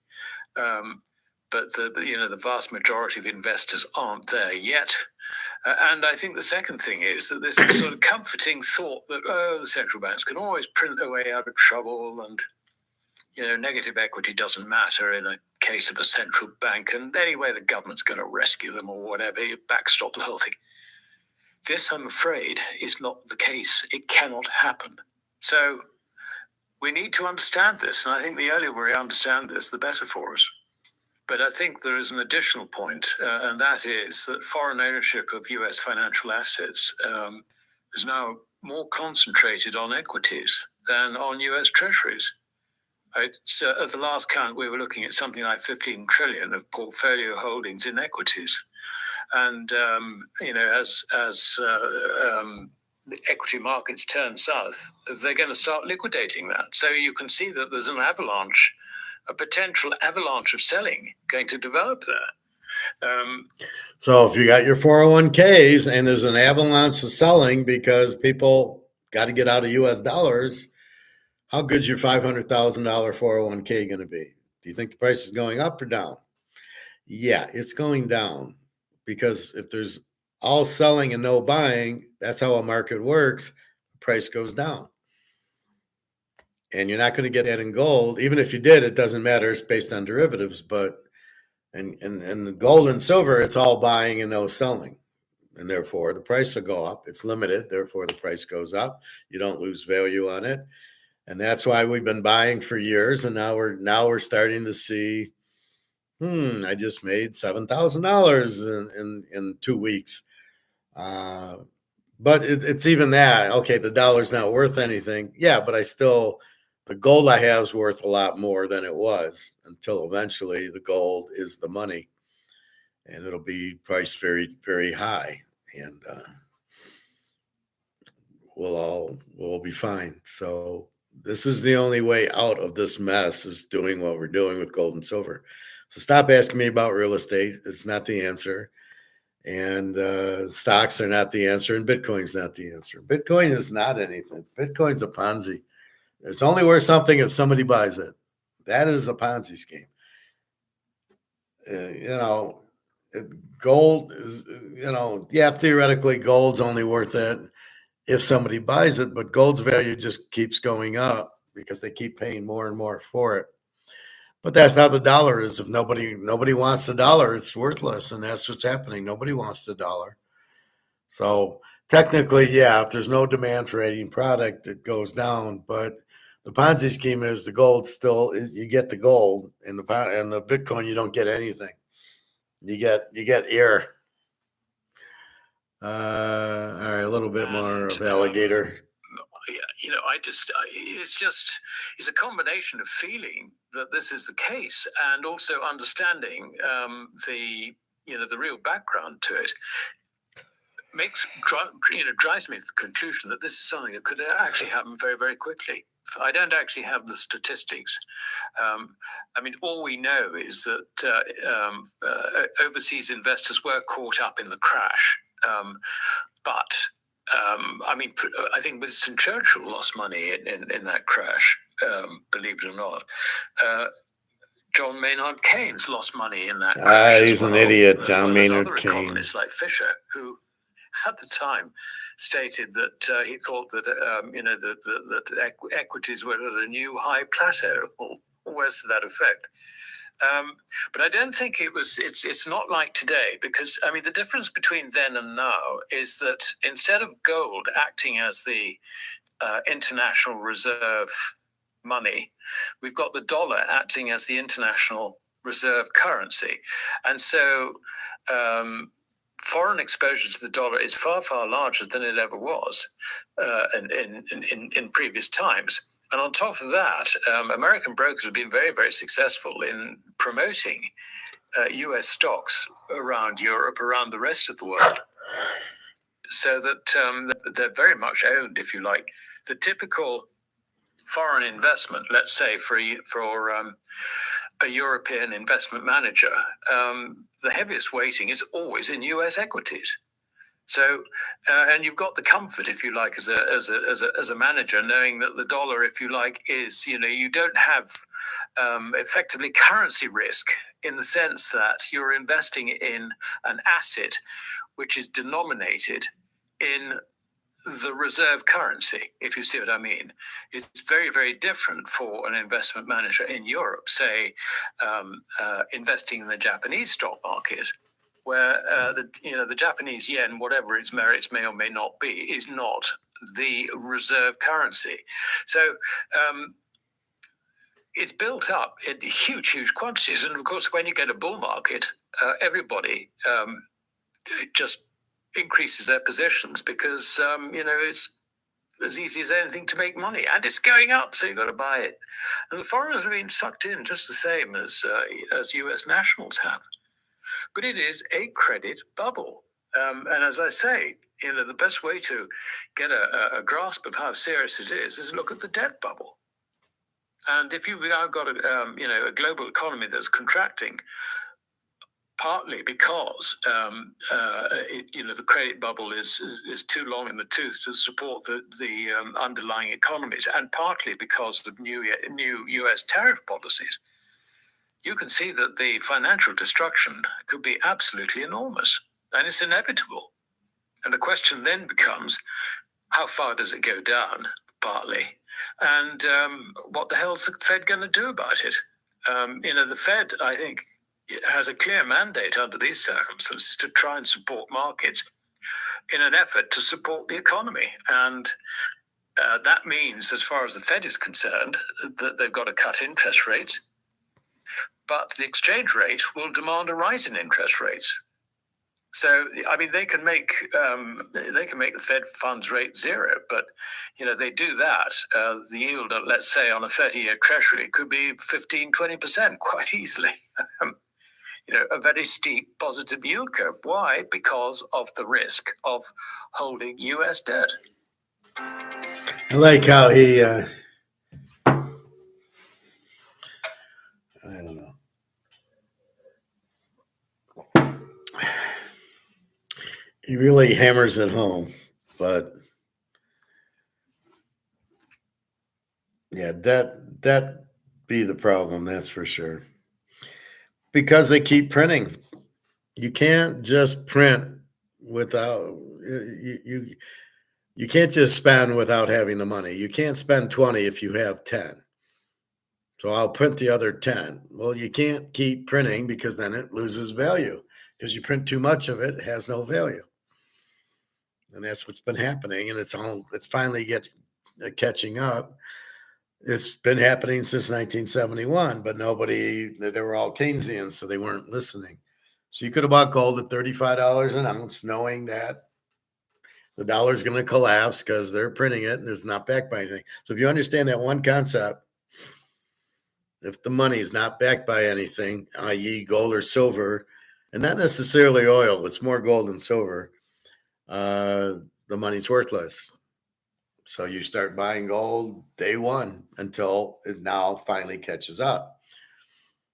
but the vast majority of investors aren't there yet. And I think the second thing is that this sort of comforting thought that the central banks can always print their way out of trouble, and negative equity doesn't matter in a case of a central bank, and anyway the government's going to rescue them or whatever, you backstop the whole thing. This, I'm afraid, is not the case. It cannot happen. So we need to understand this, and I think the earlier we understand this, the better for us. But I think there is an additional point, and that is that foreign ownership of US financial assets is now more concentrated on equities than on US treasuries. So at the last count, we were looking at something like 15 trillion of portfolio holdings in equities. And, as the equity markets turn south, they're going to start liquidating that. So you can see that there's a potential avalanche of selling going to develop there. So if you got your 401ks and there's an avalanche of selling because people got to get out of US dollars, how good's your $500,000 401k going to be? Do you think the price is going up or down? Yeah, it's going down, because if there's all selling and no buying, that's how a market works. The price goes down. And you're not going to get that in gold. Even if you did, it doesn't matter. It's based on derivatives. But and the gold and silver, it's all buying and no selling. And therefore, the price will go up. It's limited. Therefore, the price goes up. You don't lose value on it. And that's why we've been buying for years. And now we're starting to see, I just made $7,000 in 2 weeks. But it's even that. Okay, the dollar's not worth anything. Yeah, but the gold I have is worth a lot more than it was, until eventually the gold is the money, and it'll be priced very, very high, and we'll be fine. So this is the only way out of this mess, is doing what we're doing with gold and silver. So stop asking me about real estate. It's not the answer. And stocks are not the answer, and Bitcoin's not the answer. Bitcoin is not anything. Bitcoin's a Ponzi. It's only worth something if somebody buys it. That is a Ponzi scheme. Gold is, theoretically gold's only worth it if somebody buys it, but gold's value just keeps going up because they keep paying more and more for it. But that's how the dollar is. If nobody wants the dollar, it's worthless, and that's what's happening. Nobody wants the dollar. So technically, yeah, if there's no demand for any product, it goes down. But the Ponzi scheme is the gold still is, you get the gold, and the Bitcoin you don't get anything. You get air. All right, a little bit more of alligator. It's a combination of feeling that this is the case and also understanding the real background to it. Drives me to the conclusion that this is something that could actually happen very, very quickly. I don't actually have the statistics. All we know is that overseas investors were caught up in the crash. I think Winston Churchill lost money in that crash, believe it or not. John Maynard Keynes lost money in that crash. He's an idiot, John Maynard Keynes. Other economists like Fisher, who at the time stated that he thought that that equities were at a new high plateau, or words to that effect. But I don't think it's not like today, because the difference between then and now is that instead of gold acting as the international reserve money, we've got the dollar acting as the international reserve currency. And so foreign exposure to the dollar is far, far larger than it ever was in previous times. And on top of that, American brokers have been very, very successful in promoting US stocks around Europe, around the rest of the world, so that they're very much owned, if you like. The typical foreign investment, let's say for a European investment manager, the heaviest weighting is always in US equities. So, and you've got the comfort, if you like, as a manager, knowing that the dollar, if you like, is, you don't have effectively currency risk in the sense that you're investing in an asset which is denominated in the reserve currency, if you see what I mean. It's very, very different for an investment manager in Europe, say, investing in the Japanese stock market, where the Japanese yen, whatever its merits may or may not be, is not the reserve currency. So it's built up in huge quantities, and of course, when you get a bull market, everybody just increases their positions because it's as easy as anything to make money, and it's going up, so you've got to buy it. And the foreigners have been sucked in just the same as US nationals have. But it is a credit bubble. And as I say, the best way to get a grasp of how serious it is look at the debt bubble. And if you've now got a global economy that's contracting, partly because the credit bubble is too long in the tooth to support the underlying economies, and partly because of new U.S. tariff policies, you can see that the financial destruction could be absolutely enormous, and it's inevitable. And the question then becomes, how far does it go down? Partly, and what the hell's the Fed going to do about it? The Fed, I think, has a clear mandate under these circumstances to try and support markets in an effort to support the economy. And that means, as far as the Fed is concerned, that they've got to cut interest rates, but the exchange rate will demand a rise in interest rates. So, I mean, they can make the Fed funds rate zero, but they do that. The yield, let's say, on a 30-year Treasury could be 15-20% quite easily. A very steep positive yield curve. Why? Because of the risk of holding U.S. debt. I like how he, I don't know. He really hammers it home, but yeah, that be the problem, that's for sure. Because they keep printing. You can't just print without you can't just spend without having the money. You can't spend 20 if you have 10. So I'll print the other 10. Well, you can't keep printing because then it loses value. Because you print too much of it, it has no value. And that's what's been happening. And it's finally catching up. It's been happening since 1971, but they were all Keynesians, so they weren't listening. So you could have bought gold at $35 an ounce, knowing that the dollar is going to collapse because they're printing it and it's not backed by anything. So if you understand that one concept, if the money is not backed by anything, i.e. gold or silver, and not necessarily oil, it's more gold and silver, the money's worthless. So you start buying gold day one until it now finally catches up.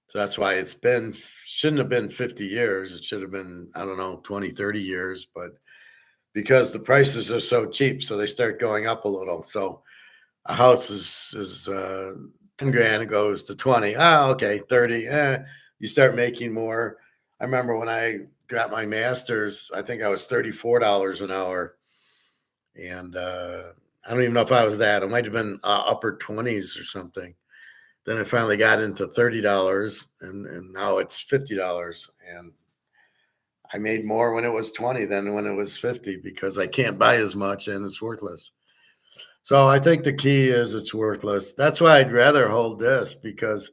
So that's why shouldn't have been 50 years. It should have been, 20, 30 years. But because the prices are so cheap, so they start going up a little. So a house is 10 grand, it goes to 20. Okay, 30. You start making more. I remember when I got my master's, I think I was $34 an hour. And I don't even know if I was that. It might have been upper 20s or something. Then I finally got into $30, and now it's $50. And I made more when it was 20 than when it was 50 because I can't buy as much and it's worthless. So I think the key is it's worthless. That's why I'd rather hold this, because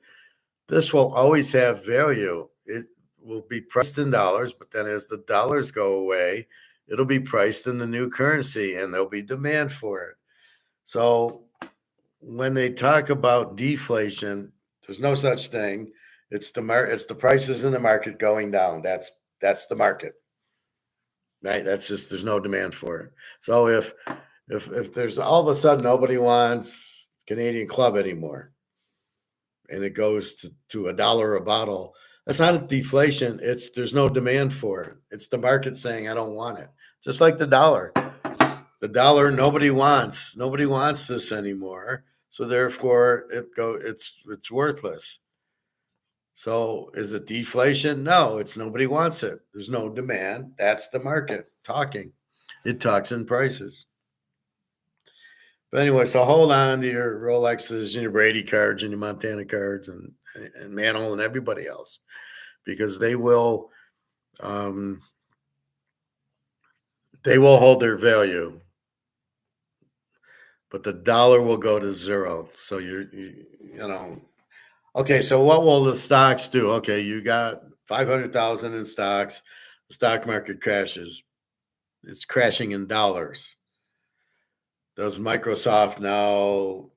this will always have value. It will be priced in dollars, but then as the dollars go away, it'll be priced in the new currency and there'll be demand for it. So when they talk about deflation, there's no such thing. It's the prices in the market going down. That's the market, right? That's just, there's no demand for it. So if there's all of a sudden nobody wants Canadian Club anymore, and it goes to $1 a bottle, That's not a deflation. There's no demand for it. It's the market saying I don't want it. Just like the dollar. The dollar nobody wants. Nobody wants this anymore. So therefore it's worthless. So is it deflation? No, it's nobody wants it. There's no demand. That's the market talking. It talks in prices. But anyway, so hold on to your Rolexes and your Brady cards and your Montana cards and Mantle and everybody else, because they will hold their value, but the dollar will go to zero. So you know, okay. So what will the stocks do? Okay, you got 500,000 in stocks. The stock market crashes. It's crashing in dollars. Does Microsoft now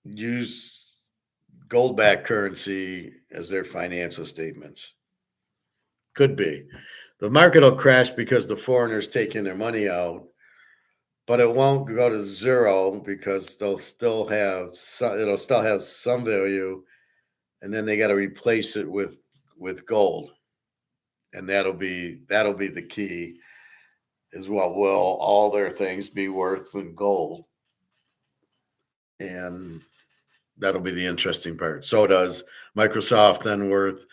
use gold-backed currency as their financial statements? Could be. The market will crash because the foreigners taking their money out, but it won't go to zero because it'll still have some value, and then they got to replace it with gold, and that'll be the key. Is what will all their things be worth in gold, and that'll be the interesting part. So does Microsoft then worth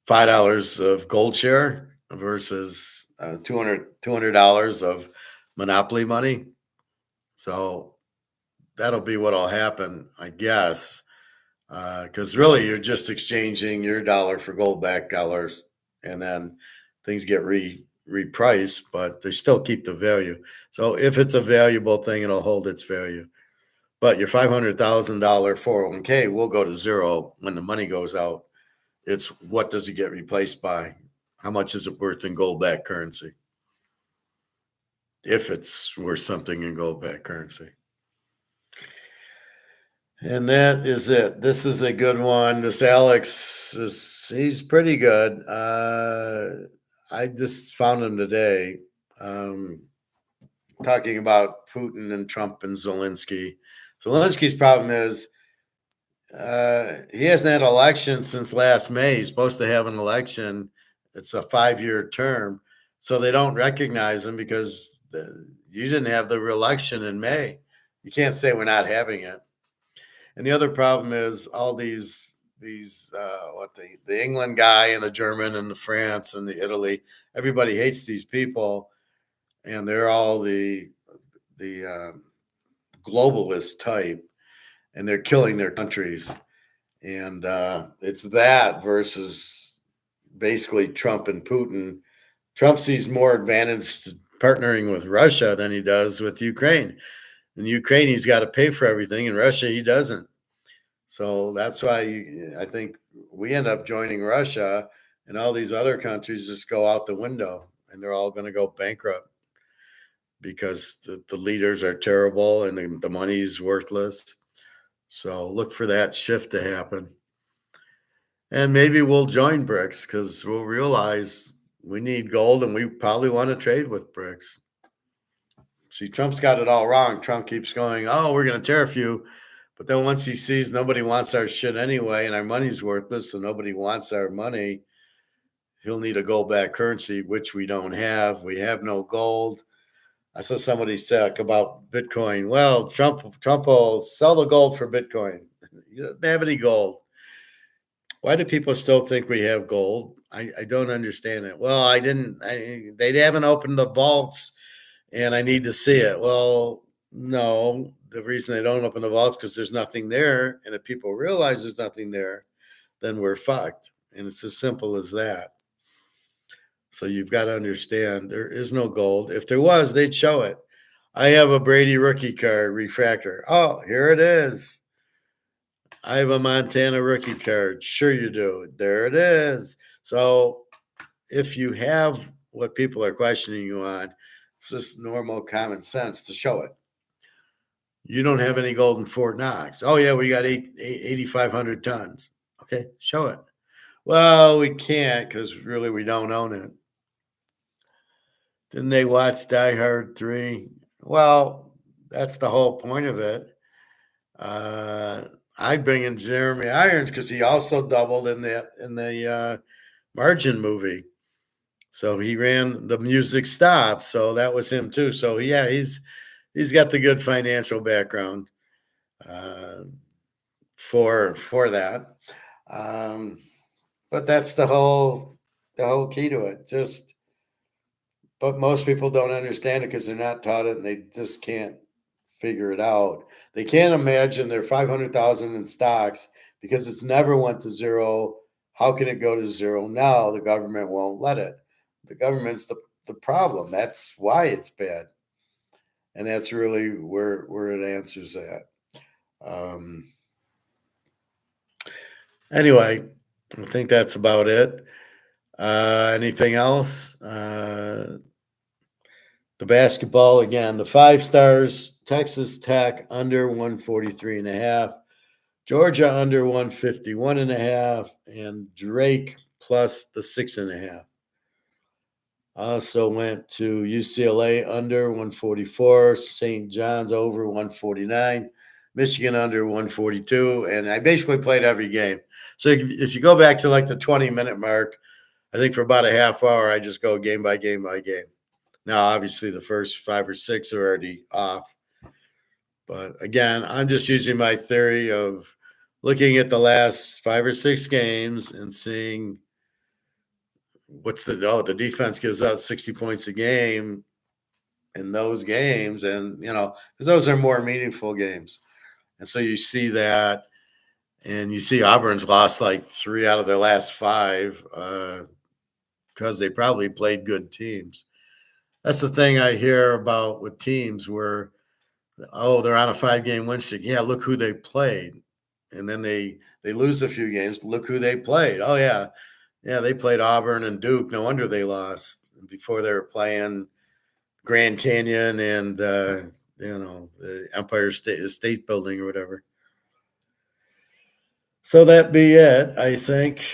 $5 of gold share versus $200 of monopoly money? So that'll be what'll happen, I guess, because really you're just exchanging your dollar for gold-backed dollars, and then things get repriced, but they still keep the value. So if it's a valuable thing, it'll hold its value. But your $500,000 401k will go to zero when the money goes out. It's what does it get replaced by? How much is it worth in gold-backed currency? If it's worth something in gold-backed currency. And that is it. This is a good one. This Alex he's pretty good. I just found him today talking about Putin and Trump and Zelensky. Zelensky's problem is he hasn't had an election since last May. He's supposed to have an election. It's a 5-year term. So they don't recognize him because you didn't have the election in May. You can't say we're not having it. And the other problem is all these the England guy and the German and the France and the Italy, everybody hates these people, and they're all the globalist type, and they're killing their countries. And it's that versus basically Trump and Putin. Trump sees more advantage to partnering with Russia than he does with Ukraine. In Ukraine, he's got to pay for everything. In Russia, he doesn't. So that's why I think we end up joining Russia, and all these other countries just go out the window, and they're all going to go bankrupt because the leaders are terrible and the money's worthless. So look for that shift to happen. And maybe we'll join BRICS because we'll realize we need gold and we probably want to trade with BRICS. See, Trump's got it all wrong. Trump keeps going, oh, we're going to tariff you. But then once he sees nobody wants our shit anyway and our money's worthless, so nobody wants our money, he'll need a gold-backed currency, which we don't have. We have no gold. I saw somebody say about Bitcoin. Well, Trump will sell the gold for Bitcoin. He doesn't have any gold. Why do people still think we have gold? I don't understand it. Well, they haven't opened the vaults, and I need to see it. Well, no. The reason they don't open the vaults because there's nothing there, and if people realize there's nothing there, then we're fucked. And it's as simple as that. So you've got to understand there is no gold. If there was, they'd show it. I have a Brady rookie card refractor. Oh, here it is. I have a Montana rookie card. Sure you do. There it is. So if you have what people are questioning you on, it's just normal common sense to show it. You don't have any gold in Fort Knox. Oh, yeah, we got 8,500 tons. Okay, show it. Well, we can't because really we don't own it. Didn't they watch Die Hard 3? Well, that's the whole point of it. I bring in Jeremy Irons because he also doubled in the Margin movie. So he ran The Music Stop. So that was him too. So yeah, he's got the good financial background for that. But that's the whole key to it. But most people don't understand it because they're not taught it and they just can't figure it out. They can't imagine they're 500,000 in stocks because it's never went to zero. How can it go to zero now? The government won't let it. The government's the problem. That's why it's bad. And that's really where it answers that. Anyway, I think that's about it. Anything else? The basketball again, the 5 stars, Texas Tech under 143.5, Georgia under 151.5, and Drake plus the 6.5. Also went to UCLA under 144, St. John's over 149, Michigan under 142, and I basically played every game. So if you go back to like the 20-minute mark, I think for about a half hour, I just go game by game by game. Now, obviously, the first 5 or 6 are already off. But again, I'm just using my theory of looking at the last 5 or 6 games and seeing the defense gives out 60 points a game in those games. And, because those are more meaningful games. And so you see that, and you see Auburn's lost like 3 out of their last 5 because they probably played good teams. That's the thing I hear about with teams where, they're on a 5-game win streak. Yeah, look who they played. And then they lose a few games. Look who they played. Oh, yeah. Yeah, they played Auburn and Duke. No wonder they lost. Before they were playing Grand Canyon and, the Empire State Building or whatever. So that'd be it, I think.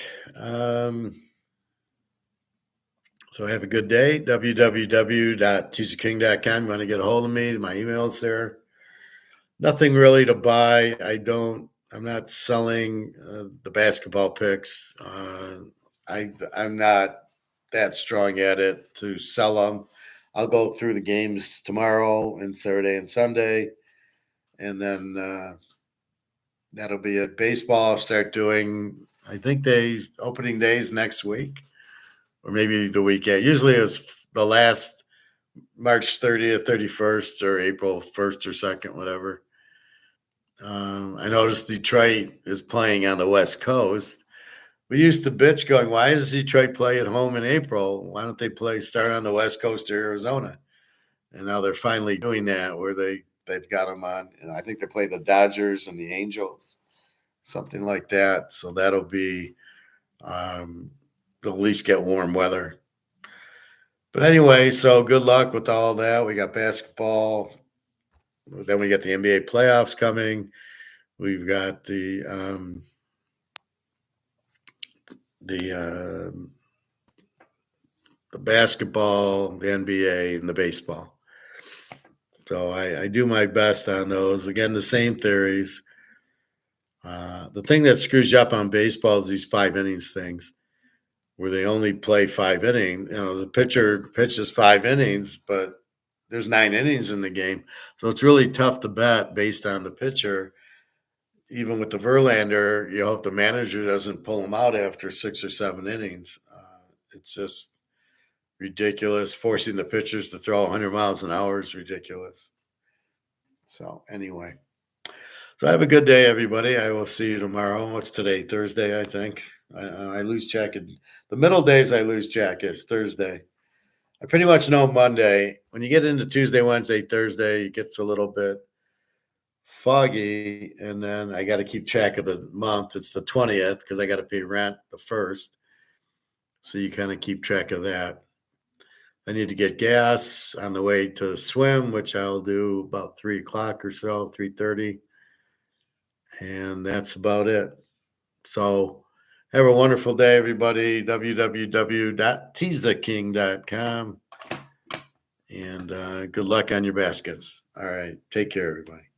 So have a good day. www.teaserking.com. You want to get a hold of me? My email's there. Nothing really to buy. I'm not selling the basketball picks. I'm not that strong at it to sell them. I'll go through the games tomorrow and Saturday and Sunday, and then that'll be it. Baseball, I'll start doing, I think opening days next week, or maybe the weekend. Usually it's the last March 30th, 31st, or April 1st or 2nd, whatever. I noticed Detroit is playing on the West Coast. We used to bitch going, why does Detroit play at home in April? Why don't they start on the West Coast of Arizona? And now they're finally doing that where they've got them on. And I think they play the Dodgers and the Angels, something like that. So that'll be at least get warm weather. But anyway, so good luck with all that. We got basketball. Then we got the NBA playoffs coming. We've got the basketball, the NBA, and the baseball. So I do my best on those. Again, the same theories. The thing that screws you up on baseball is these 5 innings things, where they only play 5 innings. The pitcher pitches 5 innings, but there's 9 innings in the game. So it's really tough to bet based on the pitcher. Even with the Verlander, you hope the manager doesn't pull him out after 6 or 7 innings. It's just ridiculous. Forcing the pitchers to throw 100 miles an hour is ridiculous. So anyway, so have a good day, everybody. I will see you tomorrow. What's today? Thursday, I think. I lose track of the middle days. I lose track. It's Thursday. I pretty much know Monday. When you get into Tuesday, Wednesday, Thursday, it gets a little bit foggy, and then I got to keep track of the month. It's the 20th because I got to pay rent the 1st. So you kind of keep track of that. I need to get gas on the way to swim, which I'll do about 3 o'clock or so, 3:30. And that's about it. So have a wonderful day, everybody. www.teaserking.com. And good luck on your baskets. All right. Take care, everybody.